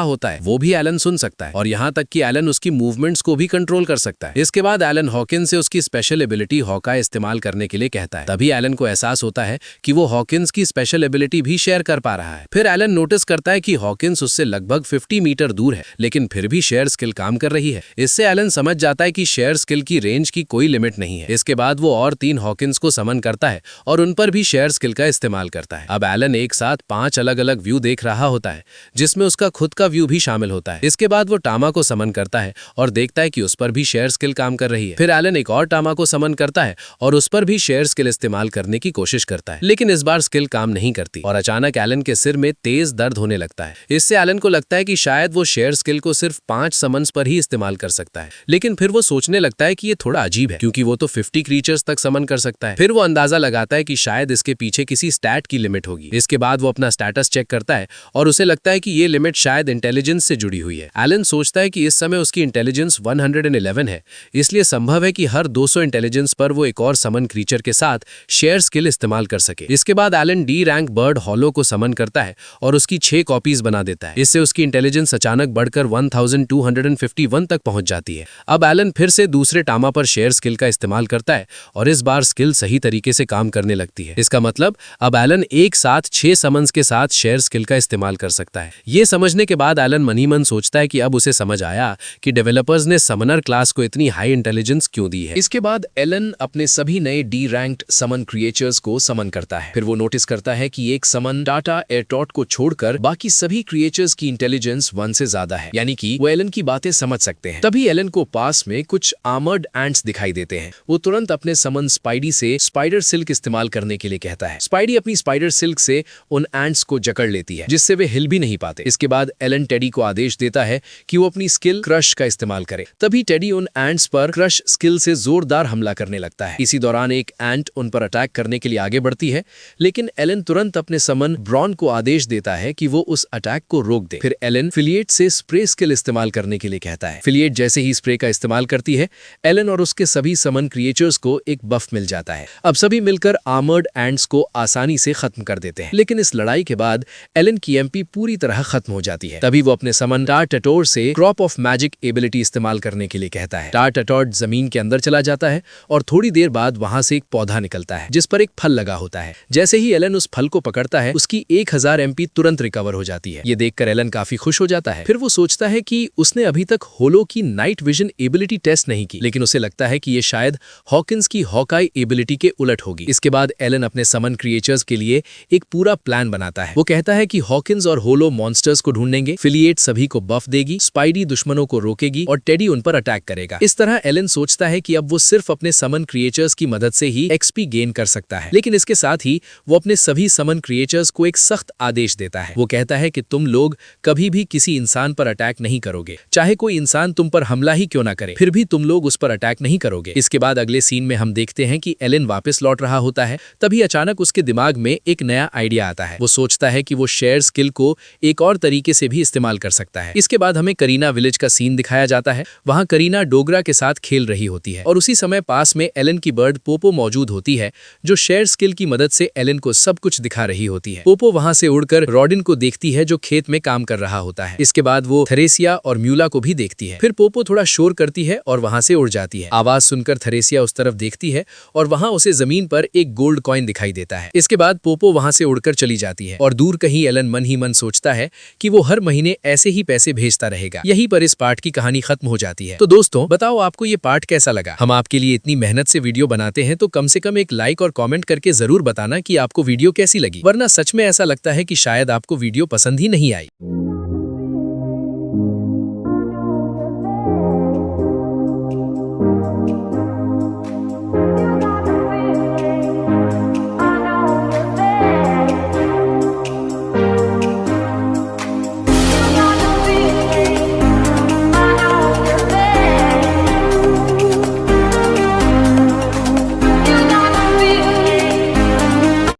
होता है वो भी एलन सुन सकता है और यहाँ तक कि एलन उसकी मूवमेंट्स को भी कंट्रोल कर सकता है। इसके बाद एलन हॉकिंस से उसकी स्पेशल एबिलिटी हॉकाई इस्तेमाल करने के लिए कहता है। तभी एलन को एहसास होता है कि वो हॉकिंस की स्पेशल एबिलिटी भी शेयर कर पा रहा है। फिर एलन नोटिस करता है कि हॉकिंस उससे लगभग 50 मीटर दूर है, लेकिन फिर भी शेयर स्किल काम कर रही है। इससे एलन समझ जाता है कि शेयर स्किल की रेंज की कोई लिमिट नहीं है। इसके बाद वो और 3 हॉकिंस को समन करता है और उन पर भी शेयर स्किल का इस्तेमाल करता है। अब एलन एक साथ 5 अलग अलग व्यू देख रहा होता है, जिसमें उसका खुद का व्यू भी शामिल होता है। इसके बाद वो टामा को समन करता है और देखता है कि उस पर भी शेयर स्किल काम कर रही है। फिर एलन एक और टामा को समन करता है और उस पर भी शेयर स्किल इस्तेमाल करने की कोशिश करता है, लेकिन इस बार स्किल काम नहीं करती और अचानक एलन के सिर में तेज दर्द होने लगता है। इससे एलन को लगता है कि शायद वो शेयर स्किल को सिर्फ 5 समन्स पर ही इस्तेमाल कर सकता है, लेकिन फिर वो सोचने लगता है कि ये थोड़ा अजीब है क्योंकि वो तो 50 क्रीचर्स तक समन कर सकता है। फिर वो अंदाजा लगाता है कि शायद इसके पीछे किसी स्टैट की लिमिट होगी। इसके बाद वो अपना स्टेटस चेक करता है और उसे लगता है कि ये लिमिट शायद इंटेलिजेंस से जुड़ी हुई है। एलन सोचता है कि इस समय उसकी इंटेलिजेंस 111 है, इसलिए संभव है कि हर 200 इंटेलिजेंस पर वो एक और समन क्रीचर के साथ शेयर स्किल इस्तेमाल कर सके। इसके बाद Alan D rank bird hollow को समन करता है और उसकी 6 कॉपीज बना देता है। इससे उसकी इंटेलिजेंस अचानक बढ़कर 1251 तक पहुंच जाती है। अब एलन फिर से दूसरे टामा पर शेयर स्किल का इस्तेमाल करता है और इस बार स्किल सही तरीके से काम करने लगती है। इसका मतलब अब एलन एक साथ 6 समन्स के साथ शेयर स्किल का इस्तेमाल कर सकता है। ये समझने के बाद एलन मन ही मन सोचता है कि अब उसे समझ आया कि डेवलपर्स ने समनर क्लास को इतनी हाई इंटेलिजेंस क्यों दी है। इसके बाद एलन अपने सभी नए डी रैंक्ड समन क्रिएचर्स को समन करता है। फिर वो नोटिस करता है कि एक समन टाटा एयरटॉट को छोड़कर बाकी सभी क्रिएचर्स की इंटेलिजेंस 1 से ज्यादा है, यानी कि वो एलन की बातें समझ सकते हैं। तभी एलन को पास में कुछ आर्मर्ड एंट्स दिखाई देते हैं। वो तुरंत अपने समन स्पाइडी से स्पाइडर सिल्क इस्तेमाल करने के लिए कहता है। स्पाइडी अपनी स्पाइडर सिल्क से उन एंट्स को जकड़ लेती है, जिससे वे हिल भी नहीं पाते। इसके बाद एलन टेडी को आदेश देता है कि वो अपनी स्किल क्रश का इस्तेमाल करे। तभी टेडी उन एंट्स पर क्रश स्किल से जोरदार हमला करने लगता है। इसी दौरान एक एंट उन पर अटैक करने के लिए आगे बढ़ती है, लेकिन एलन तुरंत अपने समन ब्रॉन को आदेश देता है कि वो उस अटैक को रोक दे। फिर एलन फिलिएट से स्प्रे स्किल इस्तेमाल करने के लिए कहता है। फिलिएट जैसे ही स्प्रे का इस्तेमाल करती है, एलन और उसके सभी समन क्रिएचर्स को एक बफ मिल जाता है। अब सभी मिलकर आर्मर्ड एंट्स को आसानी से खत्म कर देते हैं। लेकिन इस लड़ाई के बाद एलन की एमपी पूरी तरह खत्म हो जाती है। तभी वो अपने समन टार-टटोर से क्रॉप ऑफ मैजिक एबिलिटी इस्तेमाल करने के लिए कहता है। टार-टटोर जमीन के अंदर चला जाता है और थोड़ी देर बाद वहां से एक पौधा निकलता है जिस पर एक फल लगा होता है। जैसे ही एलन उस फल को पकड़ता है, उसकी 1000 एमपी तुरंत रिकवर हो जाती है। ये देखकर एलन काफी खुश हो जाता है। फिर वो सोचता है कि उसने अभी तक होलो की नाइट विजन एबिलिटी टेस्ट नहीं की, लेकिन उसे लगता है कि ये शायद हॉकिंस की हॉकाई एबिलिटी के उलट होगी। इसके बाद एलन अपने समन क्रिएचर्स के लिए एक पूरा प्लान बनाता है। वो कहता है कि हॉकिंस और होलो मॉन्स्टर्स को ढूंढेंगे, फिलिएट सभी को बफ देगी, स्पाइडी दुश्मनों को रोकेगी और टेडी उन पर अटैक करेगा। इस तरह एलन सोचता है कि अब वो सिर्फ अपने समन क्रिएचर्स की मदद से ही एक्सपी गेन कर सकता है। लेकिन इसके साथ ही वो अपने सभी समन क्रिएचर्स को एक सख्त आदेश देता है। वो कहता है कि तुम लोग कभी भी किसी इंसान पर अटैक नहीं करोगे, चाहे कोई इंसान तुम पर हमला ही क्यों ना करे, फिर भी तुम लोग उस पर अटैक नहीं करोगे। इसके बाद अगले सीन में हम देखते हैं कि एलन वापस लौट रहा होता है। तभी अचानक उसके दिमाग में एक नया आइडिया आता है। वो सोचता है कि वो शेयर स्किल को एक और तरीके से भी इस्तेमाल कर सकता है। इसके बाद हमें करीना विलेज का सीन दिखाया जाता है। वहां करीना डोगरा के साथ खेल रही होती है और उसी समय पास में एलन की बर्ड पोपो मौजूद होती है, जो शेयर स्किल की मदद से एलन को सब कुछ दिखा रही होती है। पोपो वहां से उड़कर रॉडिन को देखती है, जो खेत में काम कर रहा होता है। इसके बाद वो थरेसिया और म्यूला को भी देखती है। फिर पोपो थोड़ा शोर करती है और वहां से उड़ जाती है। आवाज सुनकर थरेसिया उस तरफ देखती है और वहां उसे जमीन पर एक गोल्ड कॉइन दिखाई देता है। इसके बाद पोपो वहां से उड़कर चली जाती है और दूर कहीं एलन मन ही मन सोचता है कि वो हर महीने ऐसे ही पैसे भेजता रहेगा। यहीं पर इस पार्ट की कहानी खत्म हो जाती है। तो दोस्तों बताओ आपको ये पार्ट कैसा लगा। हम आपके लिए इतनी मेहनत से वीडियो बनाते हैं, तो कम से कम एक लाइक और कमेंट करके जरूर बताना कि आपको वीडियो कैसी लगी, वरना सच में ऐसा लगता है कि शायद आपको वीडियो पसंद ही नहीं आई।